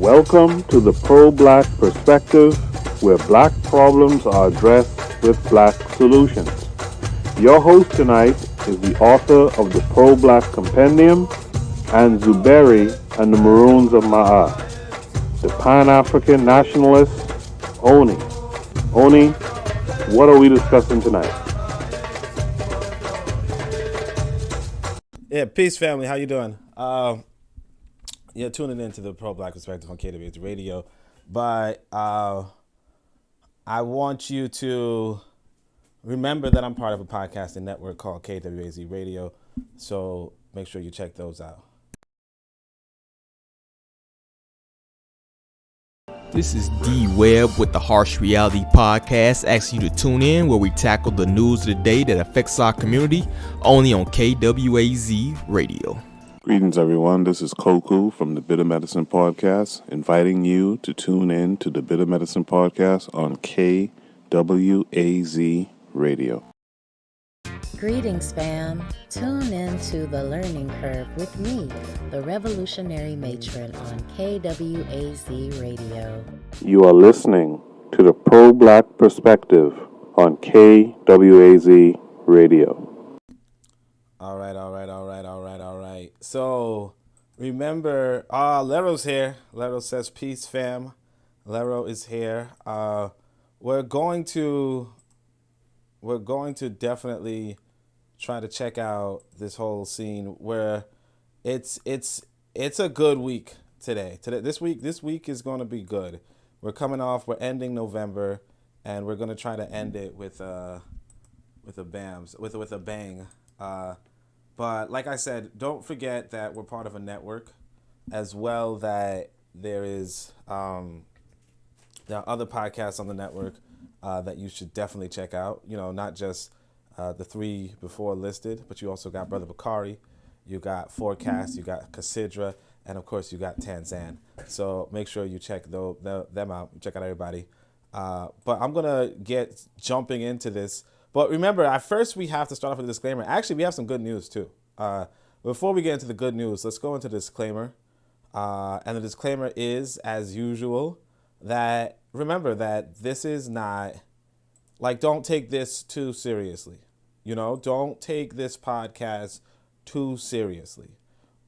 Welcome to the Pro-Black Perspective, where black problems are addressed with black solutions. Your host tonight is the author of the Pro-Black Compendium and Zuberi and the Maroons of Ma'at, the Pan-African Nationalist, Oni. Oni, what are we discussing tonight? Yeah, peace, family. How you doing? You're tuning into the Pro-Black Perspective on KWAZ Radio, but I want you to remember that I'm part of a podcasting network called KWAZ Radio, so make sure you check those out. This is D Webb with the Harsh Reality Podcast, asking you to tune in where we tackle the news of the day that affects our community, only on KWAZ Radio. Greetings, everyone. This is Koku from the Bitter Medicine Podcast, inviting you to tune in to the Bitter Medicine Podcast on KWAZ Radio. Greetings, fam. Tune in to The Learning Curve with me, the revolutionary matron on KWAZ Radio. You are listening to the Pro-Black Perspective on KWAZ Radio. All right. So remember, Lero's here. Lero says peace, fam. Lero is here. We're going to definitely try to check out this whole scene where it's a good week today. This week is going to be good. We're ending November, and we're going to try to end it with a bang. But like I said, don't forget that we're part of a network, as well that there are other podcasts on the network that you should definitely check out. You know, not just the three before listed, but you also got Brother Bakari, you got Forecast, you got Casidra, and of course you got Tanzan. So make sure you check them out. Check out everybody. But I'm gonna get jumping into this. But remember, at first we have to start off with a disclaimer. Actually, we have some good news too. Before we get into the good news, let's go into the disclaimer. And the disclaimer is, as usual, that remember that this is not, like, don't take this too seriously. You know, don't take this podcast too seriously.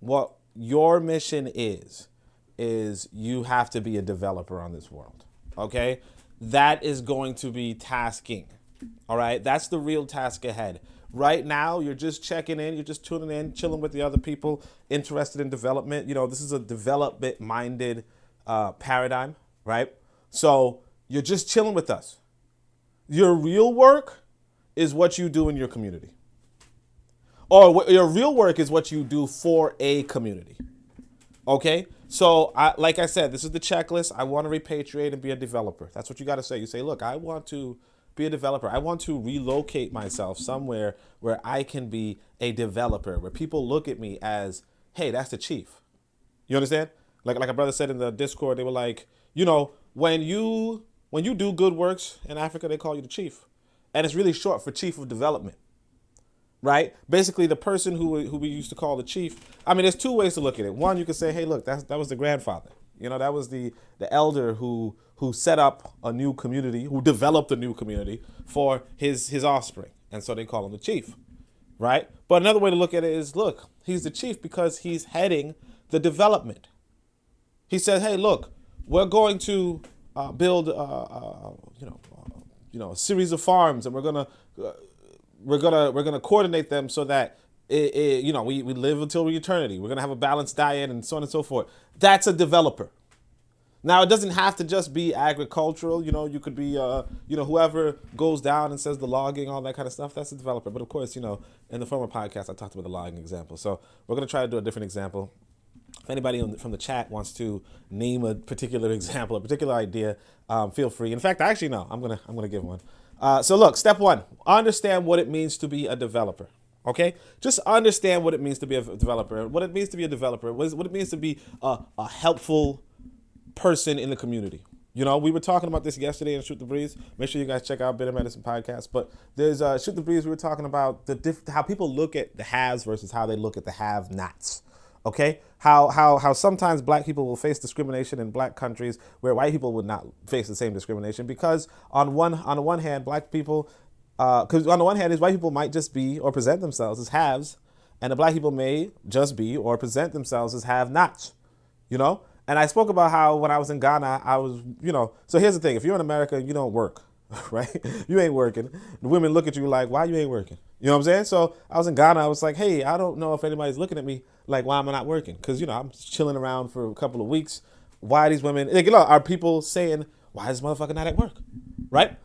What your mission is you have to be a developer on this world, okay? That is going to be tasking. All right, that's the real task ahead. Right now, you're just checking in, you're just tuning in, chilling with the other people interested in development. You know, this is a development-minded paradigm, right? So you're just chilling with us. Your real work is what you do in your community. Or your real work is what you do for a community. Okay? So, like I said, this is the checklist. I want to repatriate and be a developer. That's what you got to say. You say, look, I want to be a developer. I want to relocate myself somewhere where I can be a developer, where people look at me as, hey, that's the chief. You understand? Like a brother said in the Discord, they were like, you know, when you do good works in Africa, they call you the chief. And it's really short for chief of development, right? Basically, the person who we used to call the chief, I mean, there's two ways to look at it. One, you could say, hey, look, that was the grandfather. You know, that was the elder who set up a new community, who developed a new community for his offspring. And so they call him the chief, right? But another way to look at it is, look, he's the chief because he's heading the development. He said, hey, look, we're going to build, a series of farms, and we're gonna coordinate them so that we live until eternity. We're gonna have a balanced diet and so on and so forth. That's a developer. Now, it doesn't have to just be agricultural. You know, you could be, whoever goes down and says the logging, all that kind of stuff. That's a developer. But of course, you know, in the former podcast, I talked about the logging example. So we're going to try to do a different example. If anybody from the chat wants to name a particular example, a particular idea, feel free. In fact, actually, no, I'm gonna give one. So look, step one, understand what it means to be a developer. Okay, just understand what it means to be a developer. What it means to be a developer. What it means to be a helpful person in the community. You know, we were talking about this yesterday in Shoot the Breeze. Make sure you guys check out Bitter Medicine Podcast. But there's Shoot the Breeze. We were talking about how people look at the haves versus how they look at the have-nots. Okay, how sometimes black people will face discrimination in black countries where white people would not face the same discrimination, because on the one hand, black people, because on the one hand is white people might just be or present themselves as haves, and the black people may just be or present themselves as have-nots, you know. And I spoke about how when I was in Ghana, I was, so here's the thing: if you're in America, you don't work, right? You ain't working. The women look at you like, why you ain't working? You know what I'm saying? So I was in Ghana. I was like, hey, I don't know if anybody's looking at me like, why am I not working? Because, I'm chilling around for a couple of weeks. Why are these women, are people saying, why is this motherfucker not at work? Right?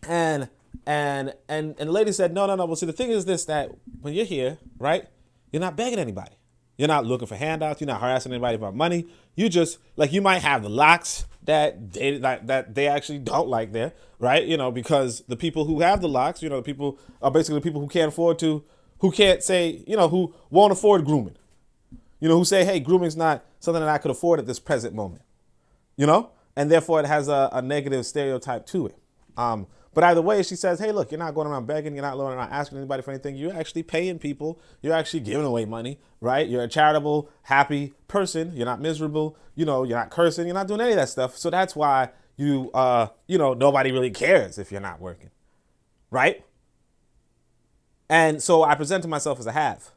And the lady said, no. Well, see, the thing is this, that when you're here, right, you're not begging anybody. You're not looking for handouts. You're not harassing anybody about money. You just, like, you might have the locks that they actually don't like there, right? Because the people who have the locks, the people are basically the people who can't afford to, who can't say, who won't afford grooming. Who say, hey, grooming's not something that I could afford at this present moment. And therefore it has a negative stereotype to it. But either way, she says, hey, look, you're not going around begging. You're not going around asking anybody for anything. You're actually paying people. You're actually giving away money, right? You're a charitable, happy person. You're not miserable. You're not cursing. You're not doing any of that stuff. So that's why nobody really cares if you're not working, right? And so I presented myself as a have,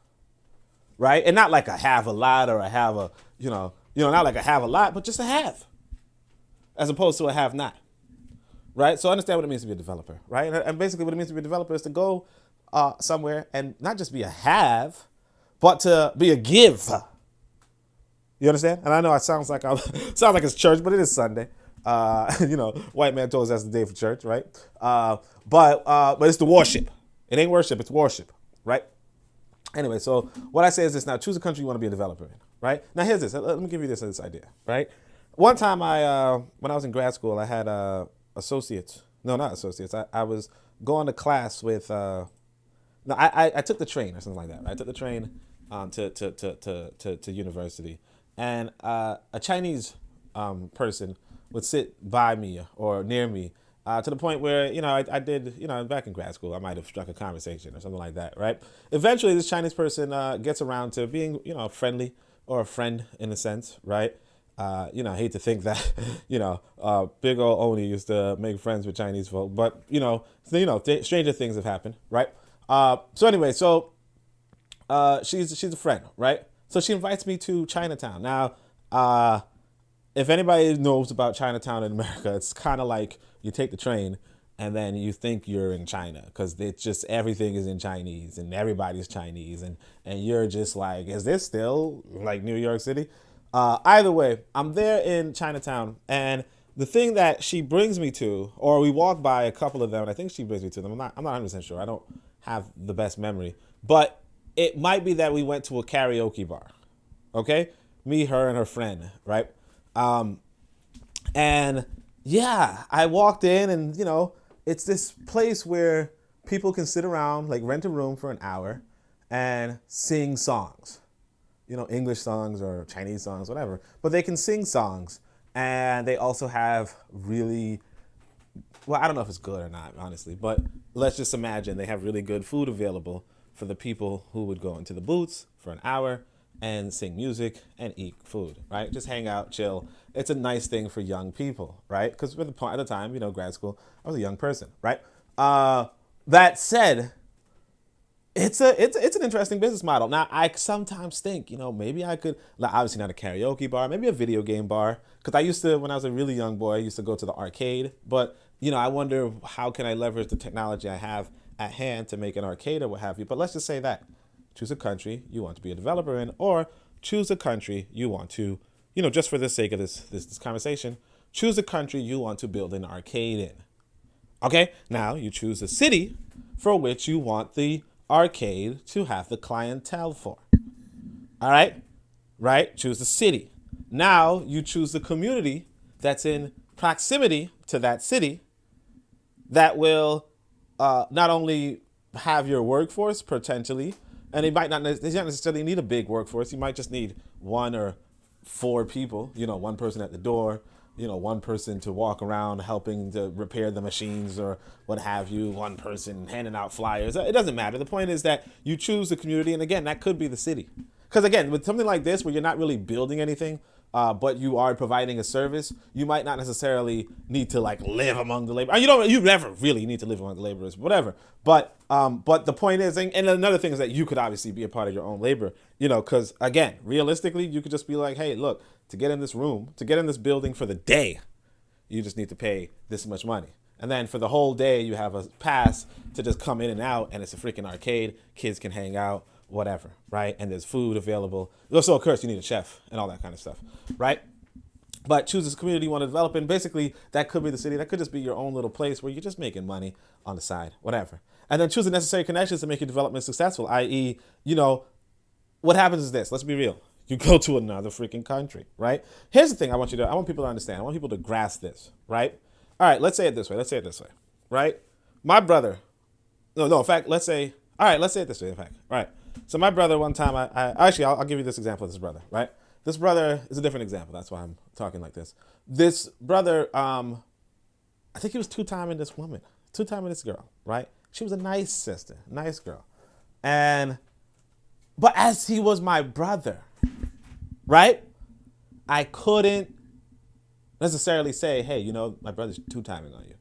right? And not like a have a lot or a have a, not like a have a lot, but just a have, as opposed to a have not. Right? So understand what it means to be a developer, right? And basically what it means to be a developer is to go somewhere and not just be a have, but to be a give. You understand? And I know it sounds like it's church, but it is Sunday. White man told us that's the day for church, right? But it's the worship. It ain't worship, it's worship, right? Anyway, so what I say is this: now choose a country you want to be a developer in, right? Now here's this. Let me give you this idea, right? One time when I was in grad school, I had associates. No, not associates. I was going to class with, I took the train or something like that. Right? I took the train to university, and a Chinese person would sit by me or near me to the point where, I did, back in grad school, I might have struck a conversation or something like that, right? Eventually, this Chinese person gets around to being, friendly or a friend in a sense, right? I hate to think that, big old Oni used to make friends with Chinese folk, but, stranger things have happened, right? So anyway, she's a friend, right? So she invites me to Chinatown. Now, if anybody knows about Chinatown in America, it's kind of like you take the train and then you think you're in China, because it's just everything is in Chinese and everybody's Chinese, and you're just like, is this still like New York City? Either way, I'm there in Chinatown, and the thing that she brings me to, or we walk by a couple of them, and I think she brings me to them. I'm not 100% sure. I don't have the best memory, but it might be that we went to a karaoke bar. Okay, me, her, and her friend, right? And yeah, I walked in, and it's this place where people can sit around, like rent a room for an hour, and sing songs. English songs or Chinese songs, whatever, but they can sing songs, and they also have really, well, I don't know if it's good or not, honestly, but let's just imagine they have really good food available for the people who would go into the booths for an hour and sing music and eat food, right? Just hang out, chill. It's a nice thing for young people, right? Because at the time, grad school, I was a young person, right? That said, it's an interesting business model. Now, I sometimes think, maybe I could, obviously not a karaoke bar, maybe a video game bar. Because I used to, when I was a really young boy, I used to go to the arcade. But, I wonder how can I leverage the technology I have at hand to make an arcade or what have you. But let's just say that. Choose a country you want to be a developer in, or choose a country you want to, just for the sake of this conversation, choose a country you want to build an arcade in. Okay? Now, you choose a city for which you want the arcade to have the clientele for. All right? Right? Choose the city. Now you choose the community that's in proximity to that city that will not only have your workforce potentially, and they don't necessarily need a big workforce. You might just need 1 or 4 people, one person at the door, one person to walk around helping to repair the machines or what have you, one person handing out flyers. It doesn't matter. The point is that you choose the community, and again, that could be the city. Because again, with something like this where you're not really building anything, but you are providing a service, you might not necessarily need to like live among the labor. You never really need to live among the laborers, whatever. But the point is, and another thing is that you could obviously be a part of your own labor, because again, realistically, you could just be like, hey, look, to get in this room, to get in this building for the day, you just need to pay this much money. And then for the whole day, you have a pass to just come in and out, and it's a freaking arcade. Kids can hang out, whatever, right? And there's food available. Also, of course, you need a chef and all that kind of stuff, right? But choose this community you want to develop in. Basically, that could be the city. That could just be your own little place where you're just making money on the side, whatever. And then choose the necessary connections to make your development successful, i.e., what happens is this. Let's be real. You go to another freaking country, right? Here's the thing I want people to understand. I want people to grasp this, right? All right, let's say it this way, right? My brother, in fact, let's say it this way, in fact. All right, so my brother one time, I'll give you this example of this brother, right? This brother is a different example. That's why I'm talking like this. This brother, I think he was two-timing this woman, two-timing this girl, right? She was a nice sister, nice girl. But as he was my brother, right? I couldn't necessarily say, hey, my brother's two-timing on you.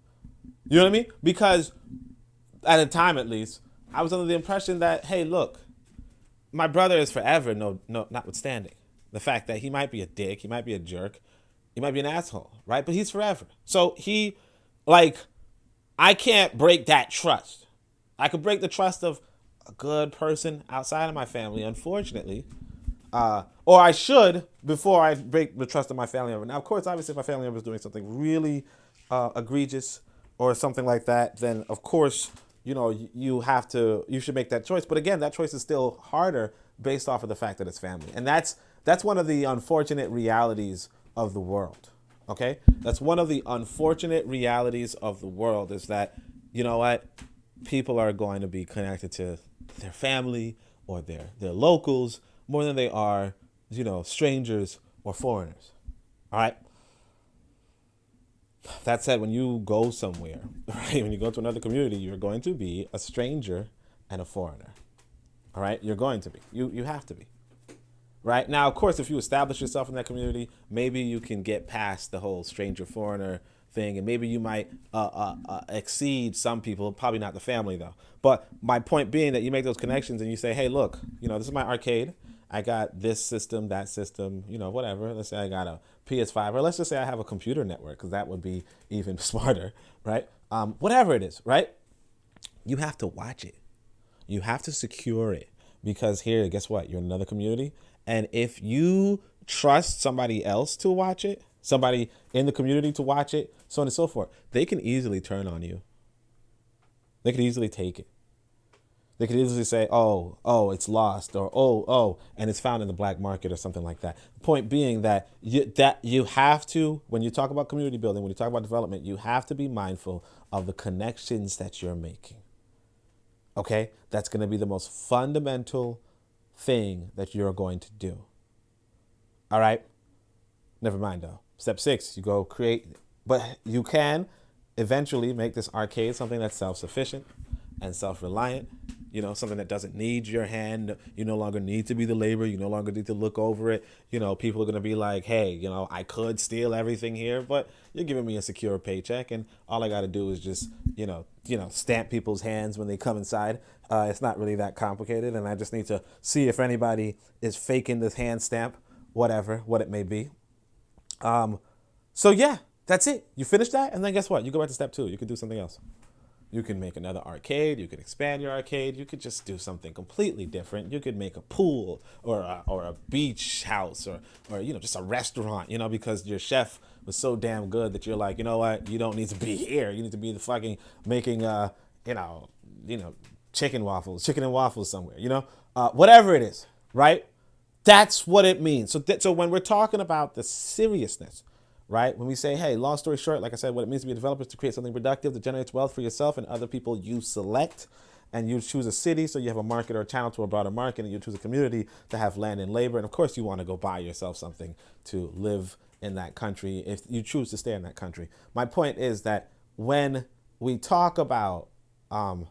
You know what I mean? Because at the time, at least, I was under the impression that, hey, look, my brother is forever, notwithstanding the fact that he might be a dick, he might be a jerk, he might be an asshole, right? But he's forever. So I can't break that trust. I could break the trust of a good person outside of my family, unfortunately. Or I should before I break the trust of my family member. Now, of course, obviously, if my family member is doing something really egregious or something like that, then of course, you should make that choice. But again, that choice is still harder based off of the fact that it's family. And that's one of the unfortunate realities of the world. Okay? That's one of the unfortunate realities of the world is that, people are going to be connected to their family or their locals more than they are, strangers or foreigners. All right. That said, when you go somewhere, right, when you go to another community, you're going to be a stranger and a foreigner. All right. You're going to be. You have to be. Right. Now, of course, if you establish yourself in that community, maybe you can get past the whole stranger foreigner thing, and maybe you might exceed some people, probably not the family though. But my point being that you make those connections and you say, hey, look, this is my arcade. I got this system, that system, whatever. Let's say I got a PS5, or let's just say I have a computer network, because that would be even smarter, right? Whatever it is, right? You have to watch it. You have to secure it, because here, guess what? You're in another community. And if you trust somebody else to watch it, somebody in the community to watch it, so on and so forth, they can easily turn on you. They could easily take it. They could easily say, oh, it's lost, or oh, and it's found in the black market or something like that. The point being that you have to, when you talk about community building, when you talk about development, you have to be mindful of the connections that you're making. Okay? That's going to be the most fundamental thing that you're going to do. All right? Never mind, though. Step 6, you go create, but you can eventually make this arcade something that's self-sufficient and self-reliant, something that doesn't need your hand. You no longer need to be the labor. You no longer need to look over it. People are going to be like, hey, I could steal everything here, but you're giving me a secure paycheck, and all I got to do is just, stamp people's hands when they come inside. It's not really that complicated, and I just need to see if anybody is faking this hand stamp, what it may be. So yeah, that's it. You finish that, and then guess what? You go back to step 2. You can do something else. You can make another arcade. You can expand your arcade. You could just do something completely different. You could make a pool or a beach house or just a restaurant, because your chef was so damn good that you're like, you know what? You don't need to be here. You need to be the fucking making, chicken and waffles somewhere, whatever it is, right? That's what it means. So when we're talking about the seriousness, right? When we say, hey, long story short, like I said, what it means to be a developer is to create something productive that generates wealth for yourself and other people you select. And you choose a city, so you have a market or a channel to a broader market, and you choose a community to have land and labor. And of course, you want to go buy yourself something to live in that country if you choose to stay in that country. My point is that when we talk about, when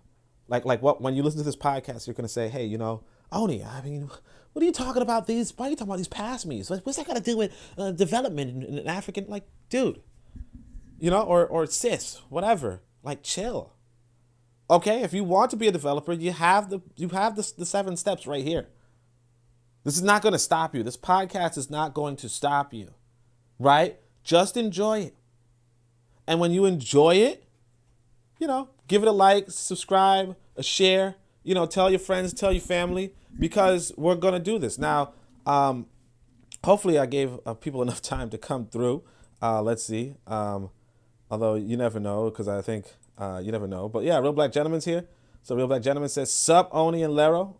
you listen to this podcast, you're going to say, hey, Oni, I mean, what are you talking about these? Why are you talking about these past me's? What's that got to do with development in African? Like, dude, or sis, whatever. Like, chill. Okay, if you want to be a developer, you have the 7 steps right here. This is not going to stop you. This podcast is not going to stop you, right? Just enjoy it. And when you enjoy it, give it a like, subscribe, a share, tell your friends, tell your family, because we're going to do this. Now, hopefully I gave people enough time to come through. Let's see. Although you never know, because I think you never know. But yeah, Real Black Gentleman's here. So Real Black Gentleman says, sup, Oni and Lero.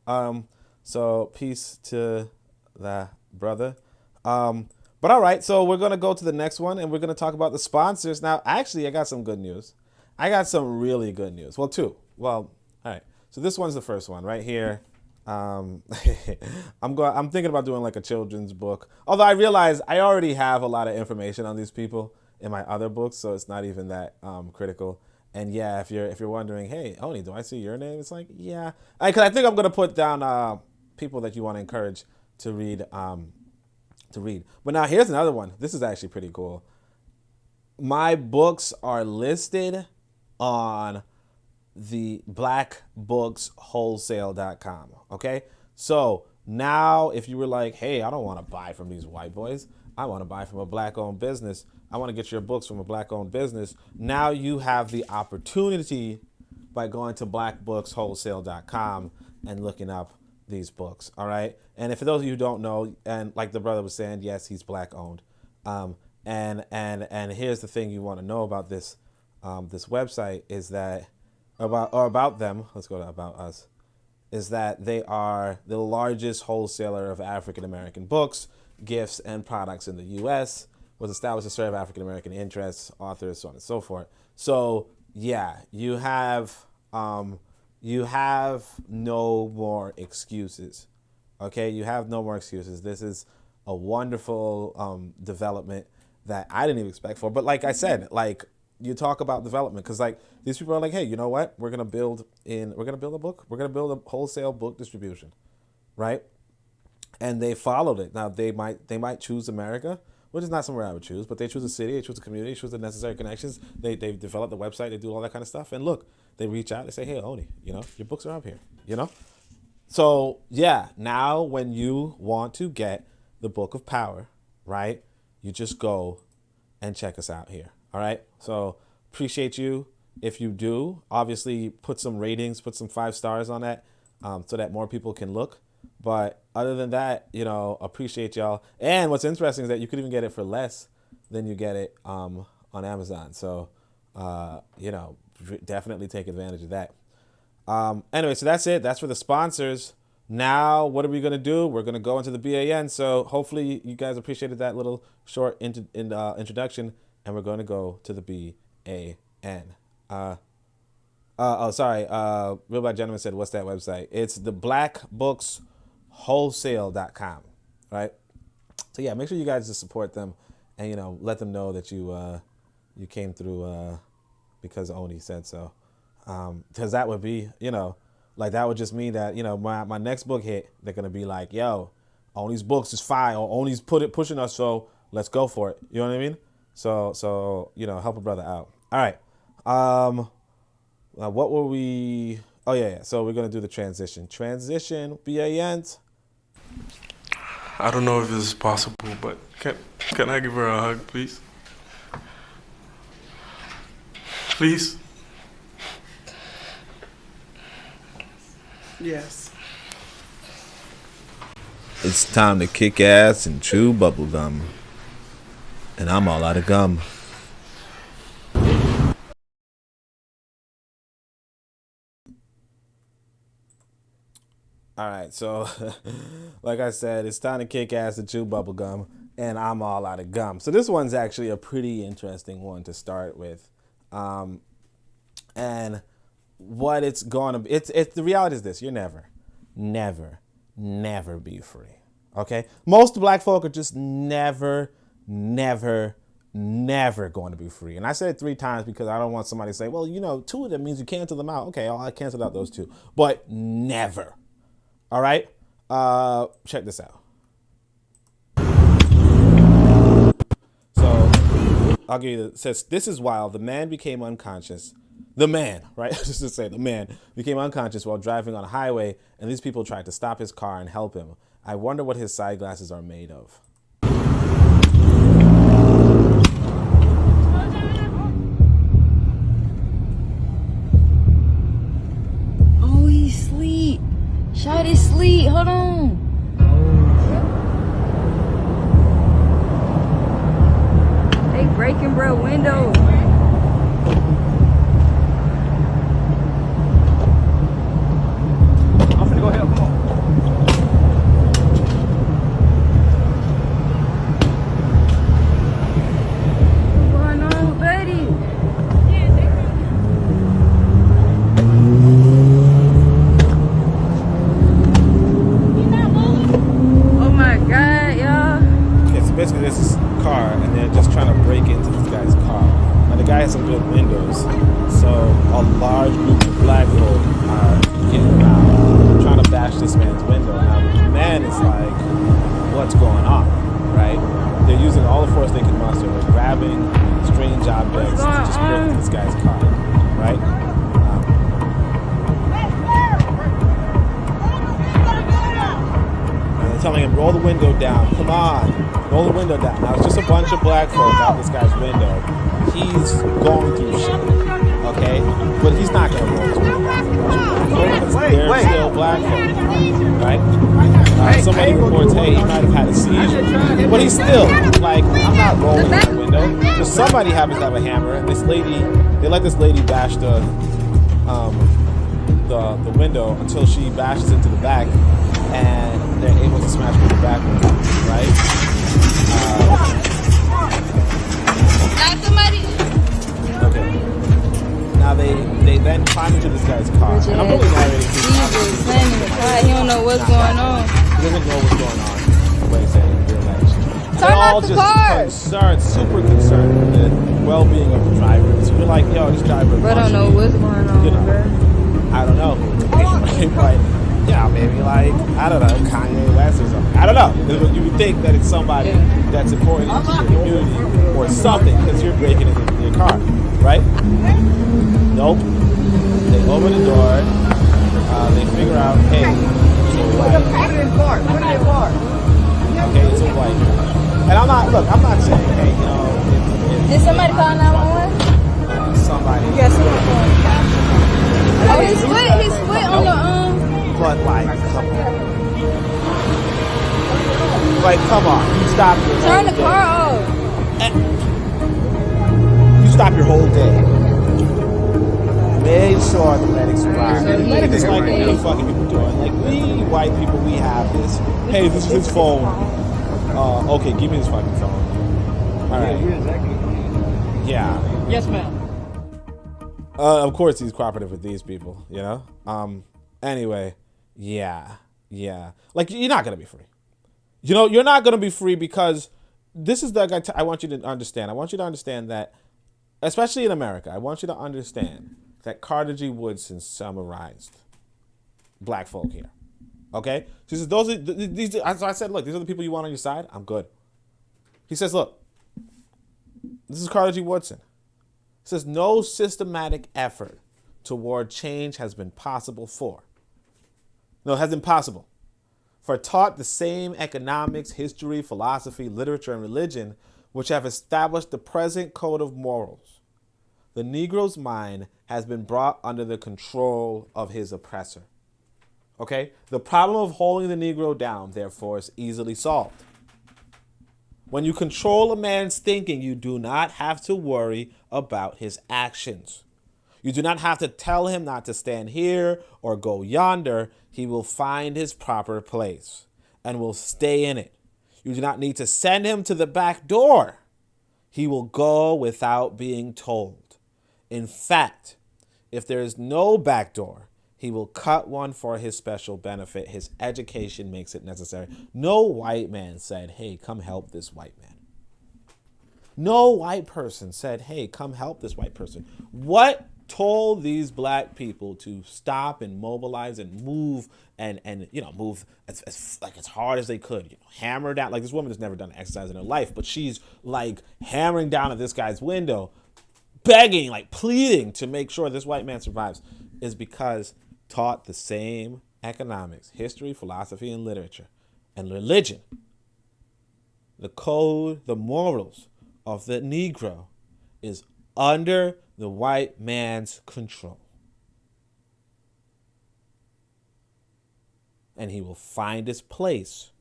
So peace to that brother. But all right, so we're going to go to the next one, and we're going to talk about the sponsors. Now, actually, I got some good news. I got some really good news. Well, 2. Well, all right. So this one's the first one right here. I'm thinking about doing like a children's book. Although I realize I already have a lot of information on these people in my other books, so it's not even that critical. And yeah, if you're wondering, hey, Oni, do I see your name? It's like, yeah. Because I think I'm going to put down people that you want to encourage to read. But now here's another one. This is actually pretty cool. My books are listed on the blackbookswholesale.com. Okay. So now if you were like, hey, I don't want to buy from these white boys, I want to buy from a black owned business, I want to get your books from a black owned business. Now you have the opportunity by going to blackbookswholesale.com and looking up these books. All right. And for those of you who don't know, and like the brother was saying, yes, he's black owned. And here's the thing you want to know about this website is that about them. Let's go to about us. Is that they are the largest wholesaler of African American books, gifts, and products in the U.S. Was established to serve African American interests, authors, so on and so forth. So yeah, you have no more excuses. Okay, you have no more excuses. This is a wonderful development that I didn't even expect for. But like I said, like you talk about development, because like these people are like, hey, you know what? We're gonna build a book. We're gonna build a wholesale book distribution, right? And they followed it. Now they might choose America, which is not somewhere I would choose, but they choose a city, they choose a community, they choose the necessary connections. They develop the website, they do all that kind of stuff. And look, they reach out, they say, hey, Oni, your books are up here, So yeah, now when you want to get the Book of Power, right, you just go and check us out here. All right. So appreciate you. If you do, obviously put some ratings, put some 5 stars on that so that more people can look. But other than that, appreciate y'all. And what's interesting is that you could even get it for less than you get it on Amazon. So, definitely take advantage of that. Anyway, so that's it. That's for the sponsors. Now, what are we going to do? We're going to go into the BAN. So hopefully you guys appreciated that little short introduction. And we're going to go to the BAN. Real Black Gentleman said, what's that website? It's the blackbookswholesale.com, right? So yeah, make sure you guys just support them and, let them know that you came through because Oni said so. Because that would be, that would just mean that, my next book hit, they're going to be like, yo, Oni's books is fire, or Oni's pushing us, so let's go for it. You know what I mean? So help a brother out. All right. What were we? Oh yeah. So we're gonna do the transition. BAN. I don't know if this is possible, but can I give her a hug, please? Please. Yes. It's time to kick ass and chew bubblegum. And I'm all out of gum. All right, so like I said, it's time to kick ass and chew bubblegum, and I'm all out of gum. So this one's actually a pretty interesting one to start with. And what it's going to be, it's the reality is this: you're never be free. Okay, most black folk are just never going to be free. And I said it 3 times because I don't want somebody to say, well, 2 of them means you cancel them out. Okay, I canceled out those 2, but never. All right. Check this out. So I'll give you. It says this is wild. The man became unconscious. The man, right? Just to say, the man became unconscious while driving on a highway, and these people tried to stop his car and help him. I wonder what his side glasses are made of. Oh, he's asleep. Shawty's asleep. Hold on. They breaking bro windows. I'm finna go help. Come on. Basically, this is a car, and they're just trying to break into this guy's car. Now, the guy has some good windows, so a large group of black folk are getting around, trying to bash this man's window. Now, the man is like, what's going on, right? They're using all the force they can muster. They're grabbing strange objects to just break into this guy's car, right? And they're telling him, roll the window down. Come on. Roll the window down. Now, it's just a bunch of black folk out this guy's window. He's going through shit, okay? But he's not going to roll through because they're still black folk, right? Somebody reports, hey, he might have had a seizure. But he's still, like, I'm not rolling the window. So somebody happens to have a hammer, and this lady, they let this lady bash the window until she bashes into the back, and they're able to smash through the back window, right? Okay. Now they then climb into this guy's car. And I'm really narrating. He don't know what's going on. He doesn't know what's going on. What he's saying, they're all just concerned, super concerned with the well-being of the driver. So you're like, yo, this driver. But I don't know what's going on. You know, I don't know. Like, yeah, maybe like, I don't know, Kanye West or something. I don't know. You would think that it's somebody that's important to the community or something because you're breaking into your car, right? Nope. They open the door. They figure out, hey, it's a white. Put it in car. Okay, it's a white. And I'm not saying, hey, you know. Did somebody call 911? Somebody. Yes, someone called. Oh, his foot on the But like, come on. Like, come on. You stop your turn the car off. You stop your whole day. Made sure the medics arrived. The medics is like, what are fucking people doing? Like, we white people, we have this. Hey, this is his phone. Okay, give me his fucking phone. All right. Yeah. Yes, ma'am. Of course, he's cooperative with these people, you know? Anyway, yeah. Like, you're not going to be free. You know, you're not going to be free because this is the guy I want you to understand. I want you to understand that, especially in America, I want you to understand that Carter G. Woodson summarized black folk here. Okay? He says, these, as I said, look, these are the people you want on your side. I'm good. He says, look, this is Carter G. Woodson. He says, no systematic effort toward change has been possible for. No, it has been possible. For taught the same economics, history, philosophy, literature, and religion which have established the present code of morals. The Negro's mind has been brought under the control of his oppressor. Okay? The problem of holding the Negro down, therefore, is easily solved. When you control a man's thinking, you do not have to worry about his actions. You do not have to tell him not to stand here or go yonder. He will find his proper place and will stay in it. You do not need to send him to the back door. He will go without being told. In fact, if there is no back door, he will cut one for his special benefit. His education makes it necessary. No white man said, hey, come help this white man. No white person said, hey, come help this white person. What told these black people to stop and mobilize and move and move as hard as they could, hammer down. Like, this woman has never done an exercise in her life, but she's like hammering down at this guy's window, begging, like pleading to make sure this white man survives, is because taught the same economics, history, philosophy, and literature and religion. The code, the morals of the Negro is under the white man's control. And he will find his place.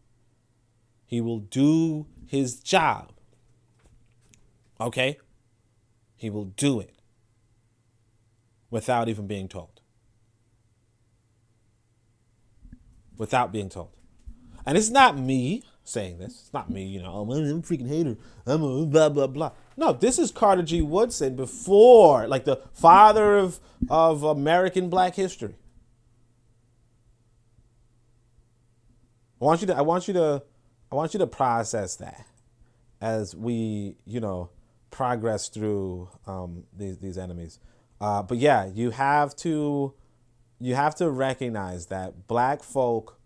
He will do his job. Okay? He will do it without even being told. Without being told. And it's not me saying this. It's not me, I'm a freaking hater. I'm a blah, blah, blah. No, this is Carter G. Woodson before, like the father of American black history. I want you to process that as we, progress through these enemies. But yeah, you have to recognize that black folk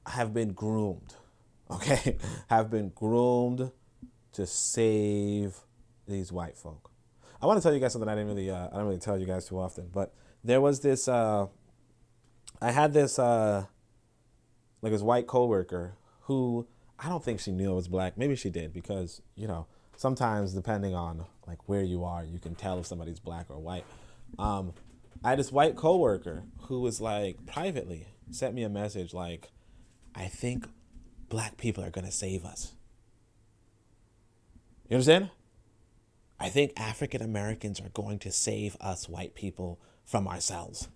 have been groomed, okay? Have been groomed to save these white folk. I want to tell you guys something I don't really tell you guys too often, but there was this, I had this, like this white coworker who, I don't think she knew I was black. Maybe she did, because, sometimes depending on like where you are, you can tell if somebody's black or white. I had this white coworker who was like privately sent me a message like, I think black people are going to save us. You understand? I think African Americans are going to save us white people from ourselves.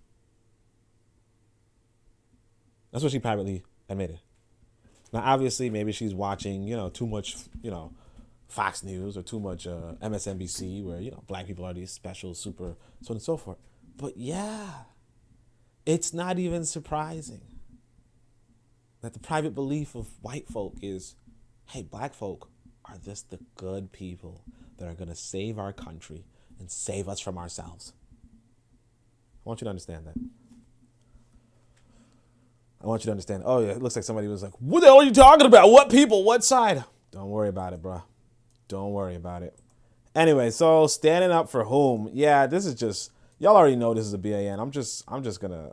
That's what she privately admitted. Now, obviously, maybe she's watching, too much, Fox News or too much MSNBC where, black people are these special, super, so on and so forth. But yeah, it's not even surprising that the private belief of white folk is, hey, black folk are just the good people that are going to save our country and save us from ourselves. I want you to understand that. I want you to understand. Oh, yeah, it looks like somebody was like, what the hell are you talking about? What people? What side? Don't worry about it, bro. Don't worry about it. Anyway, so standing up for whom? Yeah, this is just, y'all already know this is a BAN. I'm just gonna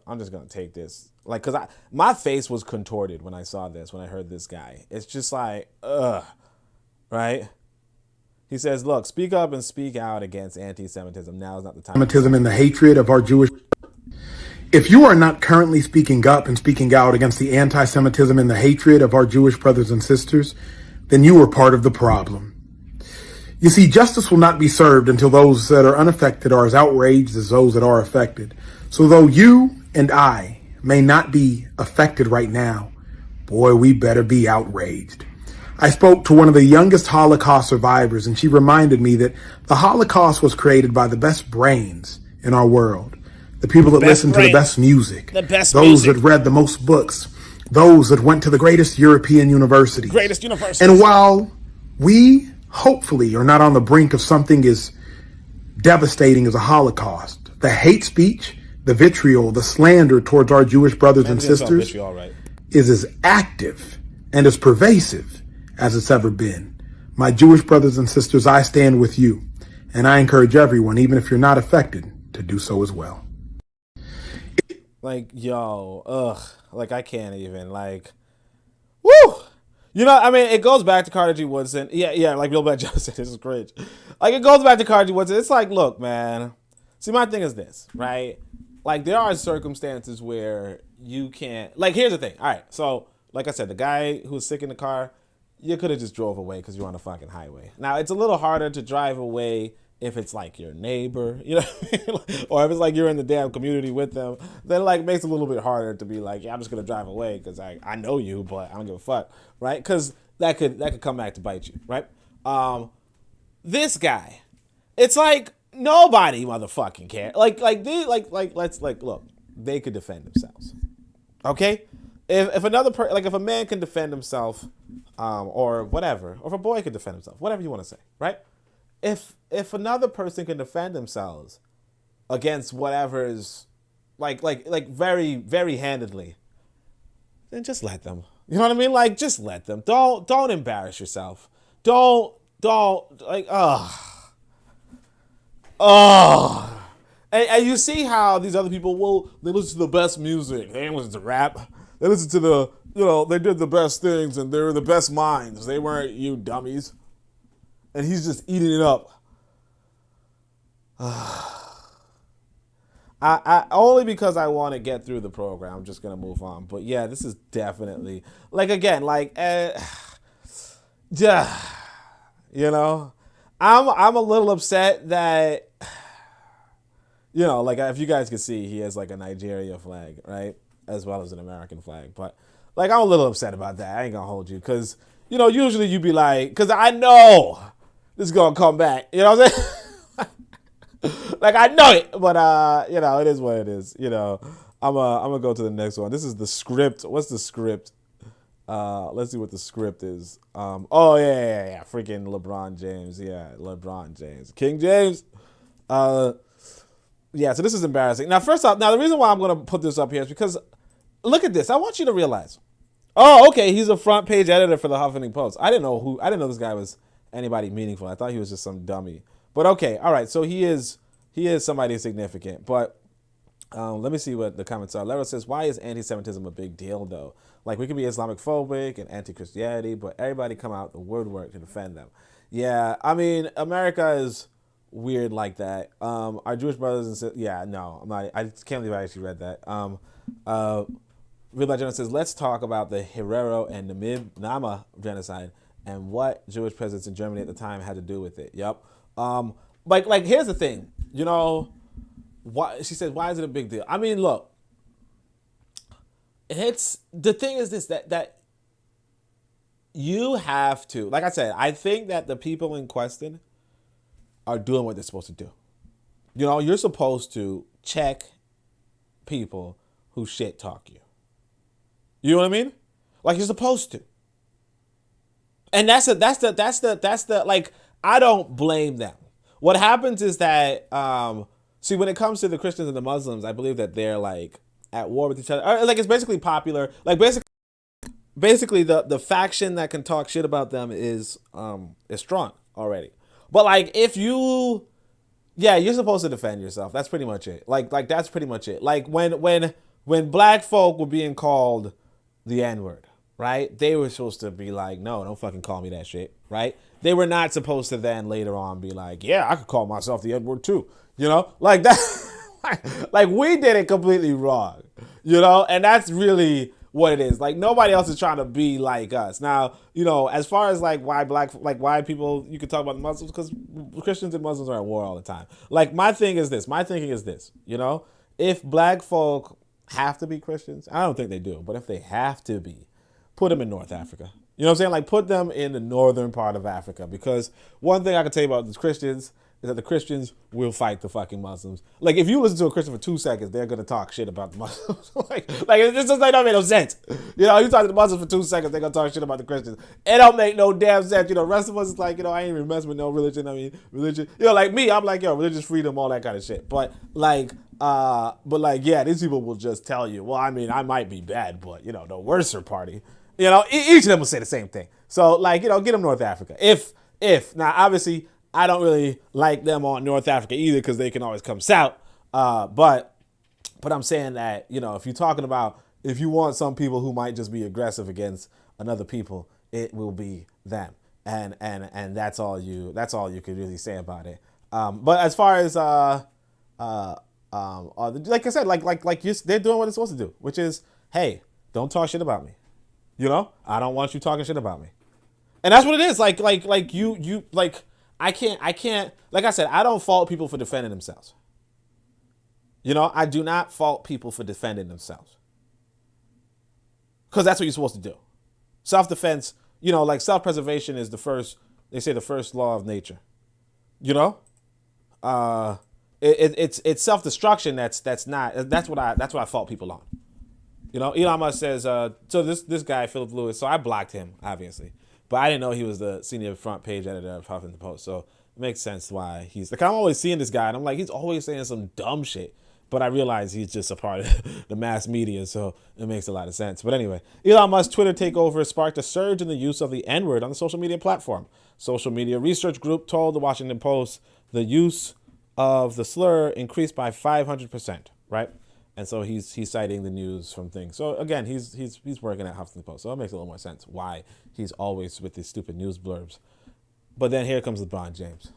take this. Like, cause my face was contorted when I saw this, when I heard this guy. It's just like, ugh, right? He says, look, speak up and speak out against anti-Semitism. Now is not the time. Anti-Semitism and the hatred of our Jewish. If you are not currently speaking up and speaking out against the anti-Semitism and the hatred of our Jewish brothers and sisters, then you are part of the problem. You see, justice will not be served until those that are unaffected are as outraged as those that are affected. So though you and I may not be affected right now, boy, we better be outraged. I spoke to one of the youngest Holocaust survivors, and she reminded me that the Holocaust was created by the best brains in our world. The people that listen to the best music, those that read the most books, those that went to the greatest European universities. And while we hopefully are not on the brink of something as devastating as a Holocaust, the hate speech, the vitriol, the slander towards our Jewish brothers and sisters is as active and as pervasive as it's ever been. My Jewish brothers and sisters, I stand with you, and I encourage everyone, even if you're not affected, to do so as well. Like, yo, ugh, like I can't even, like, woo! It goes back to Carter G. Woodson. Yeah, like Bill Black Johnson, this is cringe. Like, it goes back to Carter G. Woodson. It's like, look, man, see, my thing is this, right? Like, there are circumstances where you can't, like, here's the thing. All right, so, like I said, the guy who was sick in the car, you could have just drove away because you're on a fucking highway. Now, it's a little harder to drive away if it's like your neighbor, or if it's like you're in the damn community with them, then like makes it a little bit harder to be like, yeah, I'm just gonna drive away because I know you, but I don't give a fuck, right? Because that could come back to bite you, right? This guy, it's like nobody motherfucking cares. Look, they could defend themselves, okay? If another if a man can defend himself, or whatever, or if a boy can defend himself, whatever you want to say, right? if another person can defend themselves against whatever is like very, very handedly, then just let them. You know what I mean? Like, just let them. Don't embarrass yourself. Don't like, And you see how these other people, they listen to the best music. They didn't listen to rap. They listen to they did the best things and they were the best minds. They weren't you dummies. And he's just eating it up. I only because I want to get through the program, I'm just going to move on. But yeah, this is definitely, like, again, like, yeah, you know, I'm a little upset that, you know, like, if you guys can see, he has like a Nigeria flag, right? As well as an American flag. But like, I'm a little upset about that. I ain't gonna hold you. Cause, you know, usually you'd be like, cause I know this is gonna come back. You know what I'm saying? Like, I know it, but you know, it is what it is. You know, I'm gonna go to the next one. This is the script. What's the script? Let's see what the script is. Oh yeah. Freaking LeBron James. Yeah, LeBron James. King James. Yeah, so this is embarrassing. Now, first off, the reason why I'm gonna put this up here is because look at this. I want you to realize. Oh, okay, he's a front page editor for the Huffington Post. I didn't know this guy was anybody meaningful. I thought he was just some dummy. But okay, all right. So he is somebody significant. But let me see what the comments are. Lero says, "Why is anti-Semitism a big deal, though? Like, we can be Islamic phobic and anti-Christianity, but everybody come out the woodwork to defend them." Yeah, I mean, America is weird like that. Our Jewish brothers and sisters. Yeah, no, I'm not. I can't believe I actually read that. Real Black Journal says, "Let's talk about the Herero and Namib Nama genocide and what Jewish presence in Germany at the time had to do with it." Yep. Like here's the thing, you know, why she said, why is it a big deal? I mean, look, the thing is this, that you have to, like I said, I think that the people in question are doing what they're supposed to do. You know, you're supposed to check people who shit talk you. You know what I mean? Like, you're supposed to. And that's the like, I don't blame them. What happens is that, see, when it comes to the Christians and the Muslims, I believe that they're like at war with each other. Or, like, it's basically popular. Like, basically the faction that can talk shit about them is strong already. But like, if you're supposed to defend yourself. That's pretty much it. Like that's pretty much it. Like when black folk were being called the N-word, right? They were supposed to be like, no, don't fucking call me that shit, right? They were not supposed to then later on be like, yeah, I could call myself the N-word too. You know, like that. Like, we did it completely wrong, you know, and that's really what it is. Like, nobody else is trying to be like us. Now, you know, as far as like why people, you could talk about the Muslims, because Christians and Muslims are at war all the time. Like, my thinking is this, you know, if black folk have to be Christians, I don't think they do, but if they have to be, put them in North Africa. You know what I'm saying? Like, put them in the northern part of Africa, because one thing I can tell you about the Christians is that the Christians will fight the fucking Muslims. Like, if you listen to a Christian for 2 seconds, they're going to talk shit about the Muslims. like it just don't make no sense. You know, you talk to the Muslims for 2 seconds, they're going to talk shit about the Christians. It don't make no damn sense. You know, the rest of us is like, you know, I ain't even messing with no religion. I mean, religion. You know, like me, I'm like, yo, religious freedom, all that kind of shit. But yeah, these people will just tell you, well, I mean, I might be bad, but, you know, the worser party. You know, each of them will say the same thing. So, like, you know, get them North Africa. If now, obviously, I don't really like them on North Africa either, because they can always come south. But I'm saying that, you know, if you're talking about, if you want some people who might just be aggressive against another people, it will be them. And that's all you could really say about it. But as far as like I said, they're doing what they're supposed to do, which is, hey, don't talk shit about me. You know, I don't want you talking shit about me. And that's what it is. Like you I can't, like I said, I don't fault people for defending themselves. You know, I do not fault people for defending themselves. Because that's what you're supposed to do. Self-defense, you know, like self-preservation is the first law of nature. You know? It's self-destruction that's what I fault people on. You know, Elon Musk says, so this guy, Philip Lewis, so I blocked him, obviously. But I didn't know he was the senior front page editor of Huffington Post. So makes sense why he's like, I'm always seeing this guy and I'm like, he's always saying some dumb shit. But I realize he's just a part of the mass media, so it makes a lot of sense. But anyway, Elon Musk's Twitter takeover sparked a surge in the use of the N-word on the social media platform. Social media research group told the Washington Post the use of the slur increased by 500%, right? And so he's citing the news from things. So again, he's working at Huffington Post, so it makes a little more sense why he's always with these stupid news blurbs. But then here comes LeBron James.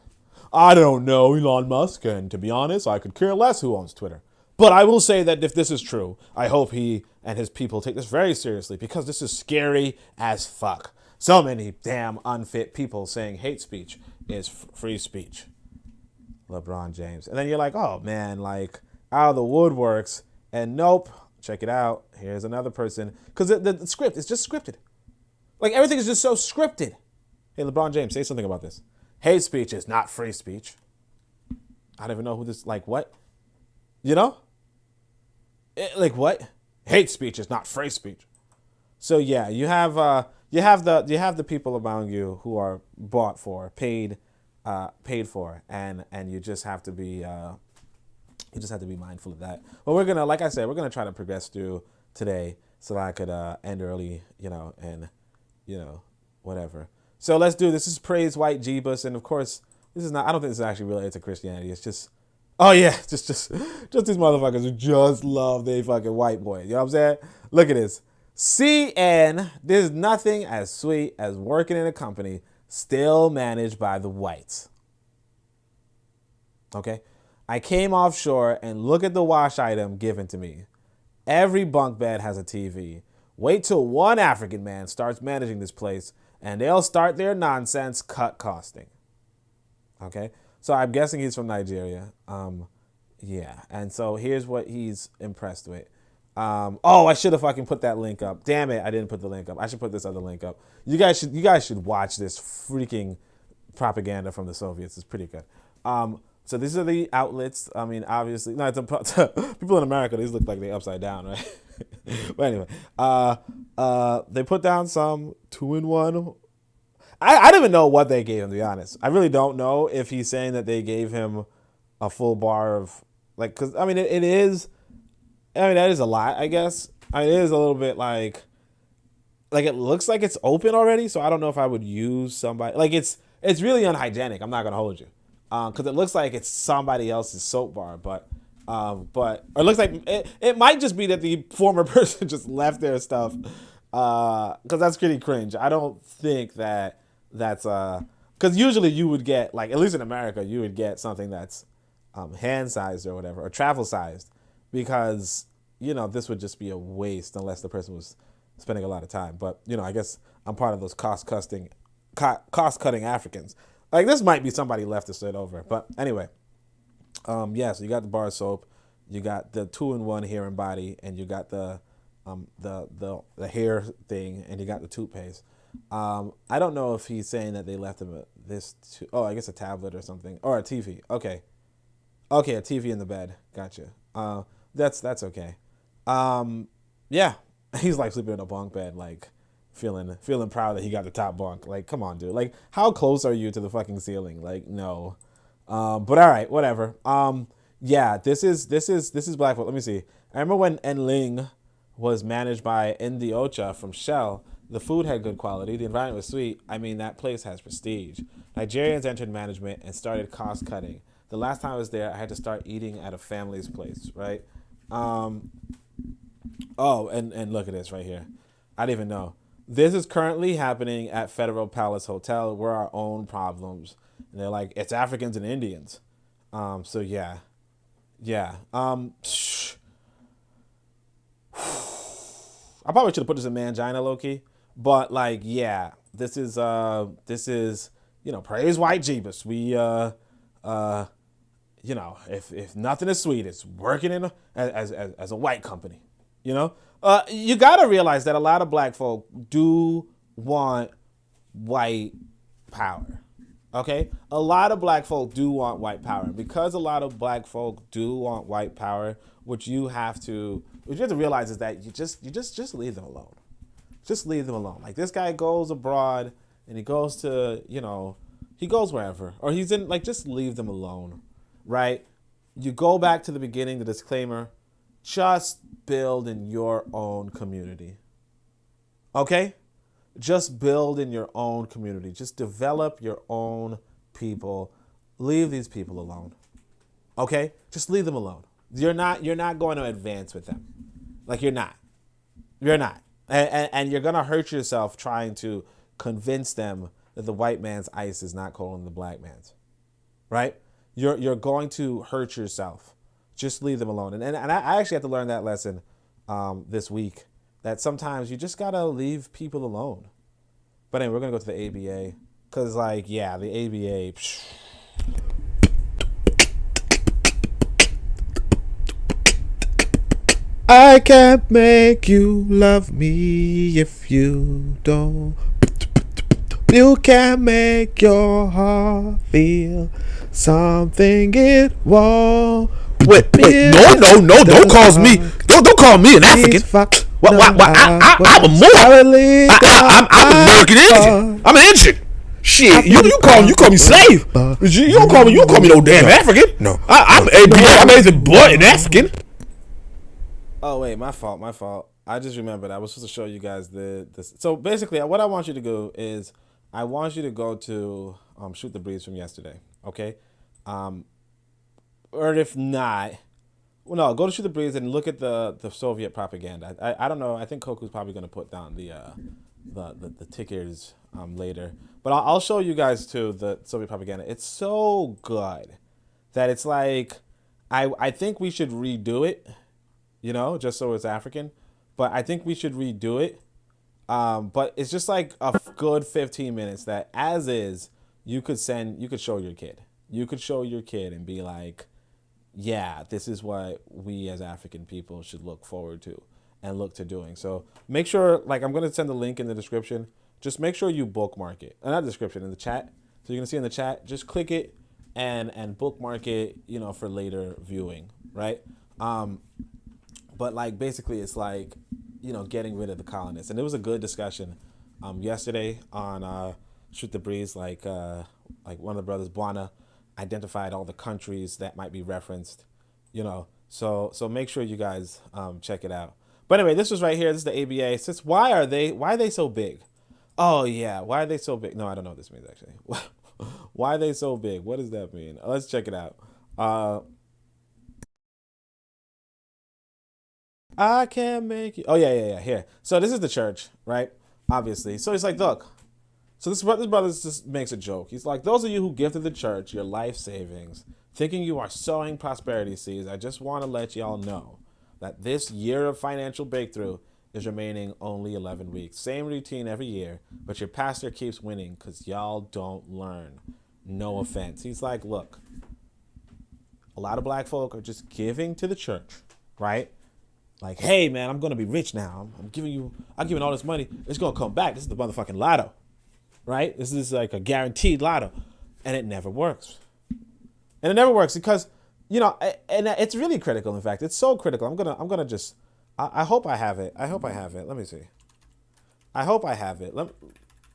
I don't know Elon Musk, and to be honest, I could care less who owns Twitter. But I will say that if this is true, I hope he and his people take this very seriously because this is scary as fuck. So many damn unfit people saying hate speech is free speech. LeBron James. And then you're like, oh man, like out of the woodworks. And nope, check it out. Here's another person. Because the script is just scripted. Like everything is just so scripted. Hey, LeBron James, say something about this. Hate speech is not free speech. I don't even know who this, like what? You know? Like what? Hate speech is not free speech. So yeah, you have the people around you who are bought for, paid for, and you just have to be mindful of that. But we're gonna, like I said, we're gonna try to progress through today so that I could end early, and whatever. So let's do this. This is Praise White Jeebus, and of course, this is not. I don't think this is actually related to Christianity. It's just, oh yeah, just these motherfuckers who just love their fucking white boy. You know what I'm saying? Look at this. CN, there's nothing as sweet as working in a company still managed by the whites. Okay? I came offshore and look at the wash item given to me. Every bunk bed has a TV. Wait till one African man starts managing this place and they'll start their nonsense cut costing. Okay? So I'm guessing he's from Nigeria. Yeah. And so here's what he's impressed with. I should have fucking put that link up. Damn it, I didn't put the link up. I should put this other link up. You guys should watch this freaking propaganda from the Soviets. It's pretty good. So these are the outlets. I mean, obviously, no, people in America, these look like they're upside down, right? But anyway, they put down some 2-in-1. I don't even know what they gave him, to be honest. I really don't know if he's saying that they gave him a full bar of, like, because, I mean, that is a lot, I guess. It is a little bit like it looks like it's open already, so I don't know if I would use somebody. Like, it's really unhygienic, I'm not going to hold you. Because it looks like it's somebody else's soap bar, or it looks like it might just be that the former person just left their stuff, because that's pretty cringe. I don't think that's because usually you would get, like, at least in America, you would get something that's hand sized or whatever, or travel sized, because this would just be a waste unless the person was spending a lot of time. But I guess I'm part of those cost cutting Africans. Like, this might be somebody left to sit over. But anyway, so you got the bar soap, you got the 2-in-1 hair and body, and you got the hair thing, and you got the toothpaste. I don't know if he's saying that they left him I guess a tablet or something, or a TV. Okay, a TV in the bed. Gotcha. That's okay. Yeah, he's like sleeping in a bunk bed, like, feeling proud that he got the top bunk. Like, come on, dude. Like, how close are you to the fucking ceiling? Like, no. But all right, whatever. Yeah, this is Black folk. Let me see. I remember when Enling was managed by Ndiocha from Shell. The food had good quality. The environment was sweet. I mean, that place has prestige. Nigerians entered management and started cost cutting. The last time I was there, I had to start eating at a family's place, right? And look at this right here. I didn't even know. This is currently happening at Federal Palace Hotel. We're our own problems. And they're like, it's Africans and Indians. So yeah. I probably should have put this in Mangina, low-key. But, like, yeah, this is praise white Jeebus. We, if nothing is sweet, it's working as a white company, You gotta realize that a lot of black folk do want white power. Okay? A lot of black folk do want white power. And because a lot of black folk do want white power, what you have to realize is that you just leave them alone. Just leave them alone. Like, this guy goes abroad and he goes to, he he goes wherever, or he's in, like, just leave them alone, right? You go back to the beginning, the disclaimer, just build in your own community. Okay? Just build in your own community. Just develop your own people. Leave these people alone. Okay? Just leave them alone. You're not going to advance with them. Like, you're not. You're not. And you're going to hurt yourself trying to convince them that the white man's ice is not colder than the black man's. Right? You're going to hurt yourself. Just leave them alone. And I actually had to learn that lesson this week, that sometimes you just got to leave people alone. But anyway, we're going to go to the ABA. Because, like, yeah, the ABA. I can't make you love me if you don't. You can't make your heart feel something it won't. Wait, no, don't call me. Don't call me an African. I'm a Moor. I'm American Indian. I'm an Indian. Shit, you call me slave. You don't call me no damn African. No, I'm Asian boy and African. Oh wait, my fault. I just remembered I was supposed to show you guys this. So basically, what I want you to do is I want you to go to Shoot the Breeze from yesterday. Okay. Or if not, well, no, go to Shoot the Breeze and look at the Soviet propaganda. I don't know. I think Koku's probably going to put down the tickers later. But I'll show you guys too the Soviet propaganda. It's so good that it's like I think we should redo it, just so it's African. But I think we should redo it. But it's just like a good 15 minutes that as is, you could show your kid. You could show your kid and be like, yeah, this is what we as African people should look forward to and look to doing. So make sure, like, I'm going to send the link in the description. Just make sure you bookmark it. Not description, in the chat. So you're going to see in the chat, just click it and bookmark it, for later viewing, right? But like, basically it's like, getting rid of the colonists. And it was a good discussion yesterday on Shoot the Breeze, like one of the brothers, Buana, identified all the countries that might be referenced, so make sure you guys check it out. But anyway, this was right here. This is the ABA. It says, why are they so big? Oh yeah, why are they so big? No, I don't know what this means actually. Why are they so big? What does that mean? Let's check it out. I can't make you. Oh yeah. Here. So this is the church, right? Obviously. So he's like, look. So this brother just makes a joke. He's like, those of you who give to the church your life savings, thinking you are sowing prosperity seeds, I just want to let y'all know that this year of financial breakthrough is remaining only 11 weeks. Same routine every year, but your pastor keeps winning because y'all don't learn. No offense. He's like, look, a lot of black folk are just giving to the church, right? Like, hey man, I'm gonna be rich now. I'm giving all this money. It's gonna come back. This is the motherfucking lotto. Right? This is like a guaranteed lotto. And it never works. And it never works because, and it's really critical, in fact. It's so critical. I'm gonna just, I hope I have it. Let me see. I hope I have it.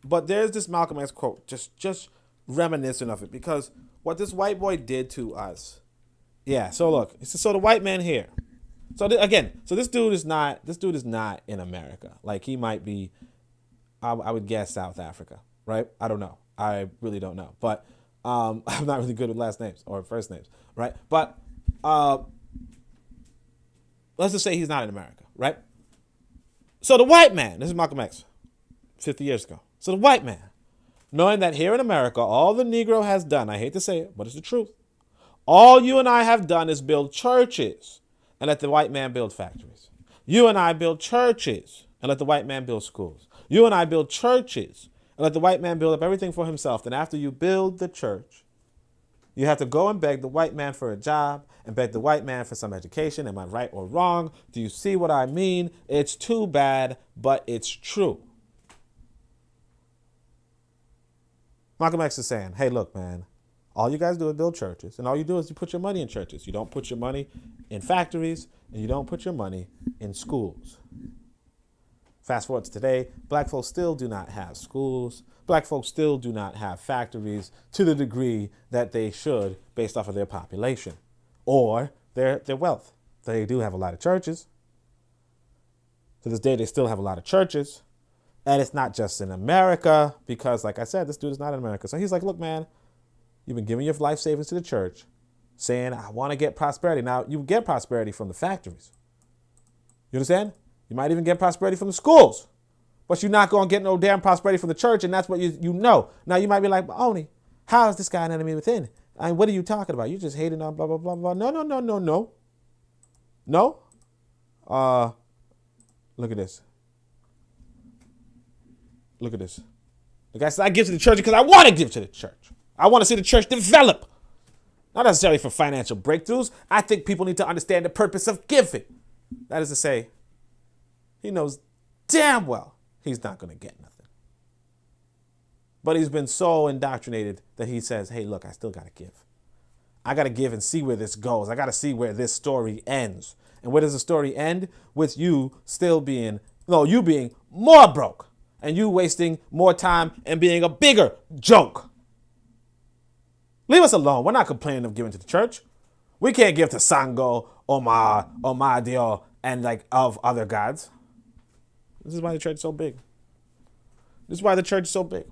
But there's this Malcolm X quote, just reminiscent of it, because what this white boy did to us. Yeah, so look, so the white man here. So this dude is not in America. Like, he might be, I would guess South Africa. Right? I don't know. I really don't know. But I'm not really good with last names or first names. Right? But let's just say he's not in America. Right? So the white man, this is Malcolm X, 50 years ago. So the white man, knowing that here in America, all the Negro has done, I hate to say it, but it's the truth. All you and I have done is build churches and let the white man build factories. You and I build churches and let the white man build schools. You and I build churches and let the white man build up everything for himself. Then after you build the church, you have to go and beg the white man for a job and beg the white man for some education. Am I right or wrong? Do you see what I mean? It's too bad, but it's true. Malcolm X is saying, hey, look, man, all you guys do is build churches, and all you do is you put your money in churches. You don't put your money in factories, and you don't put your money in schools. Fast forward to today, black folks still do not have schools. Black folks still do not have factories to the degree that they should based off of their population or their wealth. They do have a lot of churches. To this day, they still have a lot of churches. And it's not just in America because, like I said, this dude is not in America. So he's like, look, man, you've been giving your life savings to the church saying, I want to get prosperity. Now, you get prosperity from the factories. You understand? You might even get prosperity from the schools. But you're not going to get no damn prosperity from the church, and that's what you know. Now, you might be like, Oni, how is this guy an enemy within? I mean, what are you talking about? You just hating on blah, blah, blah, blah. No. No? Look at this. Look at this. The guy said, I give to the church because I want to give to the church. I want to see the church develop. Not necessarily for financial breakthroughs. I think people need to understand the purpose of giving. That is to say, he knows damn well he's not going to get nothing. But he's been so indoctrinated that he says, hey, look, I still got to give. I got to give and see where this goes. I got to see where this story ends. And where does the story end? With you still being, you being more broke and you wasting more time and being a bigger joke. Leave us alone. We're not complaining of giving to the church. We can't give to Sango, Omadio, and like of other gods. This is why the church is so big. This is why the church is so big.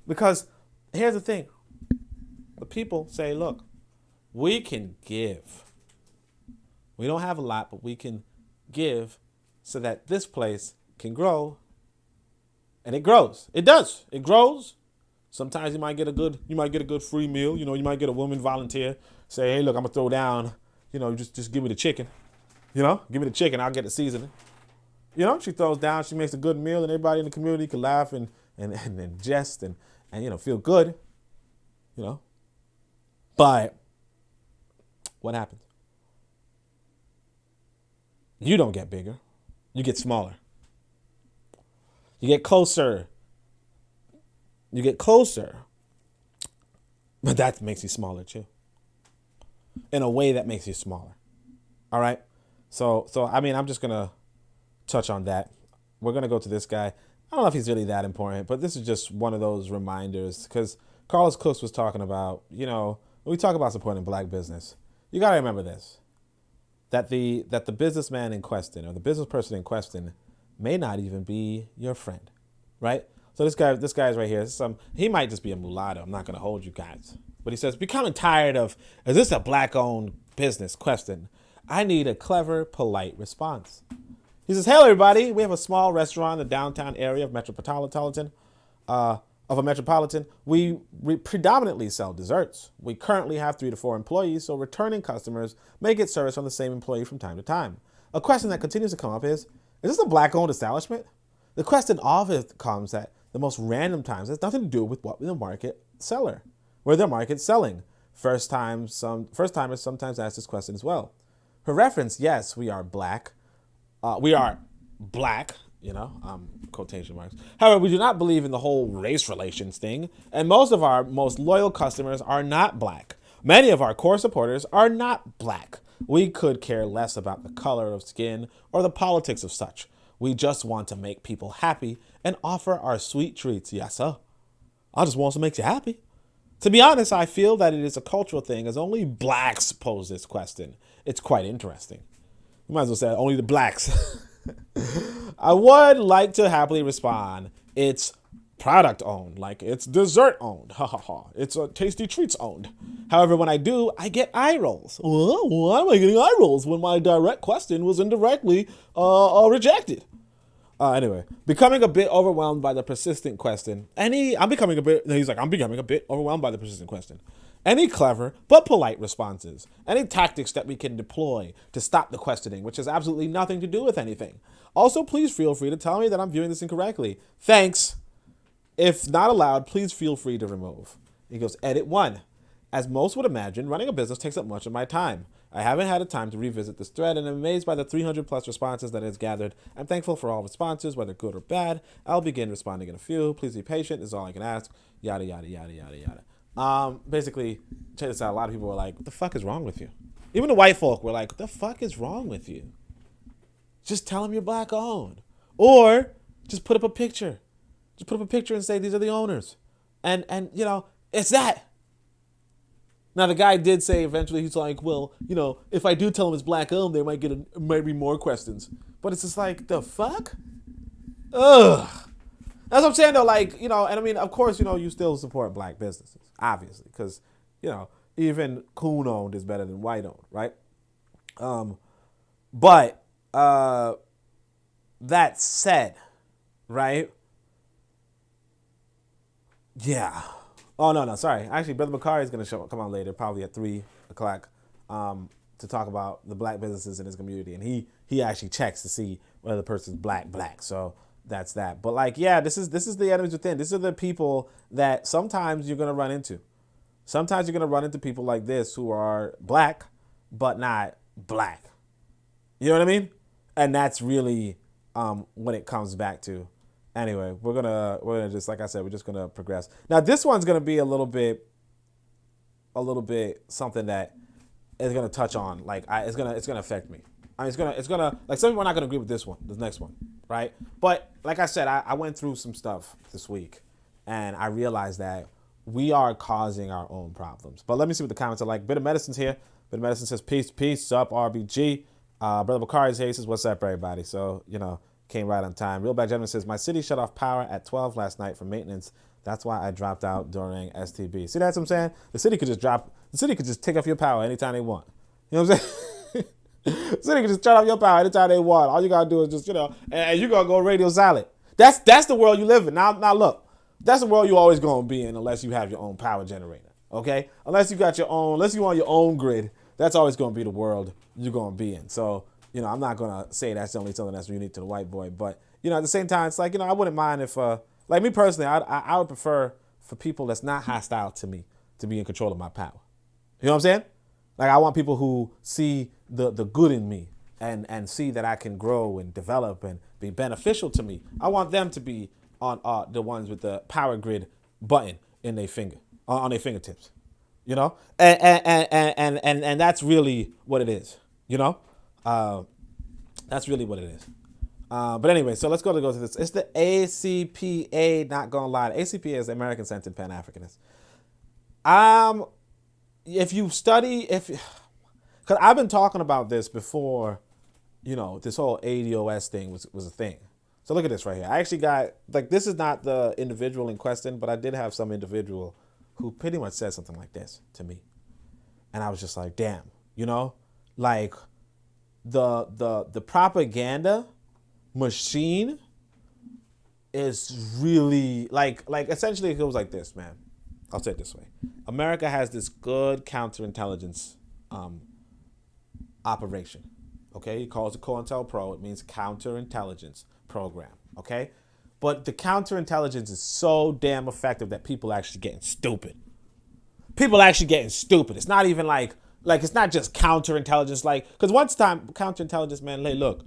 Because here's the thing. The people say, look, we can give. We don't have a lot, but we can give so that this place can grow. And it grows. It does. It grows. Sometimes you might get a good free meal. You might get a woman volunteer, say, hey, look, I'm gonna throw down, just give me the chicken. Give me the chicken, I'll get the seasoning. She throws down, she makes a good meal, and everybody in the community can laugh and jest and feel good. But what happens? You don't get bigger. You get smaller. You get closer. But that makes you smaller too. In a way that makes you smaller. All right? So I'm just going to touch on that. We're going to go to this guy. I don't know if he's really that important, but this is just one of those reminders because Carlos Cooks was talking about, when we talk about supporting black business, you got to remember this, that the businessman in question or the business person in question may not even be your friend, right? So this guy's right here. He might just be a mulatto. I'm not going to hold you guys. But he says, becoming tired of, is this a black-owned business question? I need a clever, polite response. He says, hello, everybody. We have a small restaurant in the downtown area of Metropolitan. We predominantly sell desserts. We currently have 3 to 4 employees, so returning customers may get service from the same employee from time to time. A question that continues to come up is this a black-owned establishment? The question often comes at the most random times. It has nothing to do with what the market seller, where the market's selling. First-timers sometimes ask this question as well. For reference, yes, we are black. Quotation marks. However, we do not believe in the whole race relations thing, and most of our most loyal customers are not black. Many of our core supporters are not black. We could care less about the color of skin or the politics of such. We just want to make people happy and offer our sweet treats. Yes, sir. I just want to make you happy. To be honest, I feel that it is a cultural thing as only blacks pose this question. It's quite interesting. You might as well say only the blacks. I would like to happily respond. It's product owned, like it's dessert owned. Ha ha ha. It's a tasty treats owned. However, when I do, I get eye rolls. Why am I getting eye rolls when my direct question was indirectly rejected? Anyway, becoming a bit overwhelmed by the persistent question. I'm becoming a bit overwhelmed by the persistent question. Any clever but polite responses, any tactics that we can deploy to stop the questioning, which has absolutely nothing to do with anything. Also, please feel free to tell me that I'm viewing this incorrectly. Thanks. If not allowed, please feel free to remove. He goes, edit 1. As most would imagine, running a business takes up much of my time. I haven't had a time to revisit this thread and I'm amazed by the 300 plus responses that it has gathered. I'm thankful for all responses, whether good or bad. I'll begin responding in a few. Please be patient is all I can ask. Yada, yada, yada, yada, yada. Basically, check this out. A lot of people were like, what the fuck is wrong with you? Even the white folk were like, what the fuck is wrong with you? Just tell them you're black owned. Or just put up a picture. Just put up a picture and say, these are the owners. And it's that. Now, the guy did say eventually, he's like, well, if I do tell him it's black owned, there might be more questions. But it's just like, the fuck? Ugh. That's what I'm saying, though. Like, and I mean, of course, you still support black businesses, obviously, because, even coon owned is better than white owned, right? But that said, right? Yeah. Oh, no, sorry. Actually, Brother Bakari is going to come on later, probably at 3 o'clock, to talk about the black businesses in his community. And he actually checks to see whether the person's black. So that's that. But like, yeah, this is the enemies within. These are the people that sometimes you're going to run into. Sometimes you're going to run into people like this who are black, but not black. You know what I mean? And that's really what it comes back to. Anyway, we're gonna just, like I said, we're just gonna progress. Now this one's gonna be a little bit something that is gonna touch on, like it's gonna affect me. I mean, it's gonna like some people are not gonna agree with this next one, right? But like I said, I went through some stuff this week, and I realized that we are causing our own problems. But let me see what the comments are like. Bit of Medicine's here. Bit of Medicine says peace, up RBG. Brother Bakari's here. He says, what's up, everybody? So came right on time. Real Bad Gentleman says, my city shut off power at 12 last night for maintenance. That's why I dropped out during STB. See, that's what I'm saying? The city could just take off your power anytime they want. You know what I'm saying? The city could just turn off your power anytime they want. All you gotta do is just, and you're gonna go radio silent. That's the world you live in. Now look, that's the world you always gonna be in unless you have your own power generator. Okay? Unless you got unless you on your own grid, that's always gonna be the world you're gonna be in. So, I'm not going to say that's the only something that's unique to the white boy. But, at the same time, it's like, I wouldn't mind if, like me personally, I would prefer for people that's not hostile to me to be in control of my power. You know what I'm saying? Like, I want people who see the good in me and see that I can grow and develop and be beneficial to me. I want them to be on the ones with the power grid button in their finger, on their fingertips. And that's really what it is, That's really what it is. But anyway, so let's go to this. It's the ACPA, not gonna lie. The ACPA is the American Centered Pan-Africanist. Because I've been talking about this before, this whole ADOS thing was a thing. So look at this right here. I actually got, this is not the individual in question, but I did have some individual who pretty much said something like this to me. And I was just like, damn, the propaganda machine is really like essentially it goes like this, man. I'll say it this way. America has this good counterintelligence operation. Okay, he calls it COINTELPRO. It means counterintelligence program. Okay, but the counterintelligence is so damn effective that people actually getting stupid. It's not even like it's not just counterintelligence, because once time counterintelligence, man, look,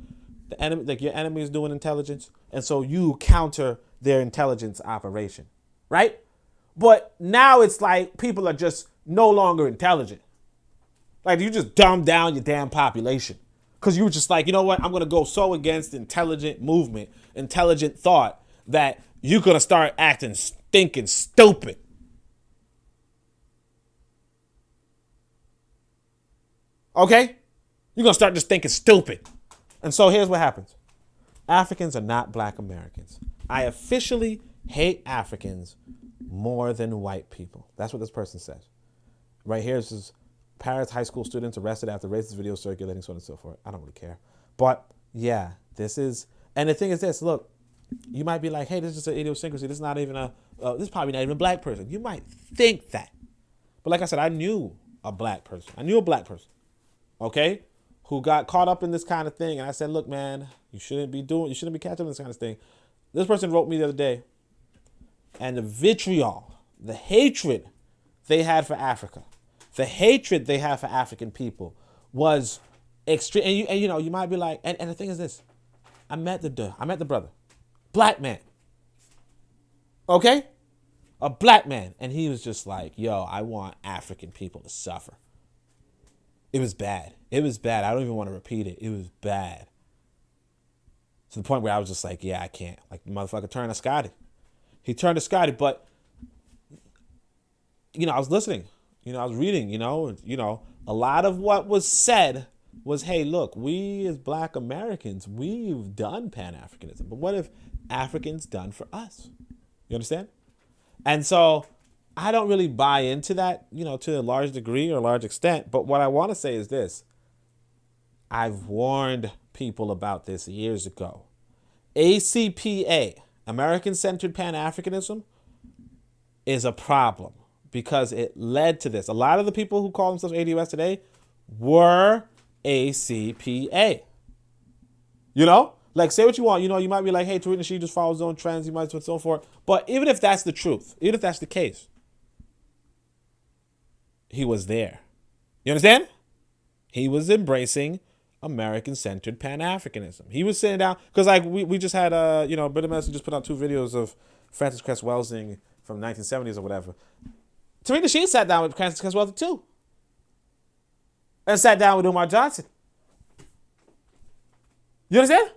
the enemy, your enemy is doing intelligence, and so you counter their intelligence operation, right? But now it's like people are just no longer intelligent. Like you just dumb down your damn population because you were just like, you know what? I'm gonna go so against intelligent movement, intelligent thought that you're gonna start acting stinking stupid. Okay? You're going to start just thinking stupid. And so here's what happens. Africans are not black Americans. I officially hate Africans more than white people. That's what this person says. Right here is Paris high school students arrested after racist video circulating, so on and so forth. I don't really care. But yeah, this is, and the thing is this, look, you might be like, hey, this is just an idiosyncrasy. This is not even this is probably not even a black person. You might think that. But like I said, I knew a black person. Okay, who got caught up in this kind of thing. And I said, look, man, you shouldn't be catching up in this kind of thing. This person wrote me the other day, and the vitriol, the hatred they had for Africa, the hatred they have for African people was extreme. And you might be like, and the thing is this, I met the brother, black man. Okay, a black man. And he was just like, yo, I want African people to suffer. It was bad. I don't even want to repeat it. It was bad. To the point where I was just like, yeah, I can't. Like, the motherfucker turned to Scotty. He turned to Scotty, but, I was listening. I was reading, a lot of what was said was, hey, look, we as Black Americans, we've done Pan-Africanism. But what have Africans done for us? You understand? And so I don't really buy into that, to a large degree or a large extent. But what I want to say is this. I've warned people about this years ago. ACPA, American-centered Pan-Africanism, is a problem because it led to this. A lot of the people who call themselves ADOS today were ACPA. Like, say what you want. You might be like, hey, Tariq Nasheed just follows his own trends. He might do so forth. But even if that's the truth, even if that's the case, he was there. You understand? He was embracing American-centered Pan-Africanism. He was sitting down, because like we just had, Britta Madison just put out 2 videos of Francis Cress Welsing from 1970s or whatever. Tariq Nasheed sat down with Francis Cress Welsing too. And sat down with Umar Johnson. You understand?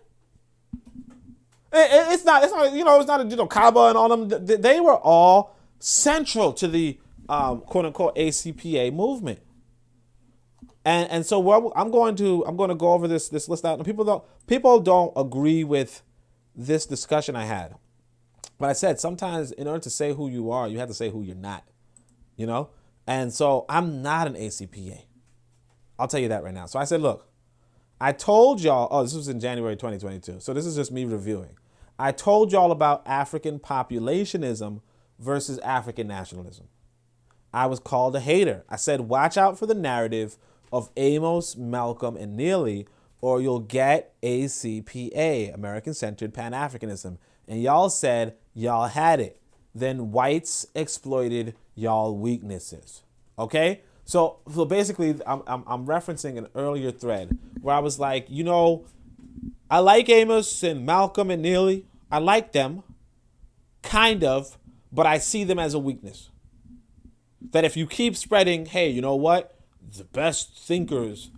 It's not a Kaba and all them. They were all central to the quote unquote ACPA movement. And so I'm going to go over this list out. And people don't agree with this discussion I had. But I said sometimes in order to say who you are, you have to say who you're not. And so I'm not an ACPA. I'll tell you that right now. So I said, look, I told y'all, this was in January 2022. So this is just me reviewing. I told y'all about African populationism versus African nationalism. I was called a hater. I said, watch out for the narrative of Amos, Malcolm, and Neely, or you'll get ACPA, American-centered Pan-Africanism. And y'all said y'all had it. Then whites exploited y'all weaknesses. Okay? So basically, I'm referencing an earlier thread where I was like, I like Amos and Malcolm and Neely. I like them, kind of, but I see them as a weakness. That if you keep spreading, hey, you know what? The best thinkers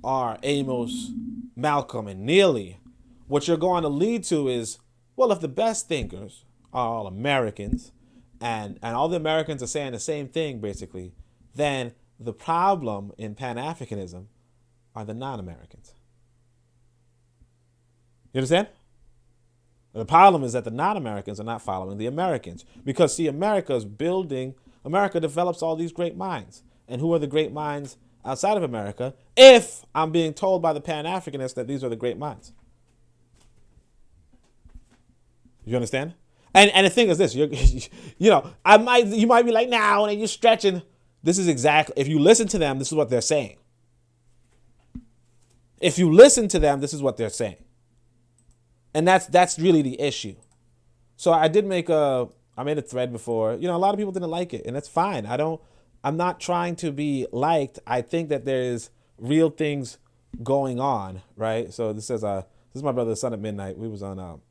are Amos, Malcolm, and Neely. What you're going to lead to is, well, if the best thinkers are all Americans and all the Americans are saying the same thing, basically, then the problem in Pan-Africanism are the non-Americans. You understand? The problem is that the non-Americans are not following the Americans. Because, see, America develops all these great minds. And who are the great minds outside of America if I'm being told by the Pan-Africanists that these are the great minds? You understand? And the thing is this, you might be like, now, and you're stretching. This is exactly, if you listen to them, this is what they're saying. If you listen to them, this is what they're saying. And that's really the issue. So I made a thread before. A lot of people didn't like it, and that's fine. I'm not trying to be liked. I think that there is real things going on, right? So this says, this is my brother, Son at Midnight. We was on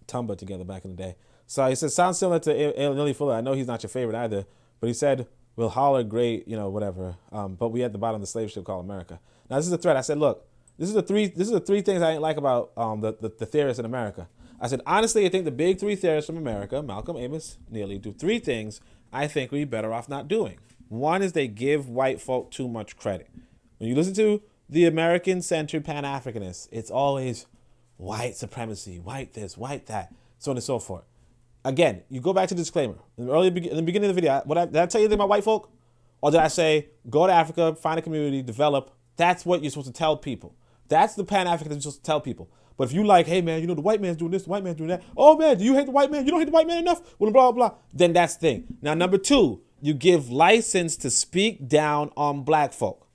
Tumblr together back in the day. So he says, sounds similar to Lily Fuller. I know he's not your favorite either, but he said, we'll holler great, whatever. But we at the bottom of the slave ship called America. Now this is the thread. I said, look, this is the three things I didn't like about the theorists in America. I said, honestly, I think the big 3 theorists from America, Malcolm, Amos, Neely, do 3 things I think we'd be better off not doing. One is they give white folk too much credit. When you listen to the American-centered Pan-Africanists, it's always white supremacy, white this, white that, so on and so forth. Again, you go back to the disclaimer. In the beginning of the video, did I tell you anything about white folk? Or did I say, go to Africa, find a community, develop? That's what you're supposed to tell people. That's the Pan-African you're supposed to tell people. But if you like, hey man, the white man's doing this, the white man's doing that. Oh man, do you hate the white man? You don't hate the white man enough? Blah, blah, blah. Then that's the thing. Now, number 2, you give license to speak down on black folk.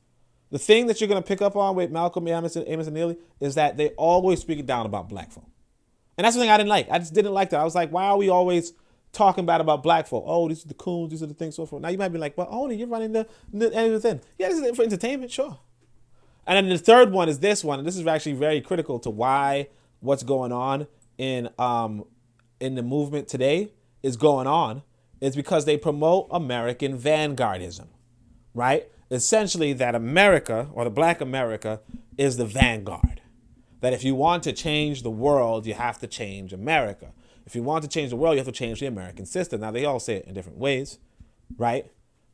The thing that you're going to pick up on with Malcolm, Amos, and Neely is that they always speak down about black folk. And that's the thing I didn't like. I just didn't like that. I was like, why are we always talking bad about black folk? Oh, these are the coons, these are the things, so forth. Now you might be like, well, Oni, you're running the thing. Yeah, this is for entertainment, sure. And then the third one is this one, and this is actually very critical to why what's going on in the movement today is going on, is because they promote American vanguardism, right? Essentially that America, or the black America, is the vanguard. That if you want to change the world, you have to change America. If you want to change the world, you have to change the American system. Now, they all say it in different ways, right?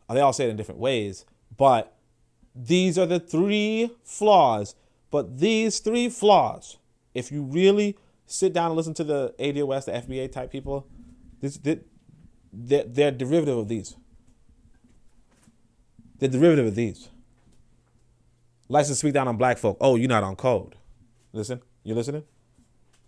They all say it in different ways, but these are the three flaws. But these three flaws, if you really sit down and listen to the ADOS, the FBA type people, they're derivative of these. They're derivative of these. License to speak down on black folk. Oh, you're not on code. Listen, you listening?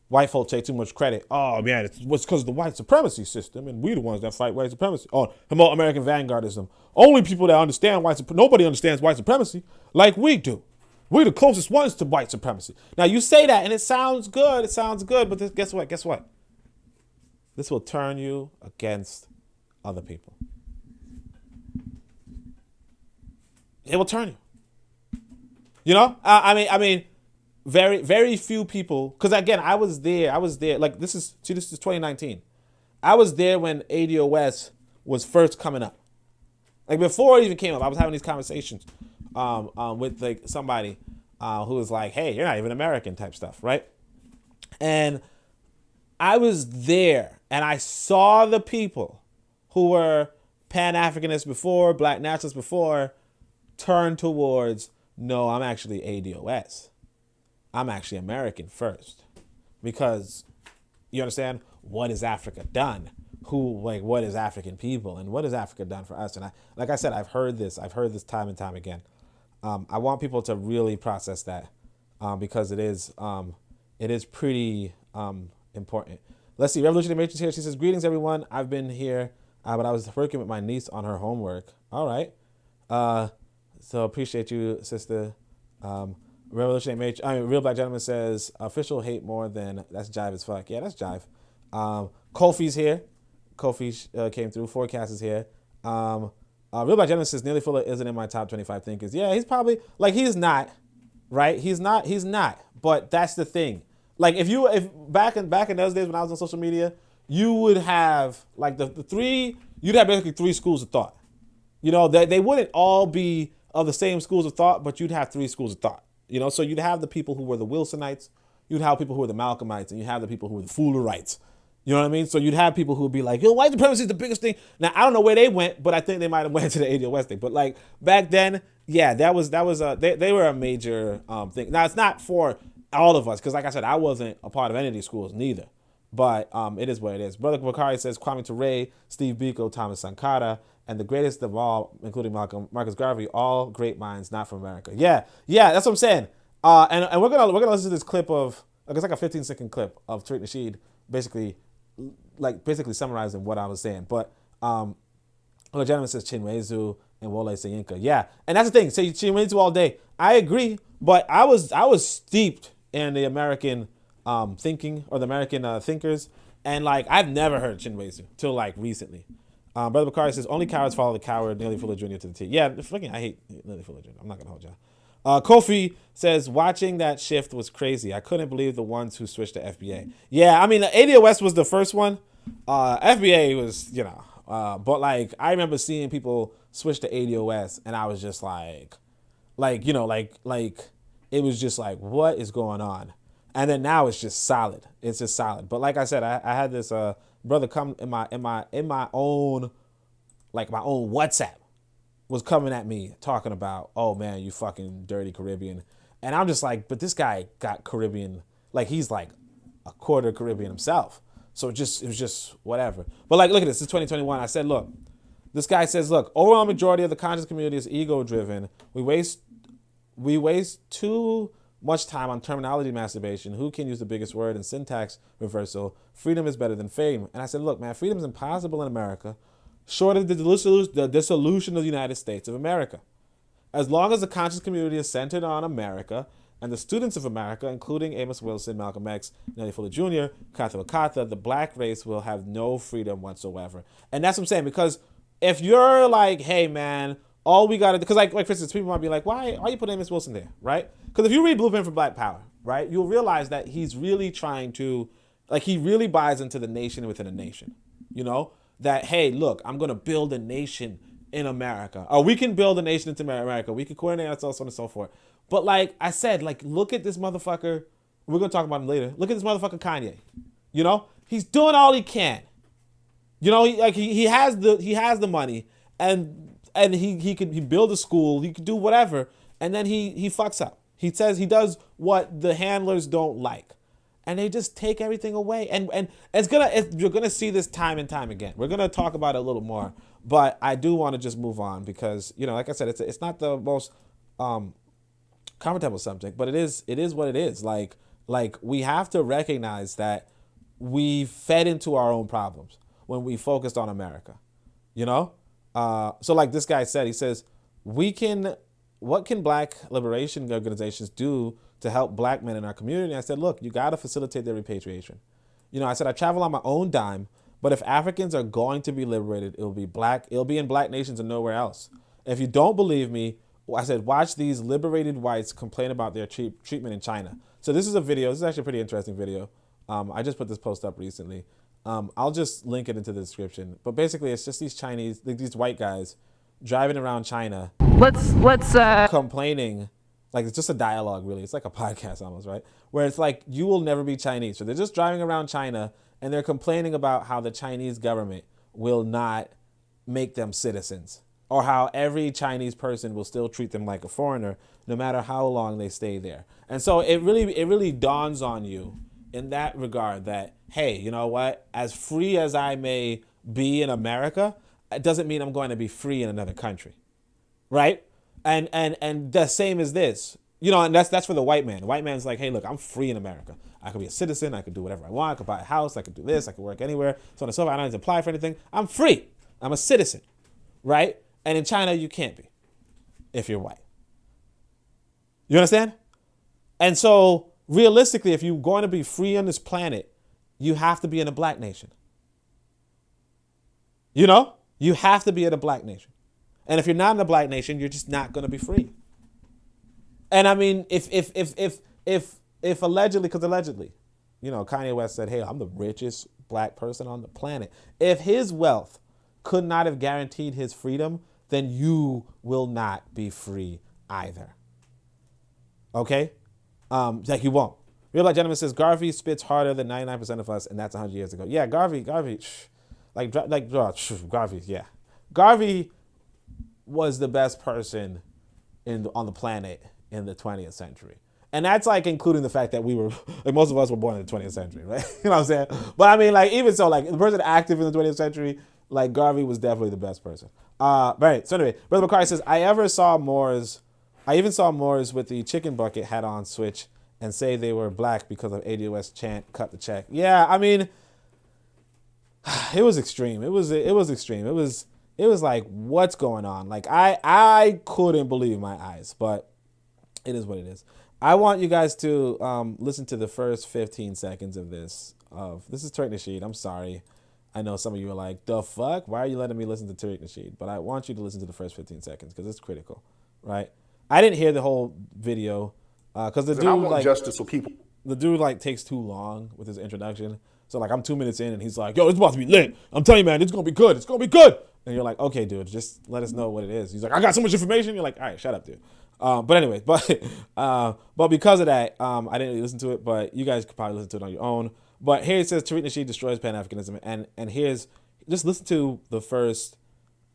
White folk take too much credit. Oh, man, it's because of the white supremacy system, and we the ones that fight white supremacy. Oh, promote American vanguardism. Only people that understand white supremacy. Nobody understands white supremacy like we do. We're the closest ones to white supremacy. Now, you say that, and it sounds good. It sounds good, but guess what? Guess what? This will turn you against other people. It will turn you. You know? I mean, very, very few people, because again, I was there, like this is 2019. I was there when ADOS was first coming up. Like before it even came up, I was having these conversations with like somebody who was like, hey, you're not even American type stuff, right? And I was there and I saw the people who were Pan-Africanists before, Black nationalists before, turn towards, no, I'm actually ADOS. I'm actually American first. Because, you understand, what has Africa done? What is African people? And what has Africa done for us? And like I said, I've heard this time and time again. I want people to really process that because it is pretty important. Let's see, Revolutionary Matrix here. She says, greetings, everyone. I've been here, but I was working with my niece on her homework. All right. So appreciate you, sister. Revolutionary Matrix. Real Black Gentleman says, official hate more than, that's jive as fuck. Yeah, that's jive. Kofi's here. Kofi came through. Forecast is here. Real Black Gentleman says, Nearly Fuller isn't in my top 25 thinkers. Yeah, he's probably, like, he's not, right? He's not. But that's the thing. Like, if back in those days when I was on social media, you would have, like, you'd have basically three schools of thought. You know, they wouldn't all be of the same schools of thought, but you'd have three schools of thought. You know, so you'd have the people who were the Wilsonites, you'd have people who were the Malcolmites, and you have the people who were the Fullerites. You know what I mean? So you'd have people who would be like, yo, white supremacy is the biggest thing. Now, I don't know where they went, but I think they might have went to the ADOS thing. But like back then, yeah, they were a major thing. Now, it's not for all of us, because like I said, I wasn't a part of any of these schools, neither. But it is what it is. Brother Bakari says, Kwame Ture, Steve Biko, Thomas Sankara, and the greatest of all, including Marcus Garvey, all great minds, not from America. Yeah, that's what I'm saying. And we're gonna listen to this clip of, it's like a 15-second clip of Tariq Nasheed basically summarizing what I was saying. But the gentleman says Chinwezu and Wole Soyinka. Yeah, and that's the thing. Say Chinwezu all day. I agree, but I was steeped in the American thinking, or the American thinkers, and like I've never heard Chinwezu till like recently. Brother Bakari says, only cowards follow the coward, Nearly Fuller Jr. to the T. Yeah, fucking, I hate Nearly Fuller Jr. I'm not gonna hold y'all. Kofi says, watching that shift was crazy. I couldn't believe the ones who switched to FBA. Yeah, I mean, ADOS was the first one. FBA was, but like, I remember seeing people switch to ADOS, and I was just like, it was just like, what is going on? And then now it's just solid. It's just solid. But like I said, I had this brother come in my own, like my own WhatsApp, was coming at me talking about, oh man, you fucking dirty Caribbean. And I'm just like, but this guy got Caribbean, like he's like a quarter Caribbean himself. So it was just whatever. But like, look at this, it's 2021. I said, look, this guy says, look, overall majority of the conscious community is ego driven. We waste too much time on terminology masturbation. Who can use the biggest word and syntax reversal? Freedom is better than fame. And I said, look, man, freedom is impossible in America, short of the dissolution of the United States of America. As long as the conscious community is centered on America and the students of America, including Amos Wilson, Malcolm X, Nelly Fuller Jr., Katha Wakatha, the black race will have no freedom whatsoever. And that's what I'm saying, because if you're like, hey, man, all we got to do, because like for instance, people might be like, why are you putting Amos Wilson there, right? Because if you read Blueprint for Black Power, right, you'll realize that he's really trying to, like, he really buys into the nation within a nation, that, hey, look, I'm going to build a nation in America. Or we can build a nation into America. We can coordinate ourselves, so on and so forth. But like I said, like, look at this motherfucker We're going to talk about him later. Look at this motherfucker Kanye. You know, he's doing all he can. You know, he has the money, and he build a school, he could do whatever, and then he fucks up. He says he does what the handlers don't like, and they just take everything away. And you're gonna see this time and time again. We're gonna talk about it a little more, but I do want to just move on because, you know, like I said, it's not the most comfortable subject, but it is what it is. Like we have to recognize that we fed into our own problems when we focused on America, you know? So like this guy said, he says, what can black liberation organizations do to help black men in our community? And I said, look, you got to facilitate their repatriation. You know, I said, I travel on my own dime, but if Africans are going to be liberated, it'll be in black nations and nowhere else. If you don't believe me, I said, watch these liberated whites complain about their treatment in China. So this is a video. This is actually a pretty interesting video. I just put this post up recently. I'll just link it into the description. But basically, it's just these white guys driving around China. Let's complaining, like it's just a dialogue, really. It's like a podcast almost, right? Where it's like, you will never be Chinese. So they're just driving around China and they're complaining about how the Chinese government will not make them citizens, or how every Chinese person will still treat them like a foreigner no matter how long they stay there. And so it really dawns on you in that regard that, hey, you know what? As free as I may be in America, it doesn't mean I'm going to be free in another country, right? And the same as this, you know, and that's for the white man. The white man's like, hey, look, I'm free in America. I could be a citizen. I could do whatever I want. I could buy a house. I could do this. I could work anywhere. So on and so forth. I don't need to apply for anything. I'm free. I'm a citizen, right? And in China, you can't be if you're white. You understand? And so realistically, if you're going to be free on this planet, you have to be in a black nation. You know, you have to be in a black nation. And if you're not in a black nation, you're just not going to be free. And I mean, if allegedly, because allegedly, you know, Kanye West said, hey, I'm the richest black person on the planet. If his wealth could not have guaranteed his freedom, then you will not be free either. Okay? Like you won't. Real Black Gentleman says, Garvey spits harder than 99% of us, and that's 100 years ago. Yeah, Garvey, Garvey, yeah. Garvey was the best person on the planet in the 20th century. And that's like including the fact that we were, like most of us were born in the 20th century, right? You know what I'm saying? But I mean, like, even so, like, the person active in the 20th century, like, Garvey was definitely the best person. Right. So anyway, Brother McCarty says, I even saw Moors with the chicken bucket hat on switch and say they were black because of ADOS chant, cut the check. Yeah, I mean, it was extreme. It was extreme. It was like, what's going on? Like, I couldn't believe my eyes, but it is what it is. I want you guys to listen to the first 15 seconds of this. This is Tariq Nasheed. I'm sorry. I know some of you are like, the fuck? Why are you letting me listen to Tariq Nasheed? But I want you to listen to the first 15 seconds because it's critical, right? I didn't hear the whole video because the dude like justice for people. The dude like takes too long with his introduction. So like I'm 2 minutes in and he's like, yo, it's about to be lit. I'm telling you, man, it's gonna be good. It's gonna be good. And you're like, okay, dude, just let us know what it is. He's like, I got so much information. You're like, all right, shut up, dude. But anyway, but because of that, I didn't really listen to it. But you guys could probably listen to it on your own. But here it says Tariq Nasheed destroys Pan-Africanism, and here's just listen to the first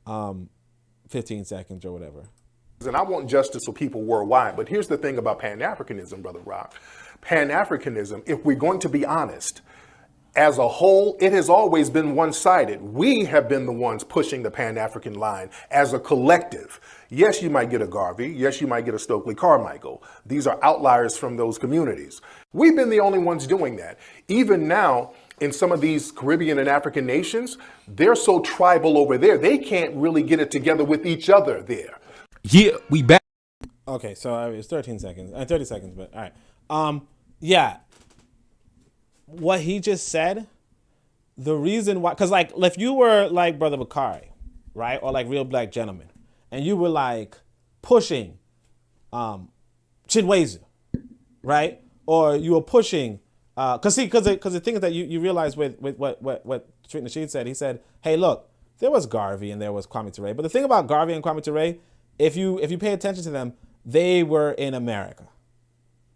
15 seconds or whatever. And I want justice for people worldwide. But here's the thing about Pan-Africanism, Brother Rock. Pan-Africanism, if we're going to be honest, as a whole, it has always been one-sided. We have been the ones pushing the Pan-African line as a collective. Yes, you might get a Garvey. Yes, you might get a Stokely Carmichael. These are outliers from those communities. We've been the only ones doing that. Even now, in some of these Caribbean and African nations, they're so tribal over there, they can't really get it together with each other there. Yeah, we back. Okay, so it's 13 seconds, 30 seconds, but all right. Yeah. What he just said, the reason why, because like if you were like Brother Bakari, right, or like Real Black Gentleman, and you were like pushing Chinwezu, right, or you were pushing, because the thing is that you realize with what Tariq Nasheed said, he said, hey, look, there was Garvey and there was Kwame Ture, but the thing about Garvey and Kwame Ture, if you pay attention to them, they were in America,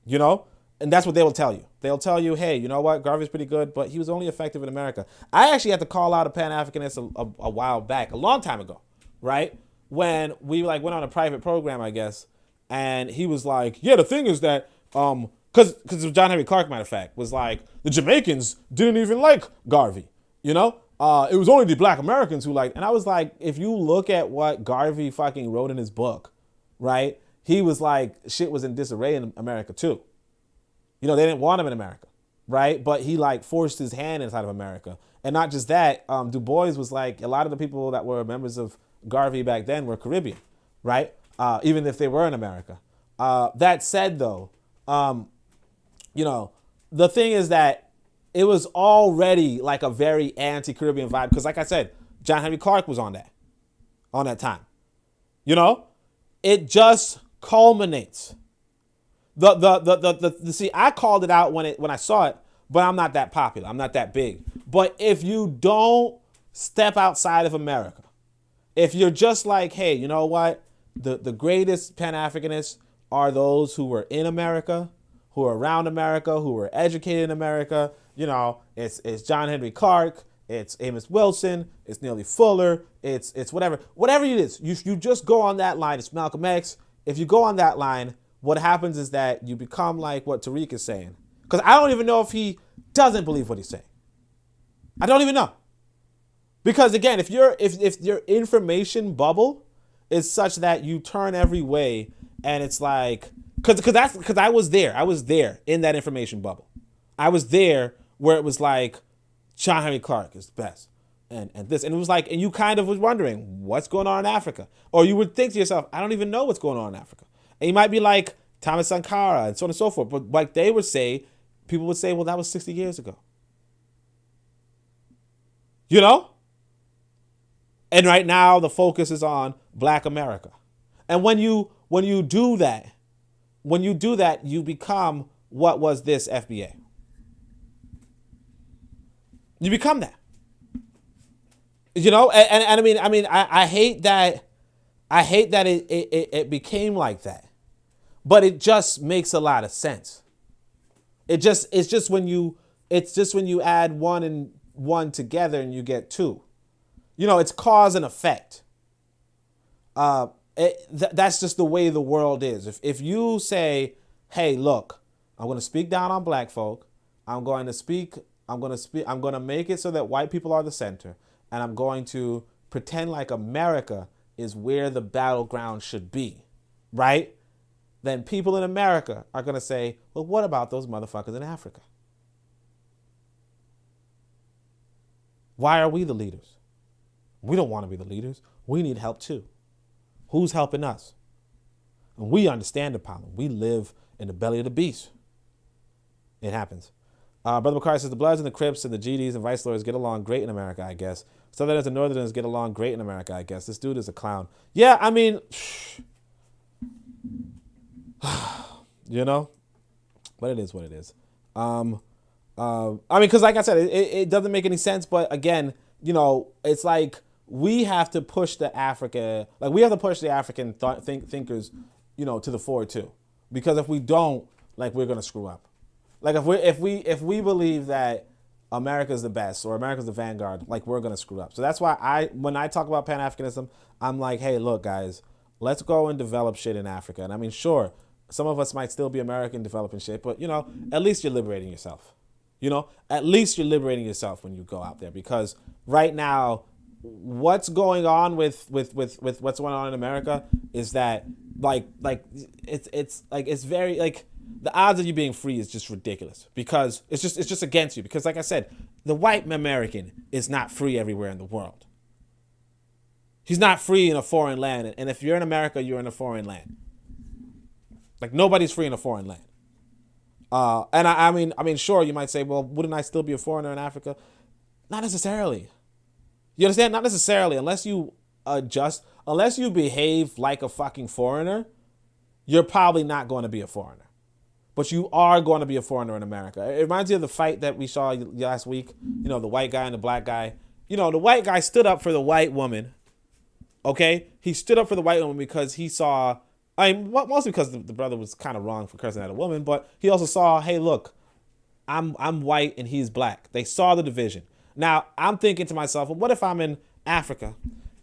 you know. And that's what they will tell you. They'll tell you, hey, you know what? Garvey's pretty good, but he was only effective in America. I actually had to call out a Pan-Africanist a while back, a long time ago, right? When we went on a private program, I guess, and he was like, yeah, the thing is that, because John Henry Clark, matter of fact, was like, the Jamaicans didn't even like Garvey, you know? It was only the black Americans who liked, and I was like, if you look at what Garvey fucking wrote in his book, right? He was like, shit was in disarray in America too. You know, they didn't want him in America, right? But he like forced his hand inside of America. And not just that, Du Bois was like, a lot of the people that were members of Garvey back then were Caribbean, right? Even if they were in America. That said though, you know, the thing is that it was already like a very anti-Caribbean vibe. Because like I said, John Henry Clark was on that time. You know, it just culminates. See, I called it out when I saw it, but I'm not that popular. I'm not that big. But if you don't step outside of America, if you're just like, hey, you know what? The greatest Pan-Africanists are those who were in America, who are around America, who were educated in America. You know, it's John Henry Clark, it's Amos Wilson, it's Neely Fuller, it's whatever it is. You just go on that line. It's Malcolm X. If you go on that line, what happens is that you become like what Tariq is saying. Because I don't even know if he doesn't believe what he's saying. I don't even know. Because again, if your information bubble is such that you turn every way, and it's like, because I was there in that information bubble. I was there where it was like, John Henry Clark is the best, and this, and it was like, and you kind of was wondering what's going on in Africa, or you would think to yourself, I don't even know what's going on in Africa. And you might be like Thomas Sankara and so on and so forth. But like they would say, people would say, well, that was 60 years ago. You know? And right now the focus is on Black America. And when you do that, you become what was this FBA. You become that. You know, and I mean, I hate that it became like that. But it just makes a lot of sense. It's just when you add one and one together and you get two. You know, it's cause and effect. That's just the way the world is. If you say, hey, look, I'm going to speak down on black folk. I'm going to make it so that white people are the center. And I'm going to pretend like America is where the battleground should be. Right? Then people in America are going to say, well, what about those motherfuckers in Africa? Why are we the leaders? We don't want to be the leaders. We need help too. Who's helping us? And we understand the problem. We live in the belly of the beast. It happens. Brother Bakari says the Bloods and the Crips and the GDs and Vice Lords get along great in America, I guess. Southerners and Northerners get along great in America, I guess. This dude is a clown. Yeah, I mean, you know, but it is what it is. I mean, because like I said, it doesn't make any sense. But again, you know, it's like we have to push the African thinkers, you know, to the fore too. Because if we don't, like, we're gonna screw up. Like if we believe that America's the best or America's the vanguard, like, we're gonna screw up. So that's why when I talk about Pan-Africanism, I'm like, hey, look, guys, let's go and develop shit in Africa. And I mean, sure, some of us might still be American developing shit, but, you know, at least you're liberating yourself. You know, at least you're liberating yourself when you go out there, because right now, what's going on with what's going on in America is that it's very, like, the odds of you being free is just ridiculous, because it's just against you. Because like I said, the white American is not free everywhere in the world. He's not free in a foreign land. And if you're in America, you're in a foreign land. Like, nobody's free in a foreign land. And I mean, sure, you might say, well, wouldn't I still be a foreigner in Africa? Not necessarily. You understand? Not necessarily. Unless you behave like a fucking foreigner, you're probably not going to be a foreigner. But you are going to be a foreigner in America. It reminds you of the fight that we saw last week. You know, the white guy and the black guy. You know, the white guy stood up for the white woman. Okay? He stood up for the white woman because he saw I mean, mostly because the brother was kind of wrong for cursing at a woman, but he also saw, hey, look, I'm white and he's black. They saw the division. Now, I'm thinking to myself, well, what if I'm in Africa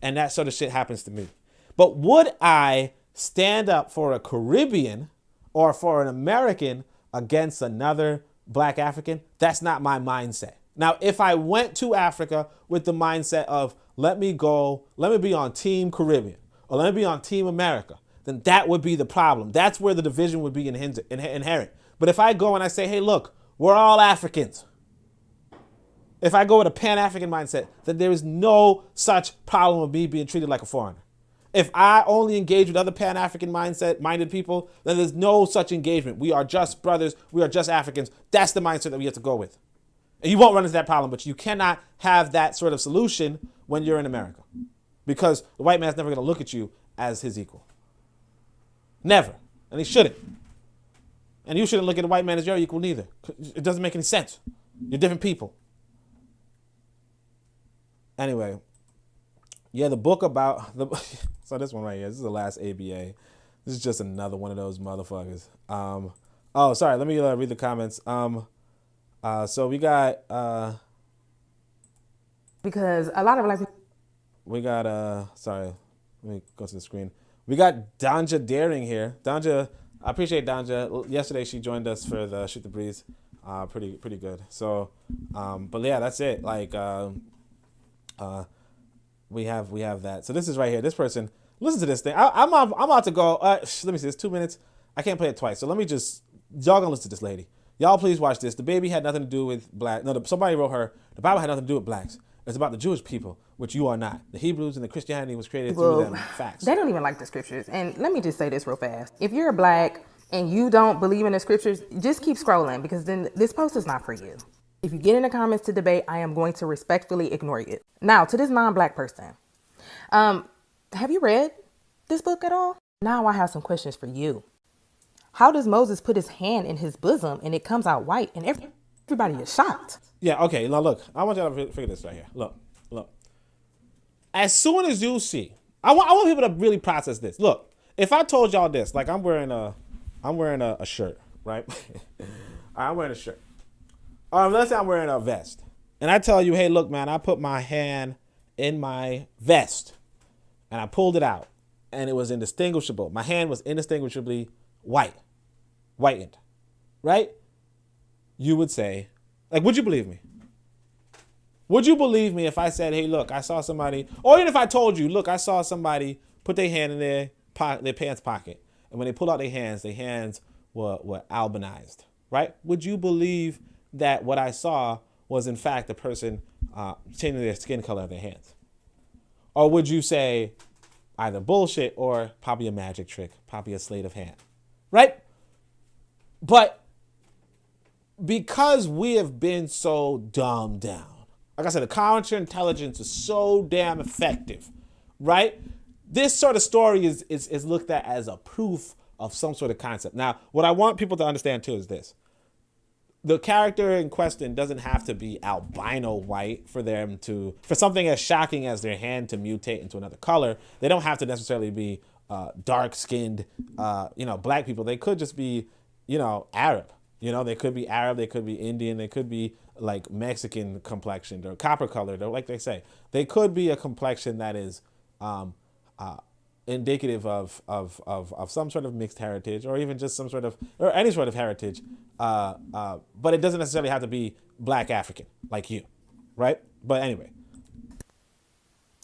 and that sort of shit happens to me? But would I stand up for a Caribbean or for an American against another black African? That's not my mindset. Now, if I went to Africa with the mindset of, let me be on Team Caribbean or let me be on Team America, then that would be the problem. That's where the division would be inherent. But if I go and I say, hey, look, we're all Africans. If I go with a Pan-African mindset, then there is no such problem with me being treated like a foreigner. If I only engage with other Pan-African minded people, then there's no such engagement. We are just brothers. We are just Africans. That's the mindset that we have to go with. And you won't run into that problem, but you cannot have that sort of solution when you're in America, because the white man's never going to look at you as his equal. Never. And he shouldn't. And you shouldn't look at a white man as your equal neither. It doesn't make any sense. You're different people. Anyway, yeah, the book about so this one right here, this is the last ABA. This is just another one of those motherfuckers. Oh, sorry, let me read the comments. So we got because a lot of black people. We got sorry, let me go to the screen. We got Danja Daring here. Danja, I appreciate Danja. Yesterday she joined us for the Shoot the Breeze. Pretty good. So, but yeah, that's it. Like, we have that. So this is right here. This person, listen to this thing. I'm about to go. Let me see. It's 2 minutes. I can't play it twice. So let me just. Y'all gonna listen to this lady. Y'all please watch this. The baby had nothing to do with black. No, somebody wrote her. The Bible had nothing to do with blacks. It's about the Jewish people, which you are not. The Hebrews and the Christianity was created through them. Facts. They don't even like the scriptures. And let me just say this real fast. If you're black and you don't believe in the scriptures, just keep scrolling, because then this post is not for you. If you get in the comments to debate, I am going to respectfully ignore you. Now, to this non-black person, have you read this book at all? Now I have some questions for you. How does Moses put his hand in his bosom and it comes out white and everybody is shocked? Yeah, okay. Now look, I want y'all to figure this right here. Look. As soon as you see, I want people to really process this. Look, if I told y'all this, like I'm wearing a shirt, right? I'm wearing a shirt. Let's say I'm wearing a vest. And I tell you, hey, look, man, I put my hand in my vest and I pulled it out and it was indistinguishable. My hand was indistinguishably whitened, right? You would say, like, would you believe me? Would you believe me if I said, hey, look, I saw somebody, or even if I told you, look, I saw somebody put their hand in their pants pocket, and when they pulled out their hands were albinized, right? Would you believe that what I saw was in fact the person changing their skin color of their hands? Or would you say either bullshit or probably a magic trick, probably a sleight of hand, right? But because we have been so dumbed down, like I said, the counterintelligence is so damn effective, right? This sort of story is looked at as a proof of some sort of concept. Now, what I want people to understand too is this. The character in question doesn't have to be albino white for something as shocking as their hand to mutate into another color. They don't have to necessarily be dark-skinned, black people. They could just be, Arab. They could be Arab, they could be Indian, they could be like Mexican complexioned or copper colored, or like they say. They could be a complexion that is indicative of some sort of mixed heritage, or even just or any sort of heritage. But it doesn't necessarily have to be black African like you, right? But anyway.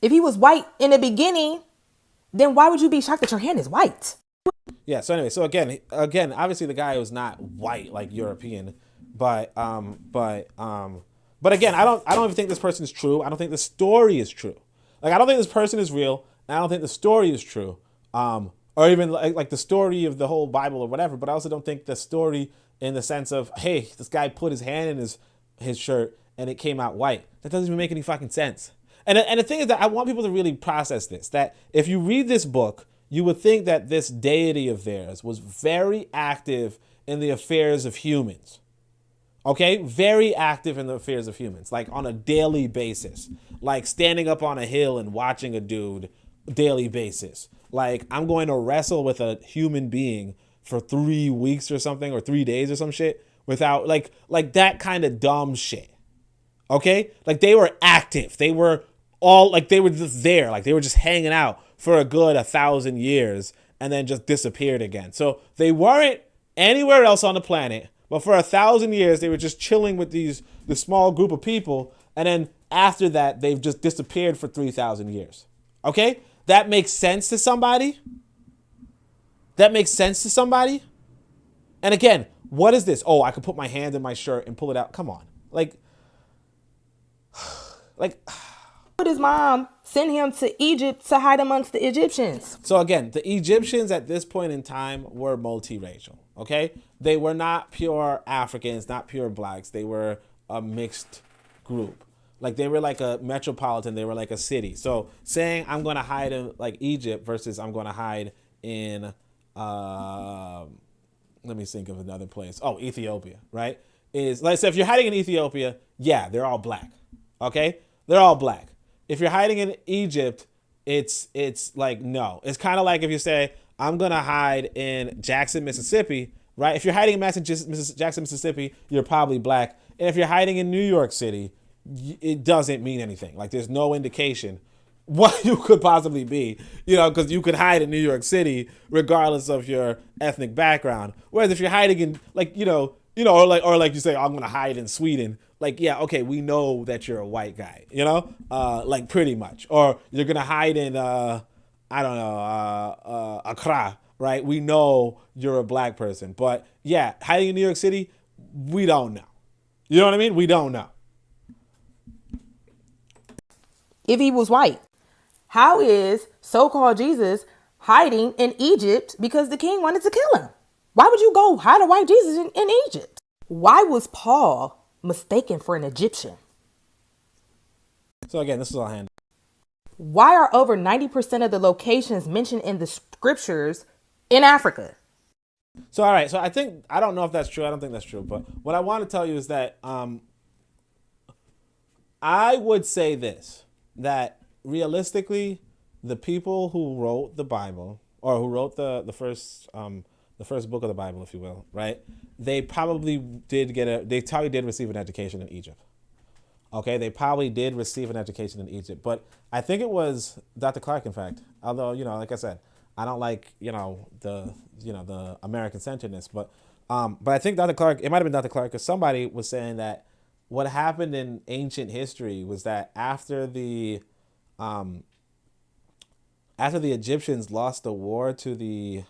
If he was white in the beginning, then why would you be shocked that your hand is white? Yeah. So anyway, again, obviously the guy was not white like European, but again, I don't even think this person is true. I don't think the story is true. Like, I don't think this person is real, and I don't think the story is true, or even like the story of the whole Bible or whatever. But I also don't think the story in the sense of, hey, this guy put his hand in his shirt and it came out white. That doesn't even make any fucking sense. And the thing is that I want people to really process this. That if you read this book, you would think that this deity of theirs was very active in the affairs of humans. Okay? Very active in the affairs of humans, like on a daily basis. Like standing up on a hill and watching a dude daily basis. Like, I'm going to wrestle with a human being for 3 weeks or something, or 3 days or some shit, without like that kind of dumb shit. Okay? Like, they were active. They were all like, they were just there. Like, they were just hanging out for a good 1,000 years and then just disappeared again. So they weren't anywhere else on the planet, but for 1,000 years they were just chilling with this small group of people, and then after that they've just disappeared for 3,000 years. Okay? That makes sense to somebody? That makes sense to somebody? And again, what is this? Oh, I could put my hand in my shirt and pull it out. Come on. Like His mom sent him to Egypt to hide amongst the Egyptians. So again, the Egyptians at this point in time were multiracial, okay? They were not pure Africans, not pure blacks. They were a mixed group. Like, they were like a metropolitan, they were like a city. So saying I'm going to hide in like Egypt versus I'm going to hide in, let me think of another place. Oh, Ethiopia, right? Is like, so if you're hiding in Ethiopia, yeah, they're all black, okay? They're all black. If you're hiding in Egypt, it's like, no. It's kind of like if you say, I'm going to hide in Jackson, Mississippi, right? If you're hiding in Jackson, Mississippi, you're probably black. And if you're hiding in New York City, it doesn't mean anything. Like, there's no indication what you could possibly be, because you could hide in New York City regardless of your ethnic background. Whereas if you're hiding in, like, or like you say, I'm going to hide in Sweden. Like, yeah, okay, we know that you're a white guy, like, pretty much. Or you're going to hide in, Accra, right? We know you're a black person. But, yeah, hiding in New York City, we don't know. You know what I mean? We don't know. If he was white, how is so-called Jesus hiding in Egypt because the king wanted to kill him? Why would you go hide a white Jesus in Egypt? Why was Paul mistaken for an Egyptian? So again, this is all hand. Why are over 90% of the locations mentioned in the scriptures in Africa? So, all right. So I don't know if that's true. I don't think that's true. But what I want to tell you is that I would say this, that realistically, the people who wrote the Bible, or who wrote the first book of the Bible, if you will, right? They probably did receive an education in Egypt. Okay, they probably did receive an education in Egypt, but I think it was Dr. Clark, in fact. Although, like I said, I don't like, the American centeredness, but I think Dr. Clark, it might have been Dr. Clark, because somebody was saying that what happened in ancient history was that after the Egyptians lost the war to the,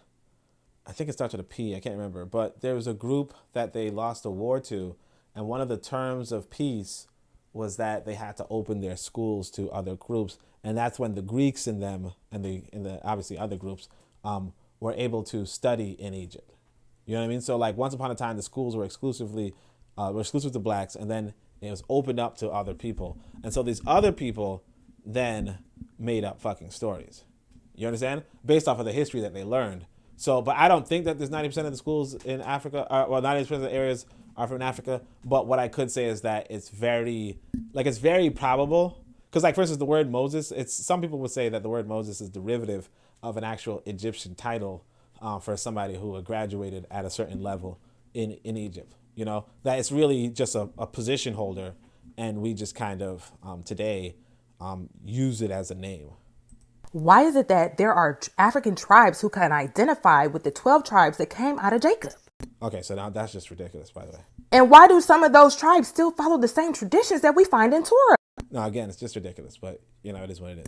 I think it starts with a P, I can't remember, but there was a group that they lost a war to, and one of the terms of peace was that they had to open their schools to other groups, and that's when the Greeks in them and the obviously other groups were able to study in Egypt. You know what I mean? So like, once upon a time, the schools were exclusive to blacks, and then it was opened up to other people, and so these other people then made up fucking stories. You understand? Based off of the history that they learned. So, but I don't think that there's 90% of the schools in Africa, 90% of the areas are from Africa. But what I could say is that it's very probable. Because, like, for instance, the word Moses, some people would say that the word Moses is derivative of an actual Egyptian title for somebody who had graduated at a certain level in Egypt. That it's really just a position holder, and we just kind of today use it as a name. Why is it that there are African tribes who can identify with the 12 tribes that came out of Jacob? Okay, so now that's just ridiculous, by the way. And why do some of those tribes still follow the same traditions that we find in Torah? No, again, it's just ridiculous, but it is what it is.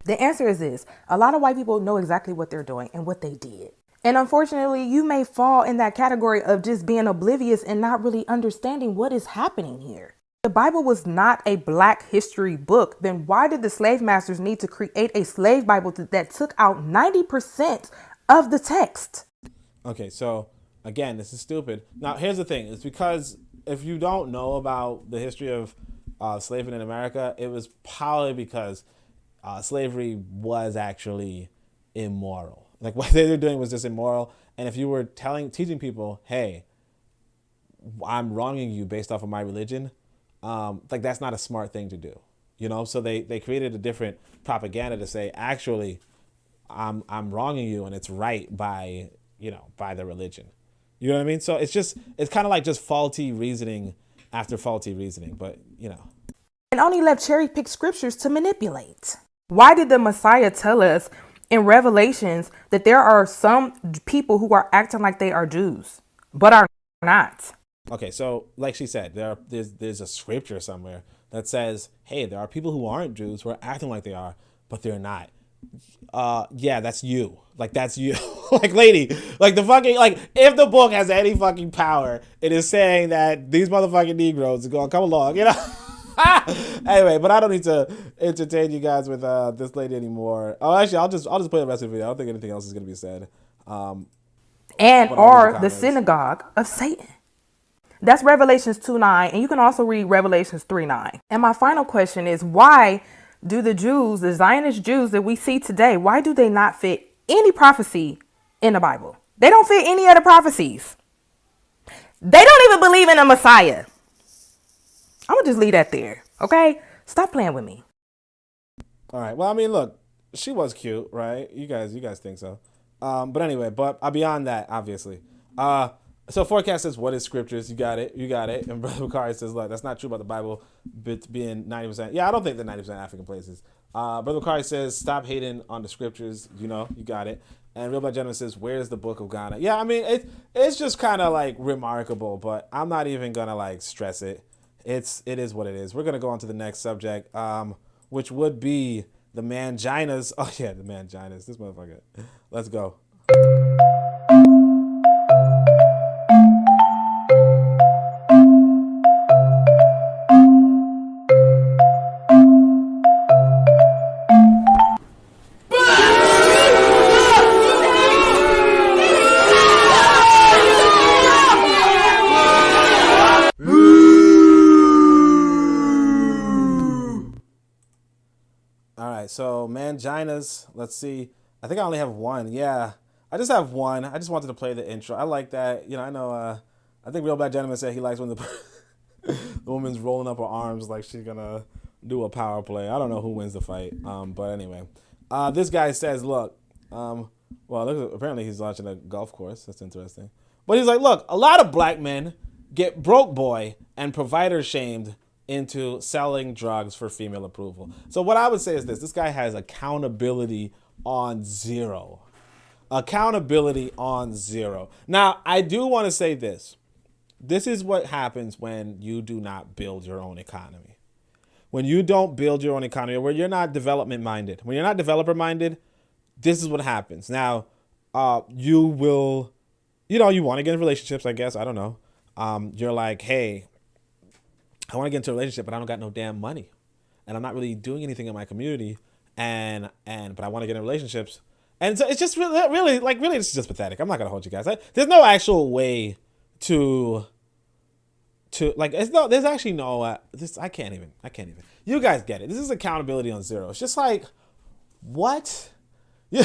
The answer is this. A lot of white people know exactly what they're doing and what they did. And unfortunately, you may fall in that category of just being oblivious and not really understanding what is happening here. The Bible was not a black history book. Then why did the slave masters need to create a slave Bible that took out 90% of the text? Okay, so again, this is stupid. Now, here's the thing. It's because if you don't know about the history of slavery in America, it was probably because slavery was actually immoral. Like, what they were doing was just immoral. And if you were teaching people, hey, I'm wronging you based off of my religion, like, that's not a smart thing to do. you know? So they created a different propaganda to say, actually, I'm wronging you and it's right by, you know, by the religion. You know what I mean? So it's kind of like just faulty reasoning after faulty reasoning, but, you know. And only left cherry-picked scriptures to manipulate. Why did the Messiah tell us in Revelations that there are some people who are acting like they are Jews, but are not? Okay, so like she said, there's a scripture somewhere that says, hey, there are people who aren't Jews who are acting like they are, but they're not. Yeah, that's you. Like, that's you. Like, lady, like the fucking, like, if the book has any fucking power, it is saying that these motherfucking Negroes are gonna come along, you know? Anyway, but I don't need to entertain you guys with this lady anymore. Oh, actually, I'll just play the rest of the video. I don't think anything else is gonna be said. And are the synagogue of Satan. That's Revelations 2:9, and you can also read Revelations 3:9. And my final question is, why do the Jews, the Zionist Jews that we see today, why do they not fit any prophecy in the Bible? They don't fit any of the prophecies. They don't even believe in a Messiah. I'm gonna just leave that there, okay? Stop playing with me. All right. Well, I mean, look, she was cute, right? You guys think so? But anyway, but beyond that, obviously. So forecast says, what is scriptures? You got it. And Brother Bakari says, look, that's not true about the Bible being 90%. Yeah, I don't think they're 90% African places. Brother Bakari says, stop hating on the scriptures. You know, you got it. And Real Black Gentleman says, where's the Book of Ghana? Yeah, I mean, it's just kind of like remarkable, but I'm not even gonna like stress it. It is what it is. We're gonna go on to the next subject, which would be the manginas. Oh yeah, the manginas. This motherfucker. Let's go. So manginas, let's see. I think I only have one. Yeah, I just have one. I just wanted to play the intro. I like that. You know, I know. I think Real Black Gentleman said he likes when the woman's rolling up her arms like she's gonna do a power play. I don't know who wins the fight. But anyway, this guy says, look. Well, look, apparently he's launching a golf course. That's interesting. But he's like, look, a lot of black men get broke boy and provider shamed into selling drugs for female approval. So what I would say is this guy has accountability on zero. Accountability on zero. Now, I do want to say this. This is what happens when you do not build your own economy. When you don't build your own economy, or when you're not development minded, when you're not developer minded, this is what happens. Now, you will, you know, you want to get in relationships, I guess. I don't know. You're like, hey, I want to get into a relationship, but I don't got no damn money, and I'm not really doing anything in my community, but I want to get in relationships, and so it's just really, it's just pathetic. I'm not gonna hold you guys. There's no actual way to like. There's actually no. I can't even. You guys get it. This is accountability on zero. It's just like, what? Yeah.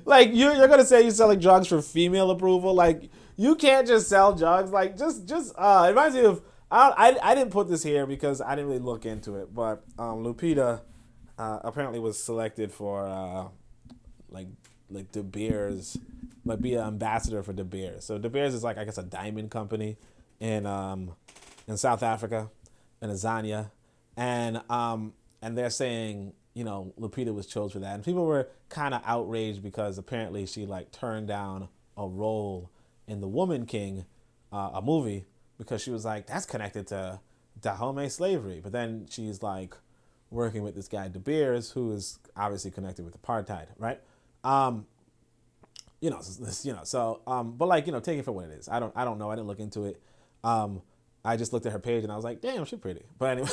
Like you're gonna say you're selling drugs for female approval? Like you can't just sell drugs. Like just it reminds me of. I didn't put this here because I didn't really look into it, but Lupita apparently was selected for like De Beers, like be an ambassador for De Beers. So De Beers is like, I guess, a diamond company in South Africa, in Azania, and they're saying, you know, Lupita was chosen for that, and people were kind of outraged because apparently she like turned down a role in The Woman King, a movie, because she was like, that's connected to Dahomey slavery. But then she's like working with this guy De Beers, who is obviously connected with apartheid, right? But like, you know, take it for what it is. I don't know. I didn't look into it. I just looked at her page and I was like, damn, she's pretty. But anyway,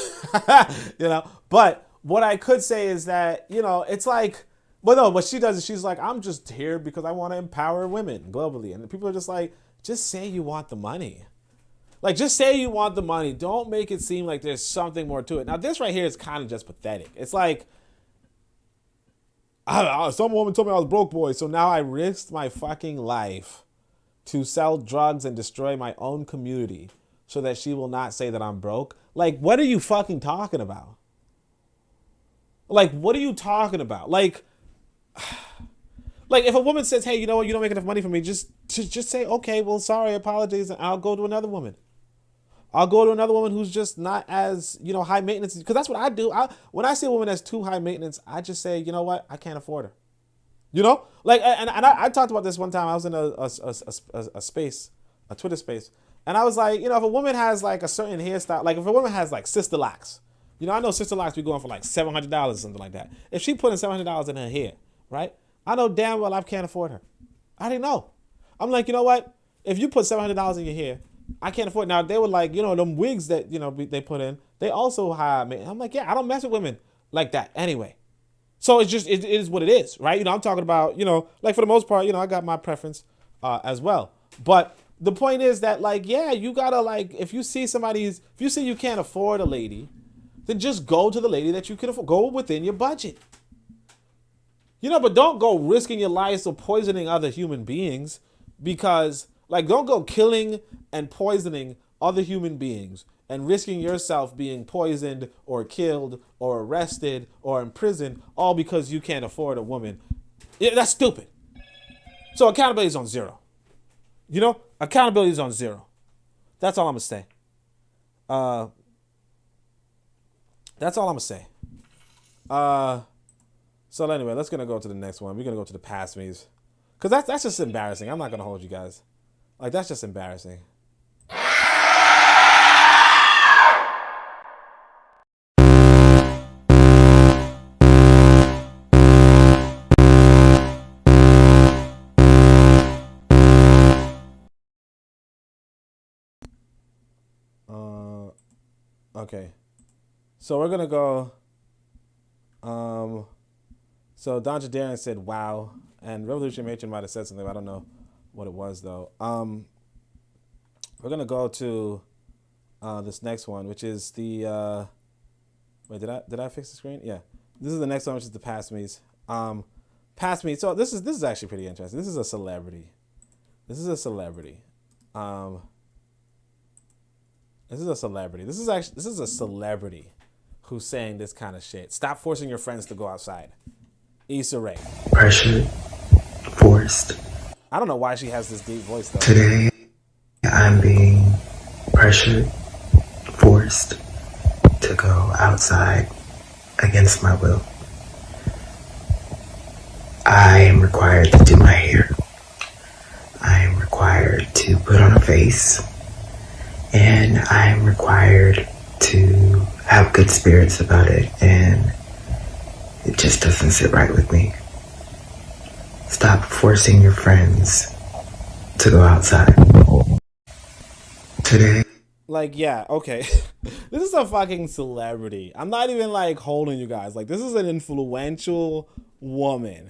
you know, but what I could say is that, you know, it's like, well, no, what she does is she's like, I'm just here because I want to empower women globally. And people are just like, just say you want the money. Like, just say you want the money. Don't make it seem like there's something more to it. Now, this right here is kind of just pathetic. It's like, some woman told me I was broke, boy, so now I risked my fucking life to sell drugs and destroy my own community so that she will not say that I'm broke. Like, what are you fucking talking about? Like, what are you talking about? Like if a woman says, hey, you know what, you don't make enough money for me, just say, okay, well, sorry, apologies, and I'll go to another woman. I'll go to another woman who's just not as, high maintenance. Because that's what I do. When I see a woman that's too high maintenance, I just say, you know what, I can't afford her. Like, and I talked about this one time. I was in a space, a Twitter space. And I was like, if a woman has like a certain hairstyle, like if a woman has like sister locks, I know sister locks be going for like $700 or something like that. If she putting $700 in her hair, right? I know damn well I can't afford her. I didn't know. I'm like, you know what? If you put $700 in your hair, I can't afford it. Now, they were like, them wigs that, they put in, they also hire me. I'm like, yeah, I don't mess with women like that anyway. So it is what it is, right? I'm talking about, like for the most part, I got my preference as well. But the point is that, like, yeah, you gotta, like, if you see you can't afford a lady, then just go to the lady that you can afford. Go within your budget. But don't go risking your lives or poisoning other human beings because, like, don't go killing and poisoning other human beings and risking yourself being poisoned or killed or arrested or imprisoned all because you can't afford a woman. Yeah, that's stupid. So accountability is on zero. Accountability is on zero. That's all I'm going to say. That's all I'm going to say. So anyway, let's gonna go to the next one. We're gonna go to the past me's. Because that's just embarrassing. I'm not going to hold you guys. Like, that's just embarrassing. Okay. So we're going to go... So Don Jadarian said, wow. And Revolutionary Matron might have said something. I don't know what it was, though. We're going to go to this next one, which is the... wait, did I fix the screen? Yeah. This is the next one, which is the past me's. Past me. So this is actually pretty interesting. This is a celebrity. This is a celebrity. This is a celebrity who's saying this kind of shit. Stop forcing your friends to go outside. Issa Rae. Pressured, forced. I don't know why she has this deep voice though. Today, I'm being pressured, forced to go outside against my will. I am required to do my hair. I am required to put on a face. And I am required to have good spirits about it. And it just doesn't sit right with me. Stop forcing your friends to go outside. Today. Like, yeah, okay. This is a fucking celebrity. I'm not even like holding you guys. Like, this is an influential woman.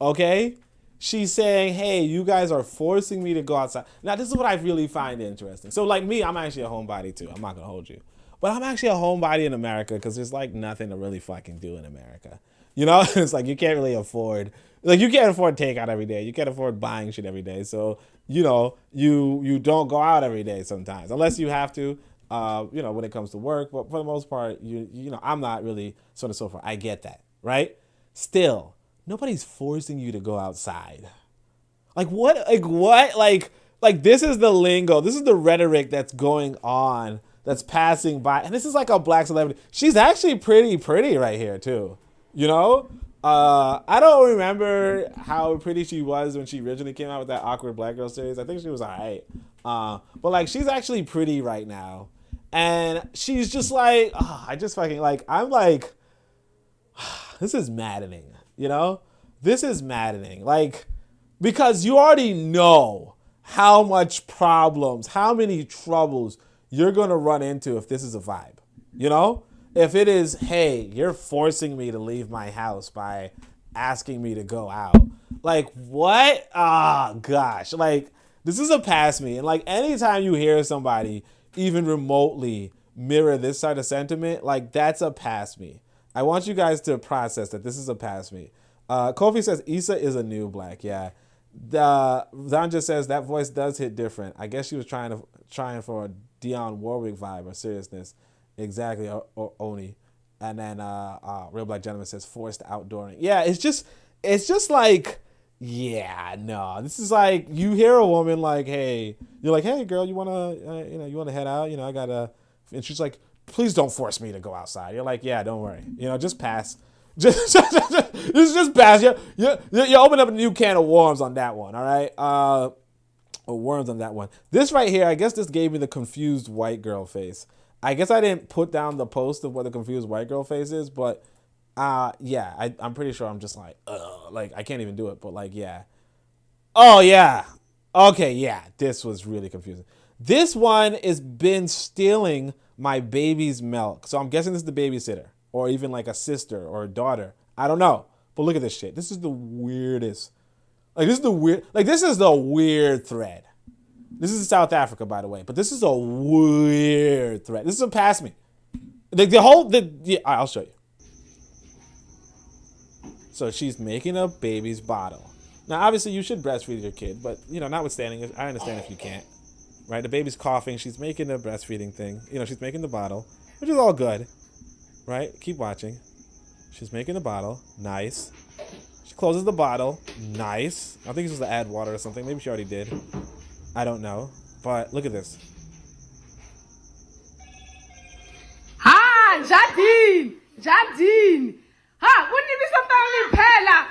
Okay? She's saying, hey, you guys are forcing me to go outside. Now, this is what I really find interesting. So, like me, I'm actually a homebody, too. I'm not going to hold you. But I'm actually a homebody in America because there's, like, nothing to really fucking do in America. You know? It's like you can't really afford... Like, you can't afford takeout every day. You can't afford buying shit every day. So, you know, you don't go out every day sometimes. Unless you have to, you know, when it comes to work. But for the most part, you know, I'm not really so on and so forth. I get that, right? Still... Nobody's forcing you to go outside. Like what? Like this is the lingo. This is the rhetoric that's going on, that's passing by. And this is like a black celebrity. She's actually pretty right here too. You know? I don't remember how pretty she was when she originally came out with that Awkward Black Girl series. I think she was all right. But like she's actually pretty right now. And she's just like, I just fucking like, I'm like, this is maddening. You know, this is maddening. Like, because you already know how much problems, how many troubles you're going to run into if this is a vibe. You know, if it is, hey, you're forcing me to leave my house by asking me to go out. Like, what? Gosh. Like, this is a pass me. And like, anytime you hear somebody even remotely mirror this sort of sentiment, like, that's a pass me. I want you guys to process that this is a pass me. Kofi says Issa is a new black. Yeah. Zan just says that voice does hit different. I guess she was trying for a Dionne Warwick vibe or seriousness. Exactly, Oni. And then Real Black Gentleman says forced outdooring. Yeah, it's just like, yeah, no. This is like, you hear a woman like, hey, you're like, hey girl, you wanna head out? I gotta, and she's like, please don't force me to go outside. You're like, yeah, don't worry. Just pass. Just pass. You open up a new can of worms on that one, all right? Or worms on that one. This right here, I guess this gave me the confused white girl face. I guess I didn't put down the post of what the confused white girl face is, but yeah, I'm pretty sure I'm just like, ugh, like I can't even do it, but like, yeah. Oh yeah. Okay, yeah, this was really confusing. This one has been stealing my baby's milk. So I'm guessing this is the babysitter or even like a sister or a daughter. I don't know. But look at this shit. This is the weirdest. This is the weird thread. This is South Africa, by the way, but this is a weird thread. This is a pass me. I'll show you. So she's making a baby's bottle. Now, obviously, you should breastfeed your kid, but notwithstanding, I understand if you can't. Right? The baby's coughing. She's making the breastfeeding thing. She's making the bottle, which is all good. Right? Keep watching. She's making the bottle. Nice. She closes the bottle. Nice. I think she's supposed to add water or something. Maybe she already did. I don't know. But look at this. Ha! Jardine! Ha! Wouldn't it be something pela?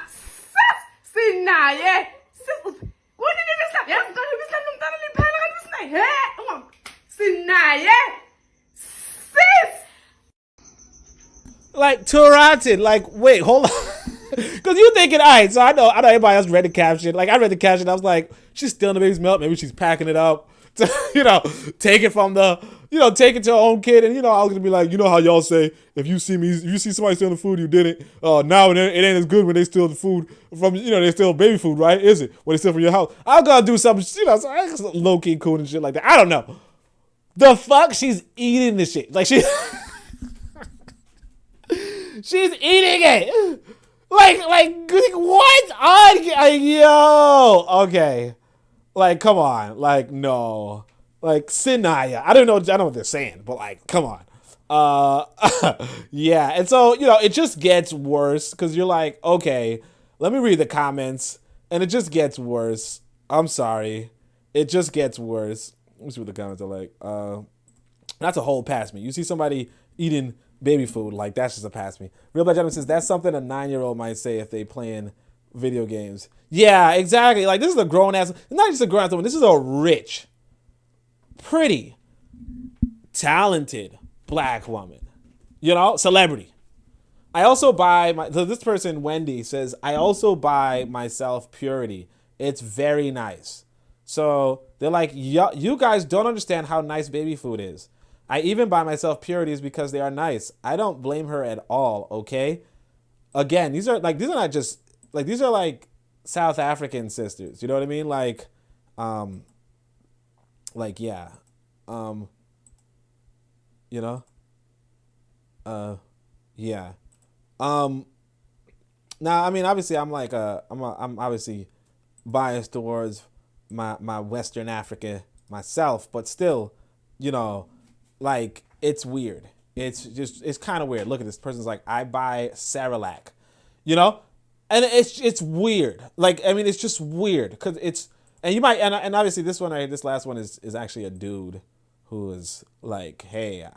Sinaye! Wouldn't it be something? Yes, don't be something pela. Sinaye! Sis! Like, Toronted. Like, wait, hold on. Because you're thinking, all right, so I know everybody else read the caption. Like, I read the caption. I was like, she's stealing the baby's milk. Maybe she's packing it up to, take it from take it to her own kid. And, I was going to be like, how y'all say, if you see somebody stealing the food, you did it. Now it ain't as good when they steal the food from, they steal baby food, right? Is it? When they steal from your house. I'm going to do something, so I guess low-key cool and shit like that. I don't know. The fuck? She's eating this shit. Like, she's eating it. Like what? Yo, okay. Like, come on. Like, no. Like, Sinaya. I don't know what they're saying, but like, come on. Yeah. And so, it just gets worse because you're like, okay, let me read the comments. And it just gets worse. I'm sorry. It just gets worse. Let me see what the comments are like. That's a whole pass me. You see somebody eating baby food, like that's just a pass me. Real Bad Gentleman says that's something a 9-year-old might say if they playing video games. Yeah, exactly. Like, this is a grown ass. It's not just a grown ass woman. This is a rich, pretty, talented black woman. Celebrity. I also buy this person, Wendy, says, I also buy myself Purity. It's very nice. So they're like, you guys don't understand how nice baby food is. I even buy myself Purities because they are nice. I don't blame her at all, okay? Again, these are not just, like, these are like South African sisters. You know what I mean? Yeah. Yeah. Now, I mean, obviously, I'm obviously biased towards my Western Africa myself, but still, like, it's weird. It's kind of weird. Look at this person's like, I buy Cerelac, and it's weird. Like, I mean, it's just weird because and you might, and obviously this last one is actually a dude who is like, hey,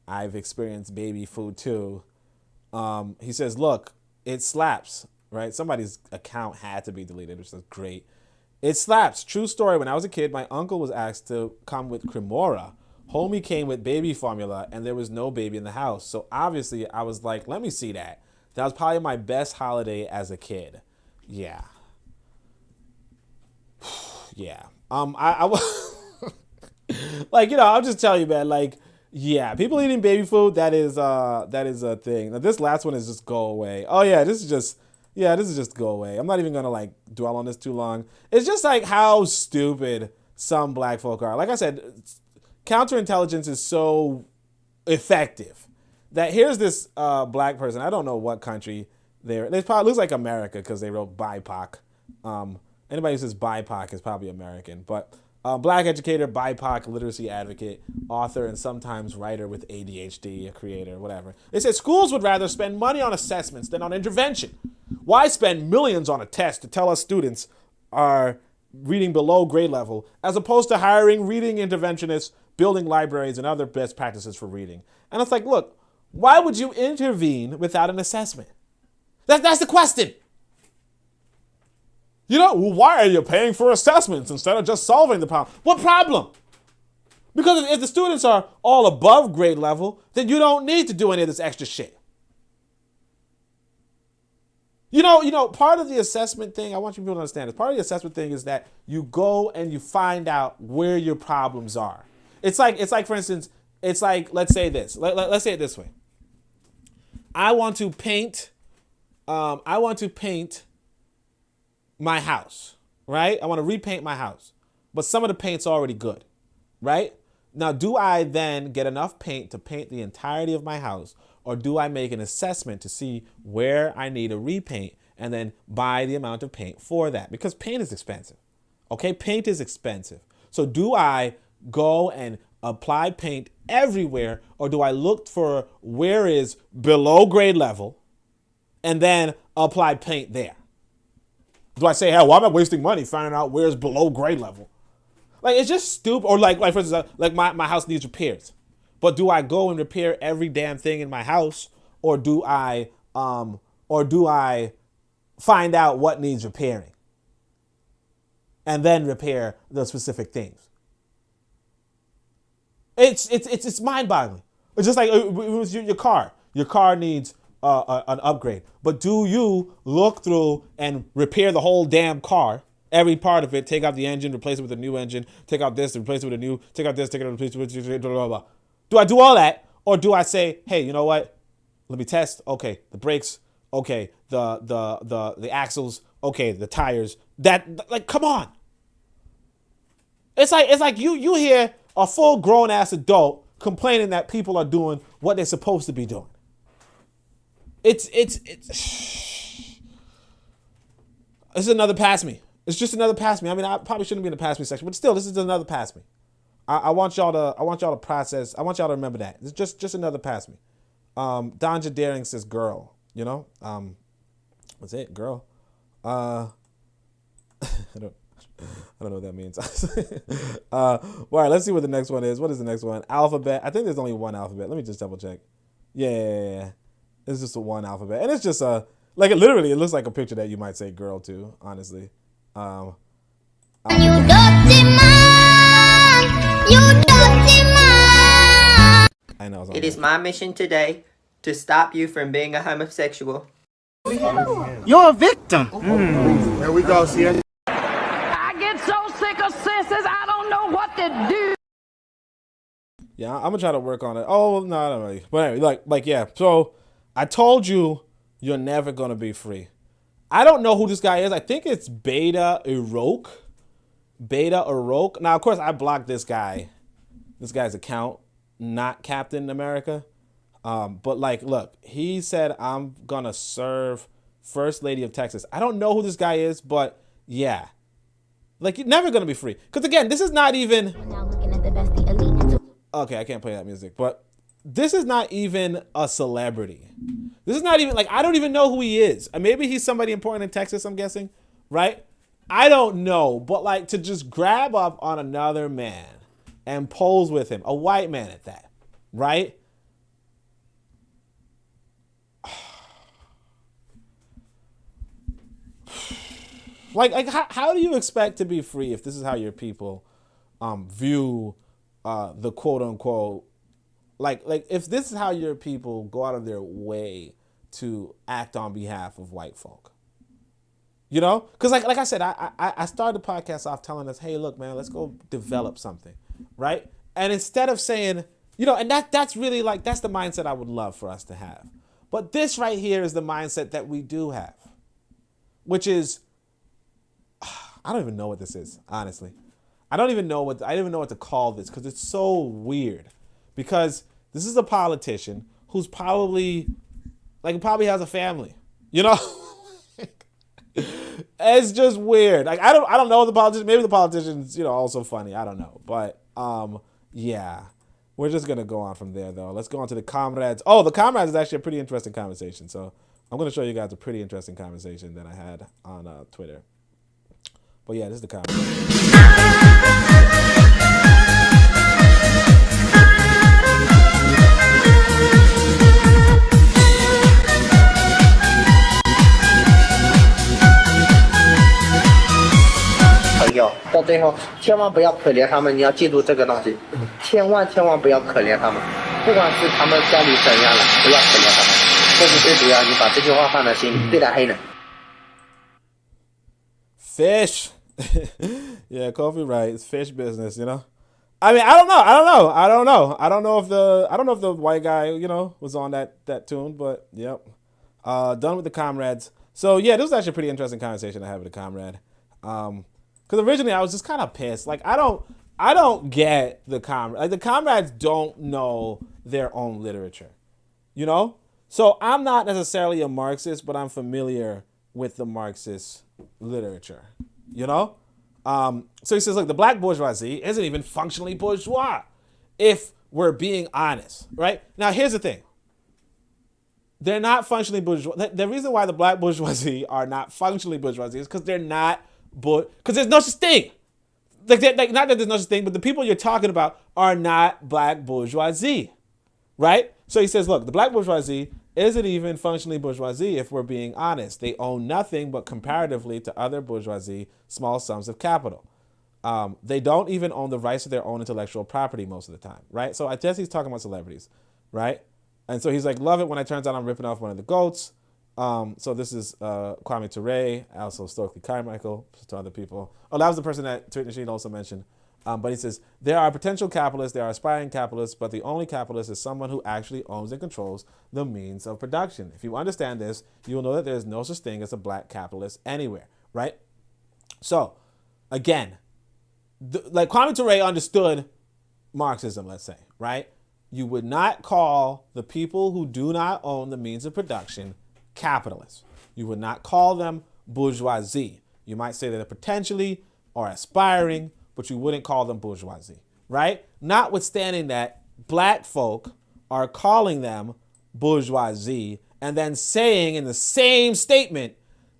I've experienced baby food too. He says, look, it slaps, right? Somebody's account had to be deleted, which is great. It slaps. True story. When I was a kid, my uncle was asked to come with Cremora. Homie came with baby formula, and there was no baby in the house. So obviously, I was like, let me see that. That was probably my best holiday as a kid. Yeah. Yeah. I like, I'll just tell you, man, like, yeah, people eating baby food, that is a thing. Now, this last one is just go away. Oh, yeah, this is just go away. I'm not even going to, like, dwell on this too long. It's just, like, how stupid some black folk are. Like I said, counterintelligence is so effective that here's this black person. I don't know what country they probably looks like America because they wrote BIPOC. Anybody who says BIPOC is probably American. But Black educator, BIPOC, literacy advocate, author, and sometimes writer with ADHD, a creator, whatever. They said schools would rather spend money on assessments than on intervention. Why spend millions on a test to tell us students are reading below grade level, as opposed to hiring reading interventionists, building libraries, and other best practices for reading? And it's like, look, why would you intervene without an assessment? That's the question. You know, why are you paying for assessments instead of just solving the problem? What problem? Because if the students are all above grade level, then you don't need to do any of this extra shit. You know, part of the assessment thing, I want you people to understand this, part of the assessment thing is that you go and you find out where your problems are. It's like, for instance, it's like, let's say this. Let's say it this way. I want to paint my house, right? I want to repaint my house, but some of the paint's already good, right? Now, do I then get enough paint to paint the entirety of my house, or do I make an assessment to see where I need a repaint and then buy the amount of paint for that? Because paint is expensive, okay? Paint is expensive. So do I go and apply paint everywhere, or do I look for where is below grade level and then apply paint there? Do I say, hey, why am I wasting money finding out where's below grade level? Like, it's just stupid. Or like for instance, like my house needs repairs. But do I go and repair every damn thing in my house? Or do I find out what needs repairing and then repair the specific things? It's mind-boggling. It's just like your car. Your car needs an upgrade. But do you look through and repair the whole damn car, every part of it, take out the engine, replace it with a new engine, take out this, replace it with a new, take out this, take it, replace it with blah, blah, blah. Do I do all that? Or do I say, hey, you know what? Let me test. Okay, the brakes. Okay, the axles. Okay, the tires. Like, come on. It's like you hear a full grown ass adult complaining that people are doing what they're supposed to be doing. It's another pass me. It's just another pass me. I mean, I probably shouldn't be in the pass me section, but still, this is another pass me. I want y'all to process. I want y'all to remember that. It's just another pass me. Danja Daring says girl, you know? What's it? Girl. I don't know what that means. All right, let's see what the next one is. What is the next one? Alphabet. I think there's only one alphabet. Let me just double check. Yeah. It's just a one alphabet. And it's just it looks like a picture that you might say girl to, honestly. You dirty man! You dirty man! I know. It is my mission today to stop you from being a homosexual. You're a victim. There we go, see it. I get so sick of sisters, I don't know what to do. Yeah, I'm gonna try to work on it. Oh, no, not really. But anyway, yeah. So I told you you're never gonna be free. I don't know who this guy is. I think it's Ptah Htp. Now, of course, I blocked this guy's account, not Captain America. But like, look, he said, I'm gonna serve First Lady of Texas. I don't know who this guy is, but yeah. Like, you're never gonna be free. Because again, this is not even... Okay, I can't play that music, but this is not even a celebrity. This is not even, like, I don't even know who he is. Maybe he's somebody important in Texas, I'm guessing, right? I don't know, but like, to just grab up on another man and pose with him, a white man at that, right? Like how do you expect to be free if this is how your people view the quote unquote, like if this is how your people go out of their way to act on behalf of white folk, you know? Because like I said, I started the podcast off telling us, hey, look, man, let's go develop something, right? And instead of saying, you know, and that's really like, that's the mindset I would love for us to have. But this right here is the mindset that we do have, which is, I don't even know what this is, honestly. I don't even know what to call this, because it's so weird. Because this is a politician who's probably has a family, you know? It's just weird. Like I don't know the politicians. Maybe the politicians, also funny. I don't know. But yeah. We're just gonna go on from there though. Let's go on to the comrades. Oh, the comrades is actually a pretty interesting conversation. So I'm gonna show you guys a pretty interesting conversation that I had on Twitter. But yeah, this is the comrades.到最后千万不要可怜他们，你要记住这个东西，千万不要可怜他们，不管是他们家里怎样了，不要可怜他们，这是最主要，你把这句话放在心里，对待黑人。Fish. Yeah, Kofi right. It's fish business, I mean, I don't know if the white guy, was on that tune, but yep. Done with the comrades. So yeah, this was actually a pretty interesting conversation I had with a comrade. Because originally I was just kind of pissed. Like I don't get the comrades. Like the comrades don't know their own literature, So I'm not necessarily a Marxist, but I'm familiar with the Marxist literature, So he says, look, the black bourgeoisie isn't even functionally bourgeois, if we're being honest, right? Now here's the thing. They're not functionally bourgeois. The reason why the black bourgeoisie are not functionally bourgeoisie is because they're not. Because there's no such thing. Like not that there's no such thing, but the people you're talking about are not black bourgeoisie, right? So he says, look, the black bourgeoisie isn't even functionally bourgeoisie if we're being honest. They own nothing but comparatively to other bourgeoisie small sums of capital. They don't even own the rights to their own intellectual property most of the time, right? So I guess he's talking about celebrities, right? And so he's like, love it when it turns out I'm ripping off one of the goats. So this is Kwame Ture, also Stokely Carmichael, to other people. Oh, that was the person that Tweet Machine also mentioned. But he says, there are potential capitalists, there are aspiring capitalists, but the only capitalist is someone who actually owns and controls the means of production. If you understand this, you will know that there is no such thing as a black capitalist anywhere, right? So, again, like Kwame Ture understood Marxism, let's say, right? You would not call the people who do not own the means of production capitalists. You would not call them bourgeoisie. You might say that they're potentially or aspiring, but you wouldn't call them bourgeoisie, right? Notwithstanding that, black folk are calling them bourgeoisie and then saying in the same statement,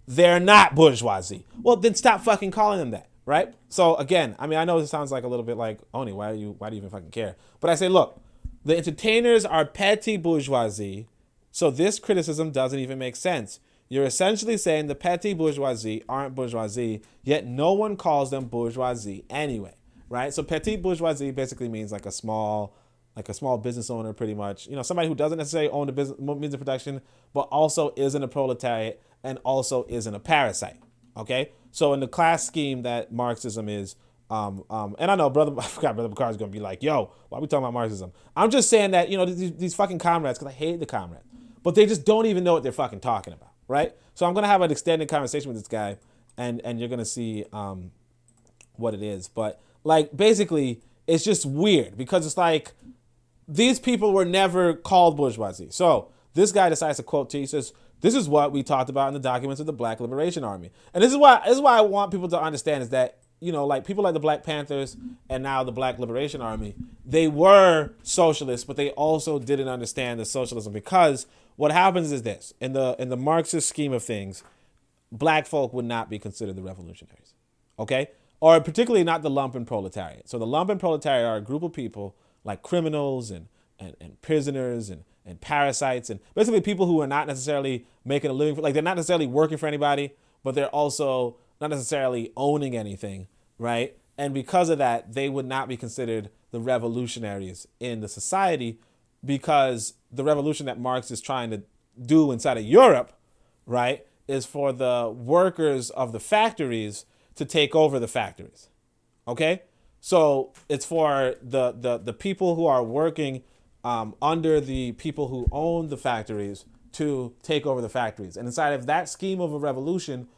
they're not bourgeoisie. Well, then stop fucking calling them that, right? So again, I mean, I know this sounds like a little bit like, Oni, why do you even fucking care? But I say, look, the entertainers are petty bourgeoisie, so this criticism doesn't even make sense. You're essentially saying the petty bourgeoisie aren't bourgeoisie, yet no one calls them bourgeoisie anyway, right? So petty bourgeoisie basically means like a small business owner, pretty much. Somebody who doesn't necessarily own the business means of production, but also isn't a proletariat and also isn't a parasite. Okay, so in the class scheme that Marxism is, and I know Brother Bakar is gonna be like, "Yo, why are we talking about Marxism?" I'm just saying that these fucking comrades, because I hate the comrades, but they just don't even know what they're fucking talking about, right? So I'm gonna have an extended conversation with this guy, and you're gonna see what it is. But like basically, it's just weird because it's like these people were never called bourgeoisie. So this guy decides to quote T. He says, "This is what we talked about in the documents of the Black Liberation Army," and this is why I want people to understand is that like people like the Black Panthers and now the Black Liberation Army, they were socialists, but they also didn't understand the socialism because what happens is this: in the Marxist scheme of things, black folk would not be considered the revolutionaries, okay? Or particularly not the lumpen proletariat. So the lumpen proletariat are a group of people like criminals and prisoners and parasites and basically people who are not necessarily making a living, like they're not necessarily working for anybody, but they're also not necessarily owning anything, right? And because of that, they would not be considered the revolutionaries in the society because the revolution that Marx is trying to do inside of Europe, right, is for the workers of the factories to take over the factories, okay? So it's for the people who are working under the people who own the factories to take over the factories. And inside of that scheme of a revolution,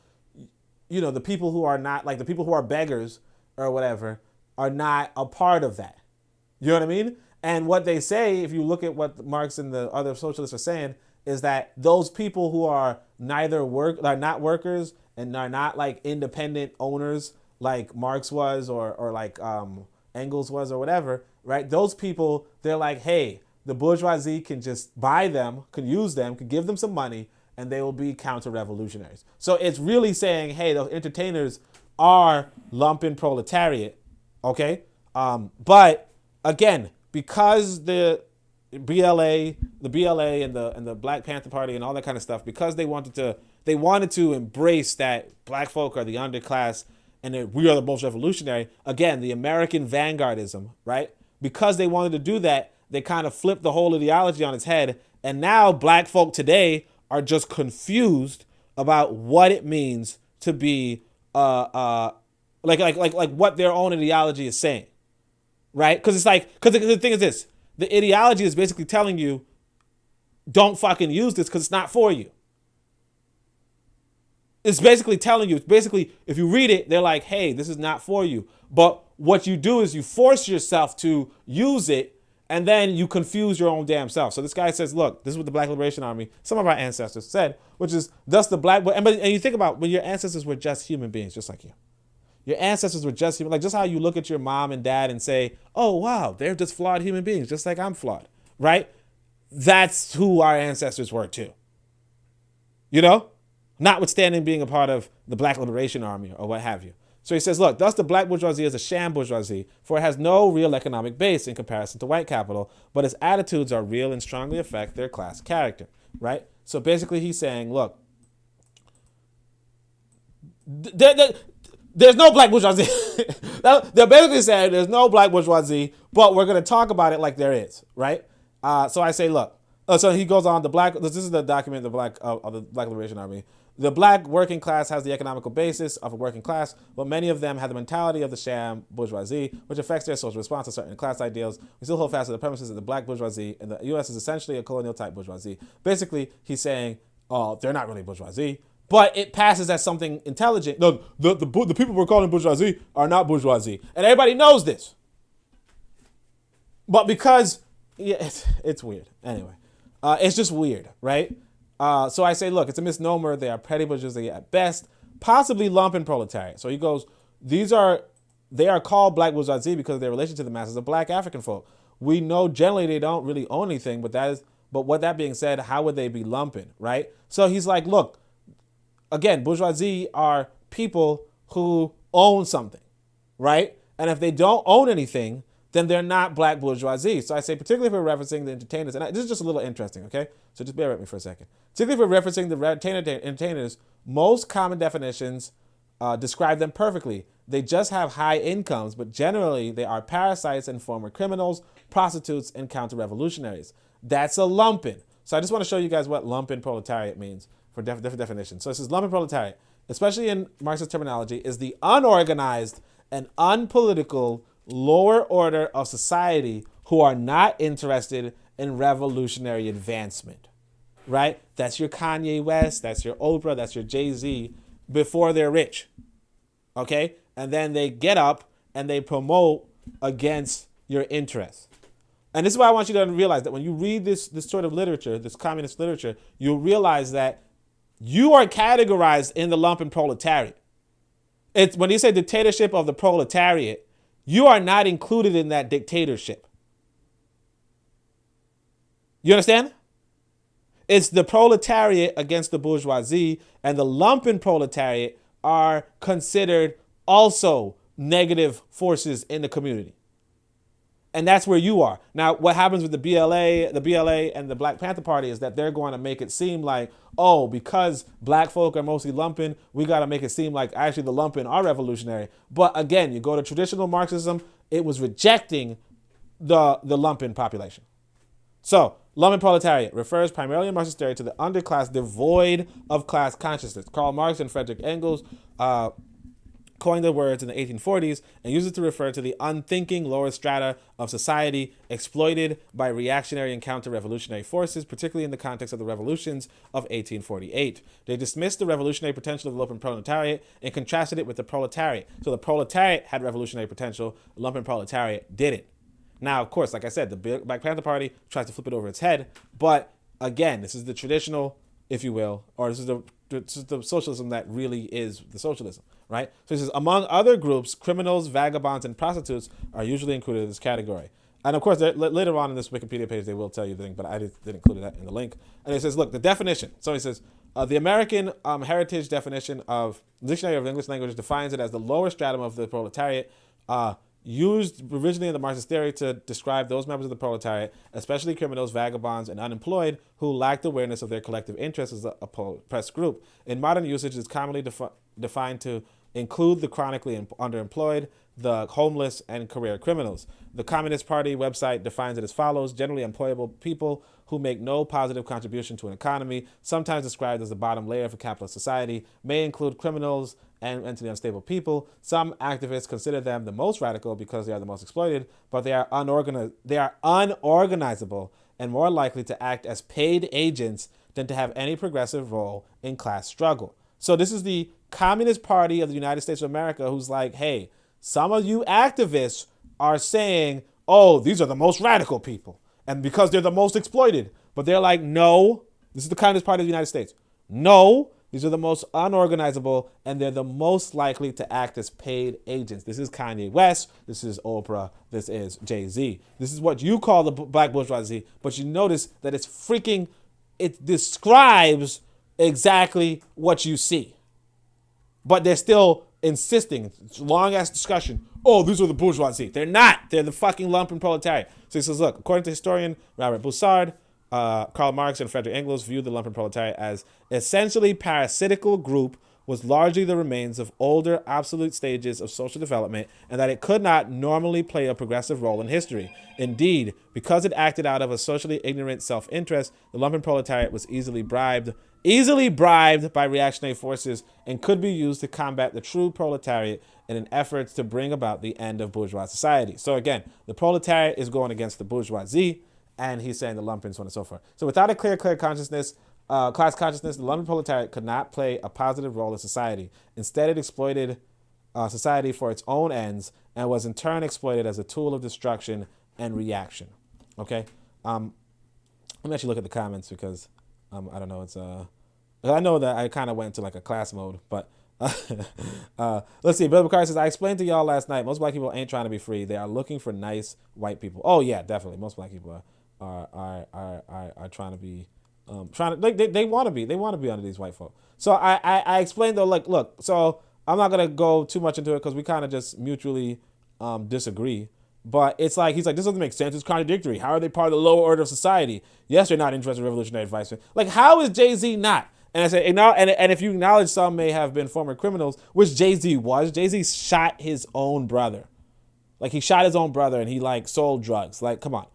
the people who are not, like the people who are beggars or whatever, are not a part of that. You know what I mean? And what they say, if you look at what Marx and the other socialists are saying, is that those people who are are not workers and are not like independent owners like Marx was or like Engels was or whatever, right? Those people, they're like, hey, the bourgeoisie can just buy them, can use them, can give them some money, and they will be counter-revolutionaries. So it's really saying, hey, those entertainers are lumpen proletariat, okay? But again, because the BLA and the Black Panther Party and all that kind of stuff, because they wanted to embrace that black folk are the underclass and that we are the most revolutionary. Again, the American vanguardism, right? Because they wanted to do that, they kind of flipped the whole ideology on its head, and now black folk today are just confused about what it means to be like what their own ideology is saying, right? Because the thing is this: the ideology is basically telling you, don't fucking use this because it's not for you. It's basically telling you, if you read it, they're like, hey, this is not for you. But what you do is you force yourself to use it, and then you confuse your own damn self. So this guy says, look, this is what the Black Liberation Army, some of our ancestors said, which is, thus the black, and you think about when your ancestors were just human beings, just like you. Your ancestors were just human, like just how you look at your mom and dad and say, oh, wow, they're just flawed human beings, just like I'm flawed, right? That's who our ancestors were too. You know? Notwithstanding being a part of the Black Liberation Army or what have you. So he says, look, thus the black bourgeoisie is a sham bourgeoisie, for it has no real economic base in comparison to white capital, but its attitudes are real and strongly affect their class character, right? So basically he's saying, look, there's no black bourgeoisie. They're basically saying there's no black bourgeoisie, but we're going to talk about it like there is, right? So I say, look, so he goes on, this is the document of the Black Liberation Army. The black working class has the economical basis of a working class, but many of them have the mentality of the sham bourgeoisie, which affects their social response to certain class ideals. We still hold fast to the premises that the black bourgeoisie in the U.S. is essentially a colonial type bourgeoisie. Basically, he's saying, oh, they're not really bourgeoisie, but it passes as something intelligent. No, the people we're calling bourgeoisie are not bourgeoisie, and everybody knows this. But because, yeah, it's weird. Anyway, it's just weird, right? So I say, look, it's a misnomer. They are petty bourgeoisie at best, possibly lumpen proletariat. So he goes, they are called black bourgeoisie because of their relation to the masses of black African folk. We know generally they don't really own anything, but what that being said, how would they be lumpen, right? So he's like, look, again, bourgeoisie are people who own something, right? And if they don't own anything, then they're not black bourgeoisie. So I say, particularly if we're referencing the entertainers, and this is just a little interesting, okay? So just bear with me for a second. Particularly if we're referencing the entertainers, most common definitions describe them perfectly. They just have high incomes, but generally they are parasites and former criminals, prostitutes, and counter-revolutionaries. That's a lumpen. So I just want to show you guys what lumpen proletariat means for different definitions. So it says lumpen proletariat, especially in Marxist terminology, is the unorganized and unpolitical lower order of society who are not interested in revolutionary advancement, right? That's your Kanye West, that's your Oprah, that's your Jay-Z before they're rich, okay? And then they get up and they promote against your interests. And this is why I want you to realize that when you read this sort of literature, this communist literature, you'll realize that you are categorized in the lumpen proletariat. It's when you say dictatorship of the proletariat, you are not included in that dictatorship. You understand? It's the proletariat against the bourgeoisie, and the lumpen proletariat are considered also negative forces in the community. And that's where you are. Now, what happens with the BLA and the Black Panther Party is that they're going to make it seem like, oh, because black folk are mostly lumpen, we got to make it seem like actually the lumpen are revolutionary. But again, you go to traditional Marxism, it was rejecting the lumpen population. So, lumpen proletariat refers primarily in Marxist theory to the underclass devoid of class consciousness. Karl Marx and Friedrich Engels coined the words in the 1840s and used it to refer to the unthinking lower strata of society exploited by reactionary and counter-revolutionary forces, particularly in the context of the revolutions of 1848. They dismissed the revolutionary potential of the lumpen proletariat and contrasted it with the proletariat. So the proletariat had revolutionary potential, the lumpen proletariat didn't. Now, of course, like I said, the Black Panther Party tries to flip it over its head, but again, this is the traditional, if you will, or this is the socialism that really is the socialism, right? So he says, among other groups, criminals, vagabonds, and prostitutes are usually included in this category. And of course, later on in this Wikipedia page, they will tell you the thing, but I didn't include that in the link. And it says, look, the definition. So he says, the American Heritage definition of Dictionary of English Language defines it as the lower stratum of the proletariat, used originally in the Marxist theory to describe those members of the proletariat, especially criminals, vagabonds, and unemployed, who lacked awareness of their collective interests as a oppressed group. In modern usage, it's commonly defined to include the chronically underemployed, the homeless, and career criminals. The Communist Party website defines it as follows: generally employable people who make no positive contribution to an economy, sometimes described as the bottom layer of a capitalist society, may include criminals and mentally unstable people. Some activists consider them the most radical because they are the most exploited, but they are unorganizable and more likely to act as paid agents than to have any progressive role in class struggle. So this is the Communist Party of the United States of America who's like, hey, some of you activists are saying, oh, these are the most radical people, and because they're the most exploited. But they're like, no, this is the Communist Party of the United States. No, these are the most unorganizable, and they're the most likely to act as paid agents. This is Kanye West. This is Oprah. This is Jay-Z. This is what you call the black bourgeoisie, but you notice that it describes exactly what you see. But they're still insisting, it's a long-ass discussion, oh, these are the bourgeoisie. They're not. They're the fucking lumpen proletariat. So he says, look, according to historian Robert Broussard, Karl Marx and Frederick Engels viewed the lumpen proletariat as essentially parasitical group was largely the remains of older, obsolete stages of social development, and that it could not normally play a progressive role in history. Indeed, because it acted out of a socially ignorant self-interest, the lumpen proletariat was easily bribed by reactionary forces and could be used to combat the true proletariat in an effort to bring about the end of bourgeois society. So again, the proletariat is going against the bourgeoisie, and he's saying the lumpen, so on and so forth. So without a clear consciousness, class consciousness, the lumpen proletariat could not play a positive role in society. Instead, it exploited society for its own ends and was in turn exploited as a tool of destruction and reaction. Okay? Let me actually look at the comments because I don't know. I know that I kind of went into like a class mode, but let's see. Bill McCarthy says, I explained to y'all last night, most black people ain't trying to be free. They are looking for nice white people. Oh yeah, definitely. Most black people are trying to be, they want to be under these white folk. So I explained though, like, look, so I'm not going to go too much into it because we kind of just mutually disagree. But it's like, he's like, this doesn't make sense. It's contradictory. How are they part of the lower order of society? Yes, they're not interested in revolutionary advice. Like, how is Jay-Z not? And I say, and if you acknowledge some may have been former criminals, which Jay-Z was, Jay-Z shot his own brother. Like, he shot his own brother and he, like, sold drugs. Like, come on.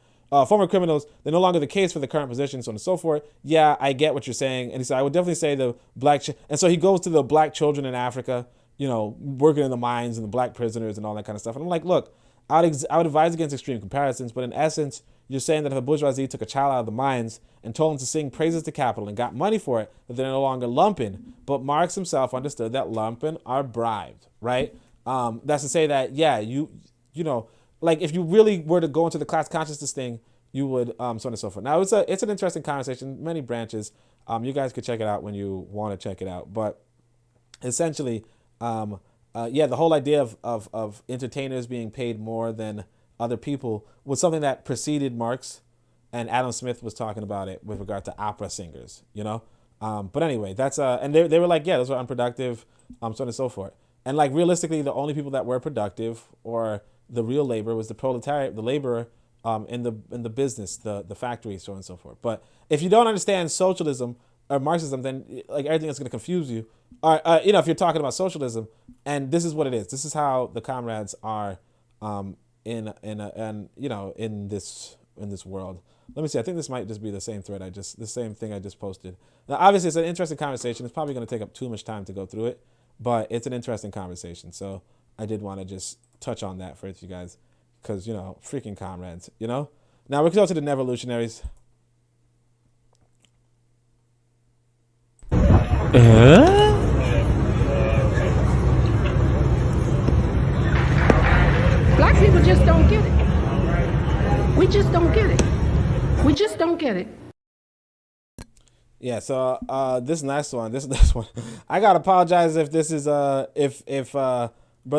Former criminals, they're no longer the case for the current position, so on and so forth. Yeah, I get what you're saying. And he said, I would definitely say the black, and so he goes to the black children in Africa, you know, working in the mines and the black prisoners and all that kind of stuff. And I'm like, look, I would advise against extreme comparisons, but in essence, you're saying that if a bourgeoisie took a child out of the mines and told him to sing praises to capital and got money for it, that they're no longer lumpen. But Marx himself understood that lumpen are bribed, right? That's to say that, yeah, you know, like if you really were to go into the class consciousness thing, you would, so on and so forth. Now, it's an interesting conversation, many branches. You guys could check it out when you want to check it out. But essentially, the whole idea of entertainers being paid more than other people was something that preceded Marx, and Adam Smith was talking about it with regard to opera singers, you know? But anyway, that's, and they were like, yeah, those are unproductive, so on and so forth. And like realistically, the only people that were productive or the real labor was the proletariat, the laborer in the business, the factory, so on and so forth. But if you don't understand socialism or Marxism, then like everything is going to confuse you. You know, if you're talking about socialism, and this is what it is. This is how the comrades are in this world. Let me see. I think this might just be the same thread the same thing I just posted. Now, obviously, it's an interesting conversation. It's probably going to take up too much time to go through it, but it's an interesting conversation. So I did want to just touch on that for you guys, because, you know, freaking comrades, you know. Now we can go to the Nevolutionaries. Black people just don't get it. We just don't get it. We just don't get it. Yeah, so this next one, I gotta apologize if this is if Brother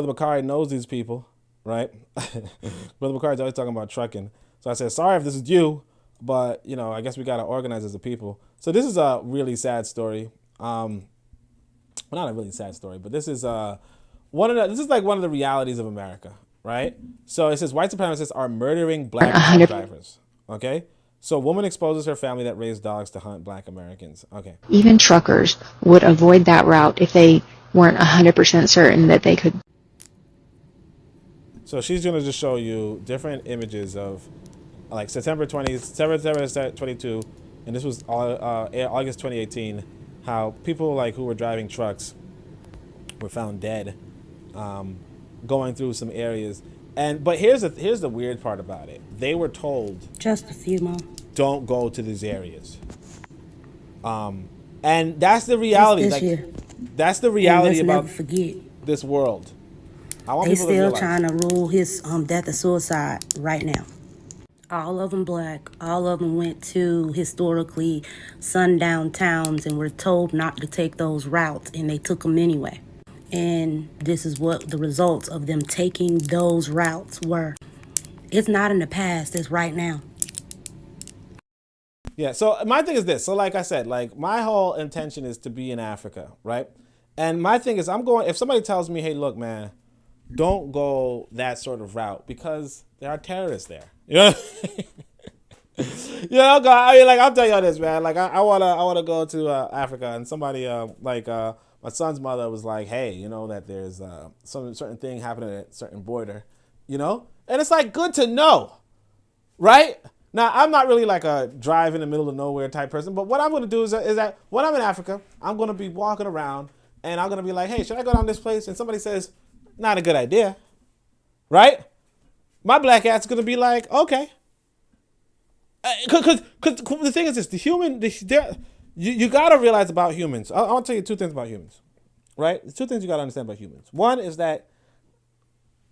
Bakari knows these people, right? Brother Bakari's always talking about trucking. So I said, sorry if this is you, but I guess we gotta organize as a people. So this is a really sad story. Well, not a really sad story, but this is one of the realities of America, right? So it says white supremacists are murdering black truck drivers. Okay? So a woman exposes her family that raised dogs to hunt black Americans. Okay. Even truckers would avoid that route if they weren't 100% certain that they could. So she's going to just show you different images of like September 22, and this was August 2018, how people like who were driving trucks were found dead going through some areas. But here's the weird part about it. They were told just a few more. Don't go to these areas. And that's the reality. That's the reality about this world. I want they people to still realize. Trying to rule his death or suicide right now. All of them black. All of them went to historically sundown towns and were told not to take those routes, and they took them anyway. And this is what the results of them taking those routes were. It's not in the past, it's right now. Yeah, so my thing is this. So like I said, like my whole intention is to be in Africa, right? And my thing is if somebody tells me, hey, look, man, don't go that sort of route because there are terrorists there. I mean, like, I'll tell you this, man. Like, I wanna go to Africa, and somebody my son's mother was like, hey, that there's some certain thing happening at a certain border, and it's like good to know, right? Now, I'm not really like a drive in the middle of nowhere type person, but what I'm gonna do is that when I'm in Africa, I'm gonna be walking around and I'm gonna be like, hey, should I go down this place? And somebody says, not a good idea, right? My black ass is gonna be like, okay. Because the thing is this, you gotta realize about humans. I want to tell you two things about humans, right? The two things you gotta understand about humans. One is that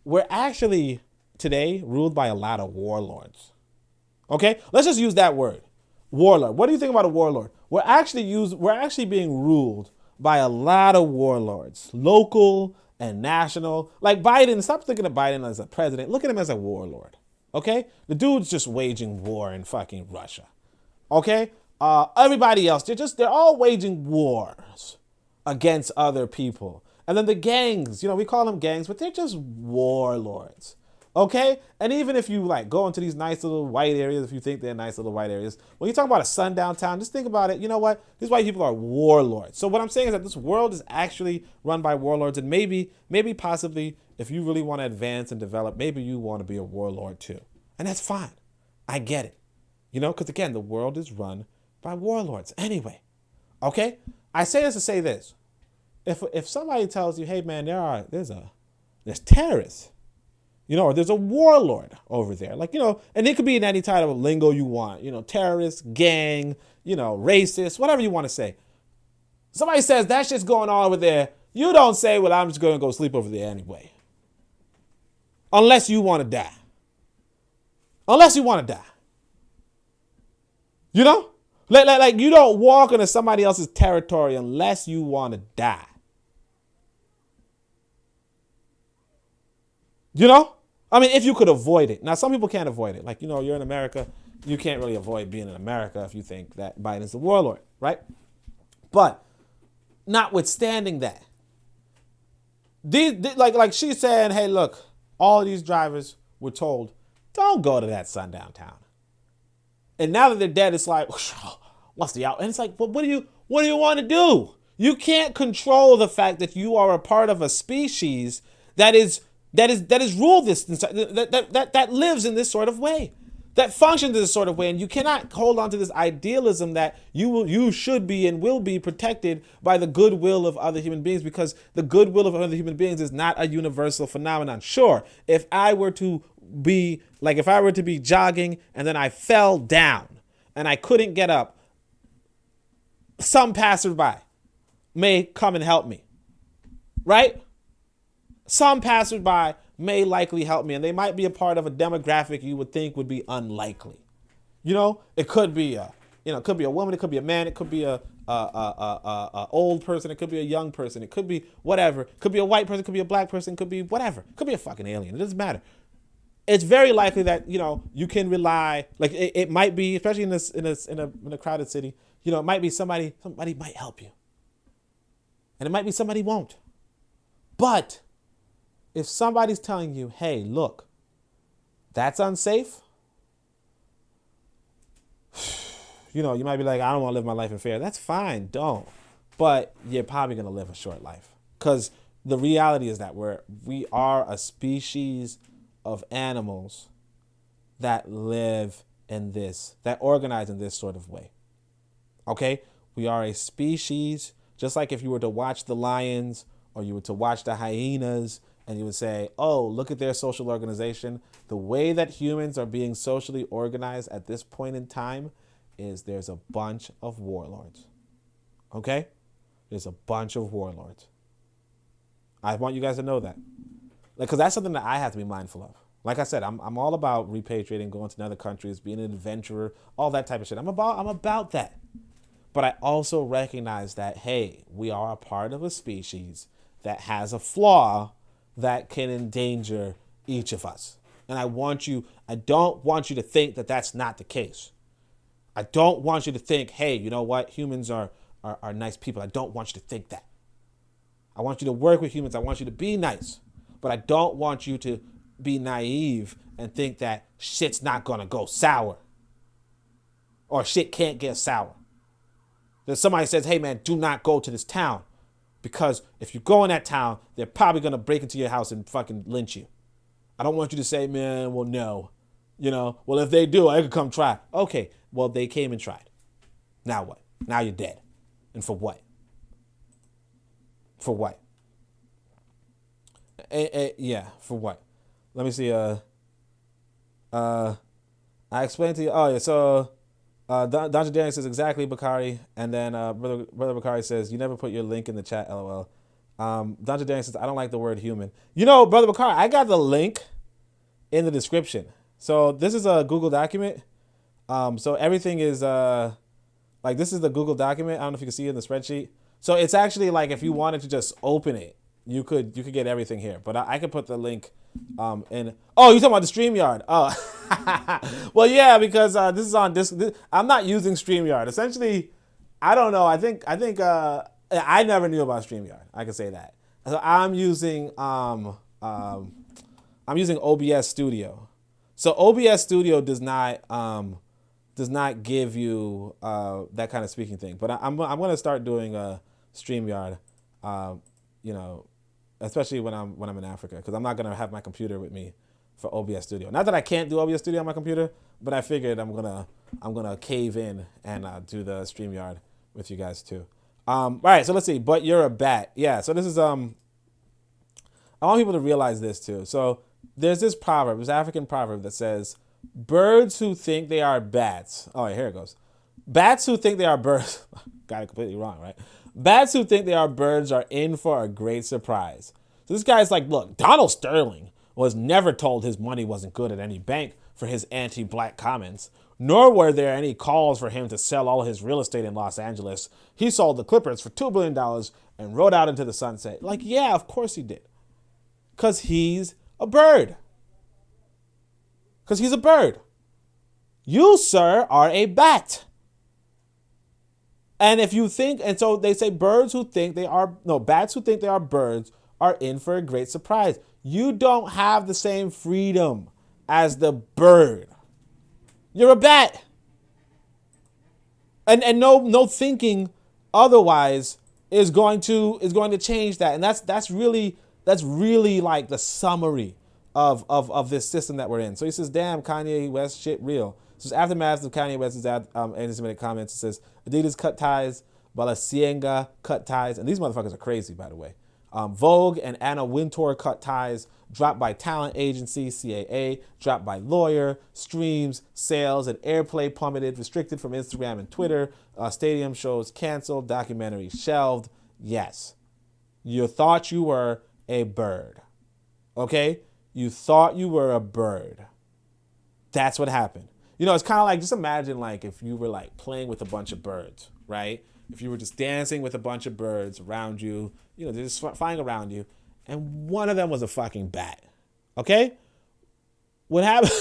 we're actually today ruled by a lot of warlords. Okay, let's just use that word, warlord. What do you think about a warlord? We're actually being ruled by a lot of warlords, local and national. Like Biden, stop thinking of Biden as a president. Look at him as a warlord. Okay, the dude's just waging war in fucking Russia. Okay, everybody else, they're all waging wars against other people. And then the gangs, we call them gangs, but they're just warlords. Okay? And even if you like go into these nice little white areas, if you think they're nice little white areas, when you talk about a sundown town, just think about it. You know what? These white people are warlords. So what I'm saying is that this world is actually run by warlords, and maybe possibly if you really want to advance and develop, maybe you want to be a warlord too. And that's fine. I get it. Because again, the world is run by warlords anyway. Okay? I say this to say this. If somebody tells you, hey man, there's terrorists, or there's a warlord over there, and it could be in any type of lingo you want, terrorist, gang, racist, whatever you want to say. Somebody says that shit's going on over there. You don't say, well, I'm just going to go sleep over there anyway. Unless you want to die. Like you don't walk into somebody else's territory unless you want to die. I mean, if you could avoid it. Now, some people can't avoid it. Like, you're in America. You can't really avoid being in America if you think that Biden's a warlord, right? But notwithstanding that, like she's saying, hey, look, all of these drivers were told, don't go to that sundown town. And now that they're dead, it's like, what's the out? And it's like, well, what do you want to do? You can't control the fact that you are a part of a species that is ruled that lives in this sort of way, that functions in this sort of way, and you cannot hold on to this idealism that you should be and will be protected by the goodwill of other human beings, because the goodwill of other human beings is not a universal phenomenon. Sure, if I were to be jogging and then I fell down and I couldn't get up, some passerby may come and help me, right? Some passerby may likely help me, and they might be a part of a demographic you would think would be unlikely. It could be a it could be a woman, it could be a man, it could be a old person, it could be a young person, it could be whatever, it could be a white person, it could be a black person, it could be whatever, it could be a fucking alien. It doesn't matter. It's very likely that you can rely, like it might be, especially in a crowded city, it might be somebody might help you, and it might be somebody won't. But if somebody's telling you, hey, look, that's unsafe, you might be like, I don't want to live my life in fear. That's fine, don't. But you're probably going to live a short life, because the reality is that we are a species of animals that live in this, that organize in this sort of way. Okay? We are a species, just like if you were to watch the lions or you were to watch the hyenas and you would say, oh, look at their social organization. The way that humans are being socially organized at this point in time is there's a bunch of warlords. Okay? There's a bunch of warlords. I want you guys to know that. Because that's something that I have to be mindful of. Like I said, I'm all about repatriating, going to other countries, being an adventurer, all that type of shit. I'm about that. But I also recognize that, hey, we are a part of a species that has a flaw that can endanger each of us. And I don't want you to think that that's not the case. I don't want you to think, hey, you know what? Humans are nice people. I don't want you to think that. I want you to work with humans. I want you to be nice. But I don't want you to be naive and think that shit's not going to go sour. Or shit can't get sour. There's somebody says, hey, man, do not go to this town. Because if you go in that town, they're probably going to break into your house and fucking lynch you. I don't want you to say, man, well, no. Well, if they do, I could come try. Okay, well, they came and tried. Now what? Now you're dead. And for what? For what? Yeah, for what? Let me see. I explained to you. Oh, yeah, so Dr. Daniel says, exactly, Bakari. And then Brother Bakari says, you never put your link in the chat, LOL. Dr. Daniel says, I don't like the word human. Brother Bakari, I got the link in the description. So this is a Google document. So everything is this is the Google document. I don't know if you can see it in the spreadsheet. So it's actually like if you wanted to just open it, you could get everything here. But I could put the link in. Oh, you're talking about the StreamYard. Oh, well, yeah, because this is on this. I'm not using StreamYard. Essentially, I don't know. I think I never knew about StreamYard. I can say that. So I'm using OBS Studio. So OBS Studio does not give you that kind of speaking thing. But I'm going to start doing StreamYard. Especially when I'm in Africa, because I'm not going to have my computer with me for OBS Studio. Not that I can't do OBS Studio on my computer, but I figured I'm gonna cave in and do the StreamYard with you guys too. All right, so let's see. But you're a bat. Yeah. So this is I want people to realize this too. So there's this proverb, this African proverb that says, "Birds who think they are bats." Oh, here it goes. Bats who think they are birds. Got it completely wrong, right? Bats who think they are birds are in for a great surprise. So this guy's like, look, Donald Sterling was never told his money wasn't good at any bank for his anti-black comments, nor were there any calls for him to sell all his real estate in Los Angeles. He sold the Clippers for $2 billion and rode out into the sunset. Like, yeah, of course he did. Because he's a bird. Because he's a bird. You, sir, are a bat. And if you think, and so they say bats who think they are birds are in for a great surprise. You don't have the same freedom as the bird. You're a bat. And no thinking otherwise is going to change that. And that's really like the summary of this system that we're in. So he says, damn, Kanye West shit real. So aftermath of Kanye West's anti-Semitic comments, it says Adidas cut ties, Balenciaga cut ties, and these motherfuckers are crazy, by the way. Vogue and Anna Wintour cut ties, dropped by talent agency, CAA, dropped by lawyer, streams, sales, and airplay plummeted, restricted from Instagram and Twitter, stadium shows canceled, documentary shelved. Yes, you thought you were a bird, okay? You thought you were a bird. That's what happened. You know, it's kind of like, just imagine like if you were like playing with a bunch of birds, right? If you were just dancing with a bunch of birds around you, you know, they're just flying around you, and one of them was a fucking bat. Okay? What happened?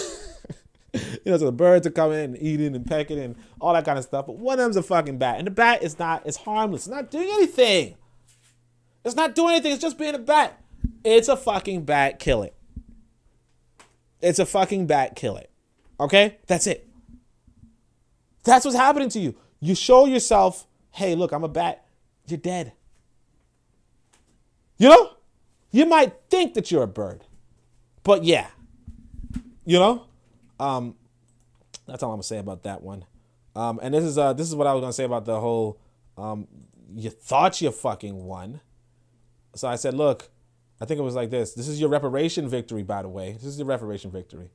You know, so the birds are coming and eating and pecking and all that kind of stuff, but one of them's a fucking bat, and the bat is harmless. It's not doing anything. It's not doing anything. It's just being a bat. It's a fucking bat. Kill it. It's a fucking bat. Kill it. Okay? That's it. That's what's happening to you. You show yourself, hey, look, I'm a bat. You're dead. You know? You might think that you're a bird, but yeah. You know? That's all I'm gonna say about that one. And this is what I was gonna say about the whole you thought you fucking won. So I said, look, I think it was like this. This is your reparation victory, by the way. This is your reparation victory.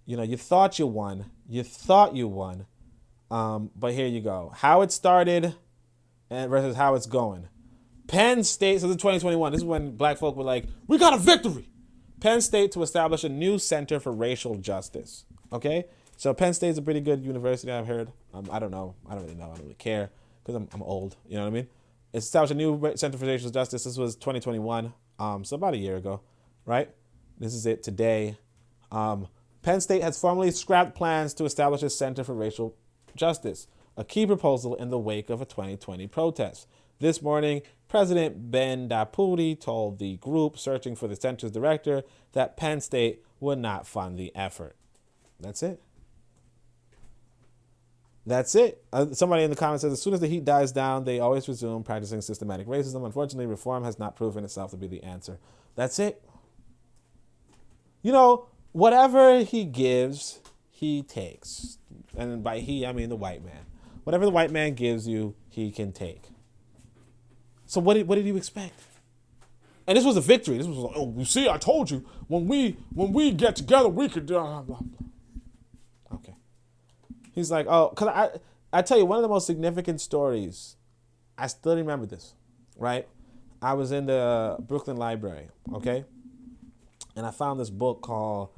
You know, you thought you won. But here you go. How it started and versus how it's going. Penn State, so this is 2021. This is when black folk were like, we got a victory. Penn State to establish a new center for racial justice. Okay? So Penn State's a pretty good university, I've heard. I don't know. I don't really know. I don't really care because I'm old. You know what I mean? It's established a new center for racial justice. This was 2021. So about a year ago, right? This is it today. Penn State has formally scrapped plans to establish a center for racial justice, a key proposal in the wake of a 2020 protest. This morning, President Ben Dapudi told the group searching for the center's director that Penn State would not fund the effort. That's it. That's it. Somebody in the comments says, as soon as the heat dies down, they always resume practicing systematic racism. Unfortunately, reform has not proven itself to be the answer. That's it. You know, whatever he gives, he takes. And by he, I mean the white man. Whatever the white man gives you, he can take. So what did you expect? And this was a victory. This was like, oh, you see, I told you, when we get together, we could do blah, blah, blah. Okay. He's like, oh, because I tell you, one of the most significant stories, I still remember this, right? I was in the Brooklyn Library, okay? And I found this book called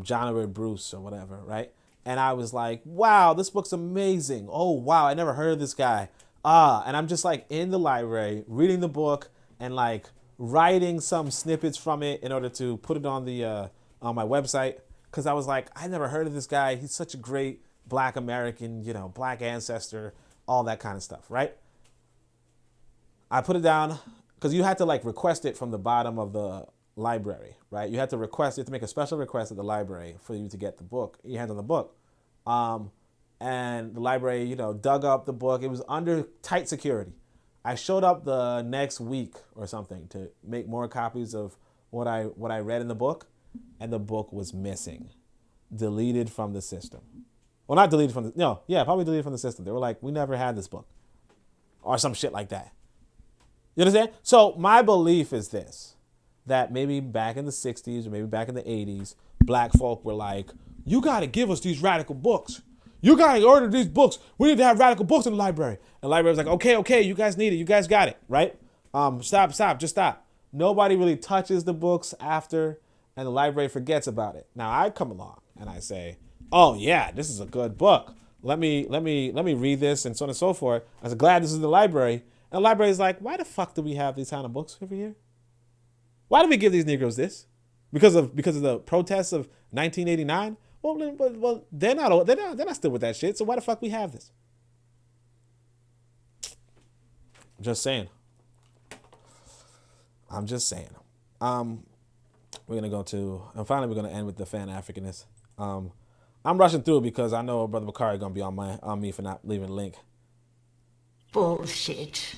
John Edward Bruce or whatever, right? And I was like, wow, this book's amazing. Oh, wow, I never heard of this guy. And I'm just like in the library reading the book and like writing some snippets from it in order to put it on the on my website, because I was like, I never heard of this guy. He's such a great Black American, you know, Black ancestor, all that kind of stuff, right? I put it down because you had to like request it from the bottom of the library, right? You had to make a special request at the library for you to get the book, your hands on the book. And the library, you know, dug up the book. It was under tight security. I showed up the next week or something to make more copies of what I read in the book, and the book was missing, deleted from the system. Well, not deleted from probably deleted from the system. They were like, we never had this book, or some shit like that. You understand? So my belief is this, that maybe back in the 60s or maybe back in the 80s, black folk were like, you got to give us these radical books. You got to order these books. We need to have radical books in the library. And the library was like, okay, you guys need it. You guys got it, right? Stop, just stop. Nobody really touches the books after, and the library forgets about it. Now I come along and I say, oh yeah, this is a good book. Let me read this and so on and so forth. I was glad this is the library. And the library is like, why the fuck do we have these kind of books over here? Why do we give these Negroes this? Because of the protests of 1989? Well, they're not still with that shit. So why the fuck we have this? Just saying. I'm just saying. We're gonna go to, and finally we're gonna end with the Pan-Africanist. I'm rushing through because I know Brother Bakari gonna be on me for not leaving a link. Bullshit.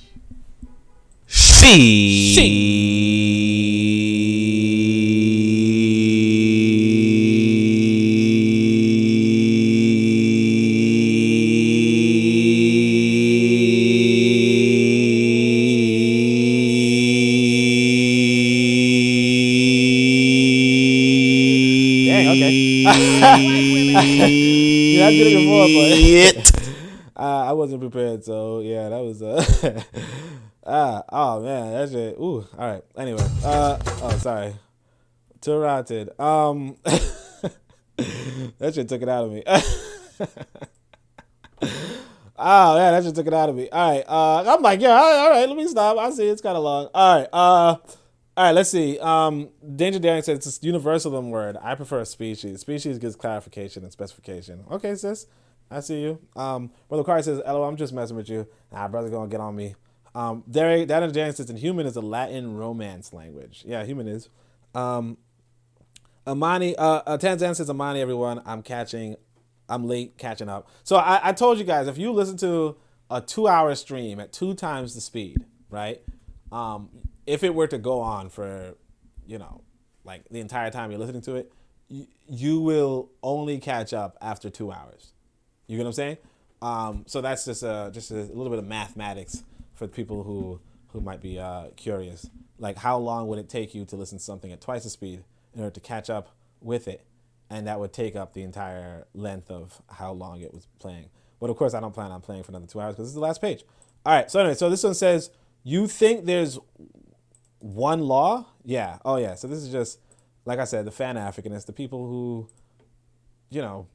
Yeah, I did it before, but I wasn't prepared, so yeah, that was oh man, that shit. Ooh, all right. Anyway, sorry, too rotted. That shit took it out of me. Oh yeah, that just took it out of me. All right, I'm like, yeah, all right, let me stop. I see it's kind of long. All right, let's see. Danger Daring says it's a universalism word. I prefer species. Species gives clarification and specification. Okay, sis, I see you. Brother Carter says, "Hello, I'm just messing with you." Nah, brother, gonna get on me. Danger Daring says, "Human is a Latin Romance language." Yeah, human is. Amani, Tanzan says, "Amani, everyone, I'm late catching up." So I told you guys, if you listen to a 2-hour stream at 2 times the speed, right? If it were to go on for, like the entire time you're listening to it, you will only catch up after 2 hours. You get what I'm saying? So that's just a little bit of mathematics for people who might be curious. Like, how long would it take you to listen to something at twice the speed in order to catch up with it? And that would take up the entire length of how long it was playing. But of course, I don't plan on playing for another 2 hours because this is the last page. All right. So anyway, so this one says, you think there's one law? Yeah. Oh yeah. So this is just, like I said, the Pan-Africanists, the people who,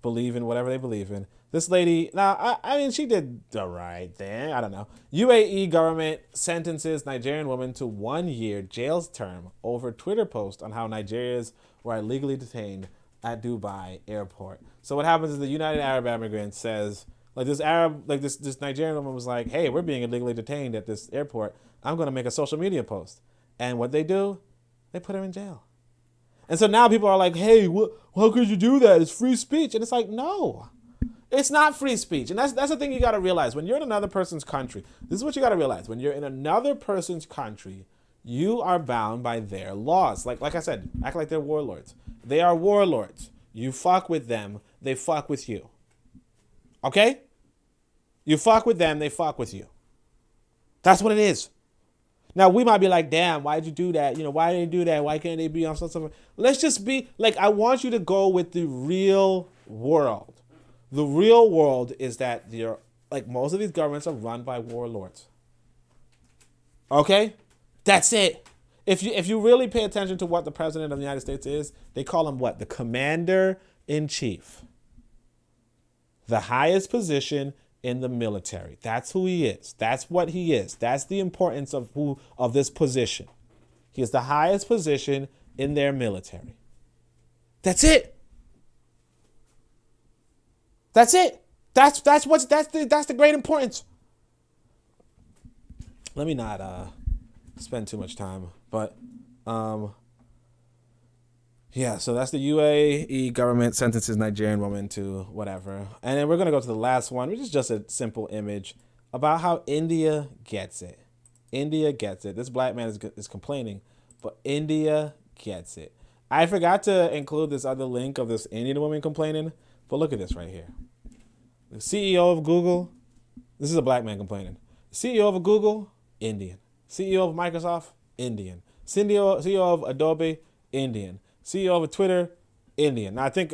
believe in whatever they believe in. This lady, now, I mean, she did the right thing. I don't know. UAE government sentences Nigerian woman to 1 year jail term over Twitter post on how Nigerians were illegally detained at Dubai airport. So what happens is the United Arab Emirates says, this Nigerian woman was like, hey, we're being illegally detained at this airport. I'm going to make a social media post. And what they do, they put her in jail. And so now people are like, hey, how could you do that? It's free speech. And it's like, no, it's not free speech. And that's the thing you got to realize. When you're in another person's country, this is what you got to realize. When you're in another person's country, you are bound by their laws. Like I said, act like they're warlords. They are warlords. You fuck with them, they fuck with you. Okay? You fuck with them, they fuck with you. That's what it is. Now, we might be like, damn, why'd you do that? Why did they do that? Why can't they be on something? Let's just be, I want you to go with the real world. The real world is that most of these governments are run by warlords. Okay? That's it. If you really pay attention to what the president of the United States is, they call him what? The commander-in-chief. The highest position in the military. That's who he is. That's what he is. That's the importance of this position. He is the highest position in their military. That's it. That's it. That's the great importance. Let me not spend too much time, but yeah, so that's the UAE government sentences Nigerian woman to whatever. And then we're going to go to the last one, which is just a simple image about how India gets it. India gets it. This black man is complaining, but India gets it. I forgot to include this other link of this Indian woman complaining, but look at this right here. The CEO of Google, this is a black man complaining. CEO of Google, Indian. CEO of Microsoft, Indian. CEO of Adobe, Indian. CEO of Twitter, Indian. Now I think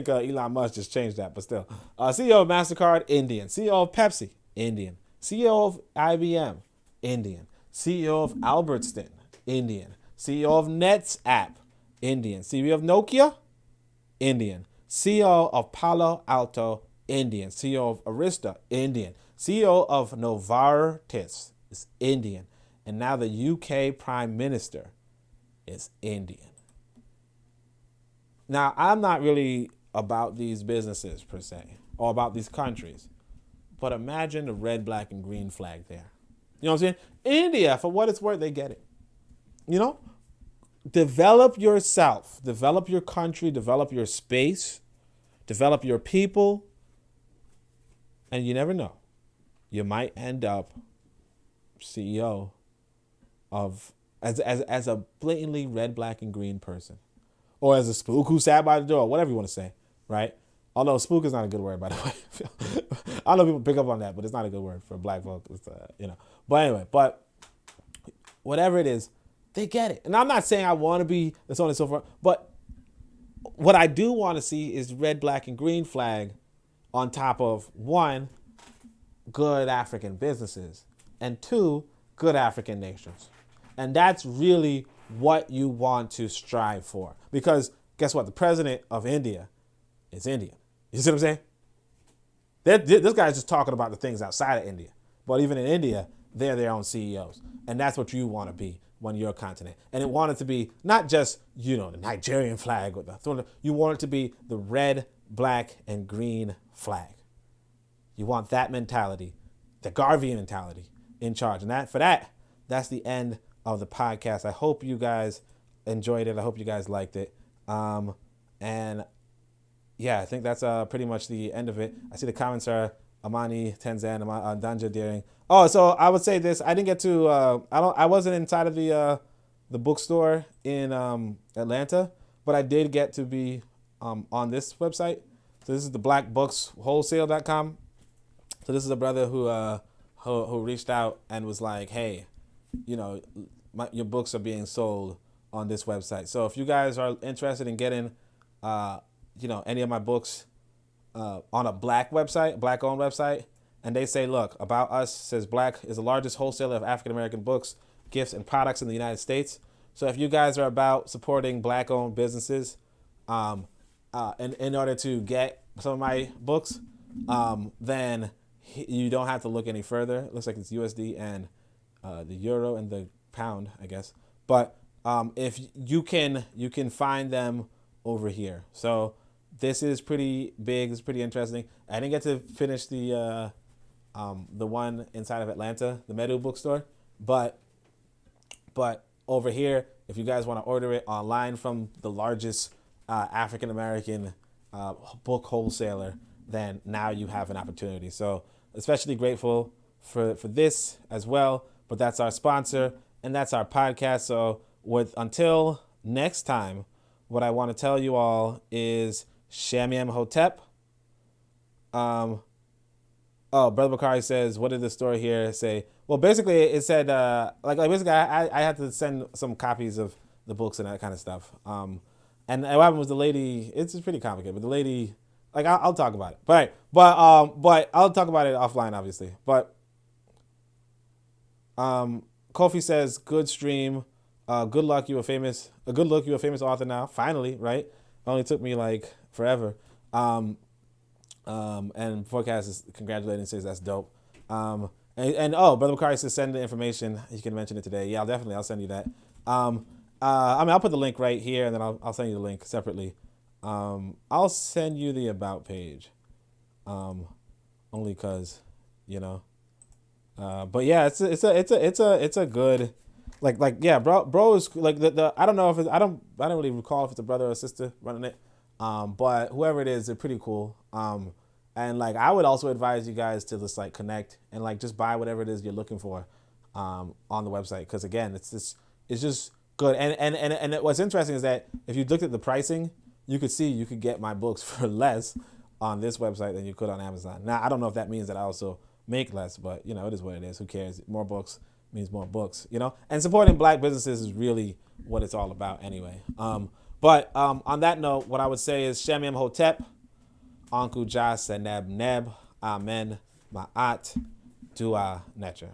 Elon Musk just changed that, but still. CEO of MasterCard, Indian. CEO of Pepsi, Indian. CEO of IBM, Indian. CEO of Albertson, Indian. CEO of Nets app, Indian. CEO of Nokia, Indian. CEO of Palo Alto, Indian. CEO of Arista, Indian. CEO of Novartis is Indian. And now the UK Prime Minister is Indian. Now, I'm not really about these businesses per se, or about these countries, but imagine the red, black, and green flag there. You know what I'm saying? India, for what it's worth, they get it. Develop yourself, develop your country, develop your space, develop your people, and you never know. You might end up CEO of as a blatantly red, black, and green person, or as a spook who sat by the door, whatever you want to say, right? Although spook is not a good word, by the way. I don't know if people pick up on that, but it's not a good word for black folk. It's, But anyway, whatever it is, they get it. And I'm not saying I want to be and so on and so forth, but what I do want to see is red, black, and green flag on top of, one, good African businesses, and two, good African nations. And that's really what you want to strive for. Because guess what? The president of India is Indian. You see what I'm saying? This guy's just talking about the things outside of India. But even in India, they're their own CEOs. And that's what you want to be when you're a continent. And it wanted to be not just, the Nigerian flag or you want it to be the red, black, and green flag. You want that mentality, the Garvey mentality in charge. And that's the end of the podcast. I hope you guys enjoyed it. I hope you guys liked it. And yeah, I think that's pretty much the end of it. I see the comments are Amani, Tenzan, Danja Deering. Oh, so I would say this. I didn't get to. I wasn't inside of the bookstore in Atlanta, but I did get to be on this website. So this is the blackbookswholesale.com. So this is a brother who reached out and was like, hey, your books are being sold on this website. So if you guys are interested in getting any of my books on a black website, black-owned website, and they say, look, About Us says Black is the largest wholesaler of African-American books, gifts, and products in the United States. So if you guys are about supporting black-owned businesses in order to get some of my books, then you don't have to look any further. It looks like it's USD and the euro and the pound, I guess. But if you can find them over here. So this is pretty big. It's pretty interesting. I didn't get to finish the one inside of Atlanta, the Meadow bookstore, but over here, if you guys want to order it online from the largest African American book wholesaler, then now you have an opportunity. So especially grateful for this as well. But that's our sponsor and that's our podcast. So until next time, what I want to tell you all is Shamim Hotep. Brother Bakari says, what did the story here say? Well, basically it said, basically I had to send some copies of the books and that kind of stuff. And what happened was the lady, it's pretty complicated, but the lady, I'll talk about it. But I'll talk about it offline, obviously. But Kofi says, good stream. Good luck, you a famous author now. Finally, right? It only took me forever. And Forecast is congratulating, says that's dope. Brother Bakari says send the information. You can mention it today. Yeah, I'll send you that. I'll put the link right here, and then I'll send you the link separately. I'll send you the about page. Only cause, but yeah, it's a good, bro is I don't know if I don't really recall if it's a brother or a sister running it. But whoever it is, they're pretty cool. And I would also advise you guys to just connect and just buy whatever it is you're looking for on the website, because again, it's just good. And what's interesting is that if you looked at the pricing, you could see you could get my books for less on this website than you could on Amazon. Now, I don't know if that means that I also make less, but it is what it is. Who cares? More books means more books, and supporting black businesses is really what it's all about anyway. But on that note, what I would say is Shamim Hotep, Anku Ja Seneb Neb, Amen, Ma'at, Dua Necher.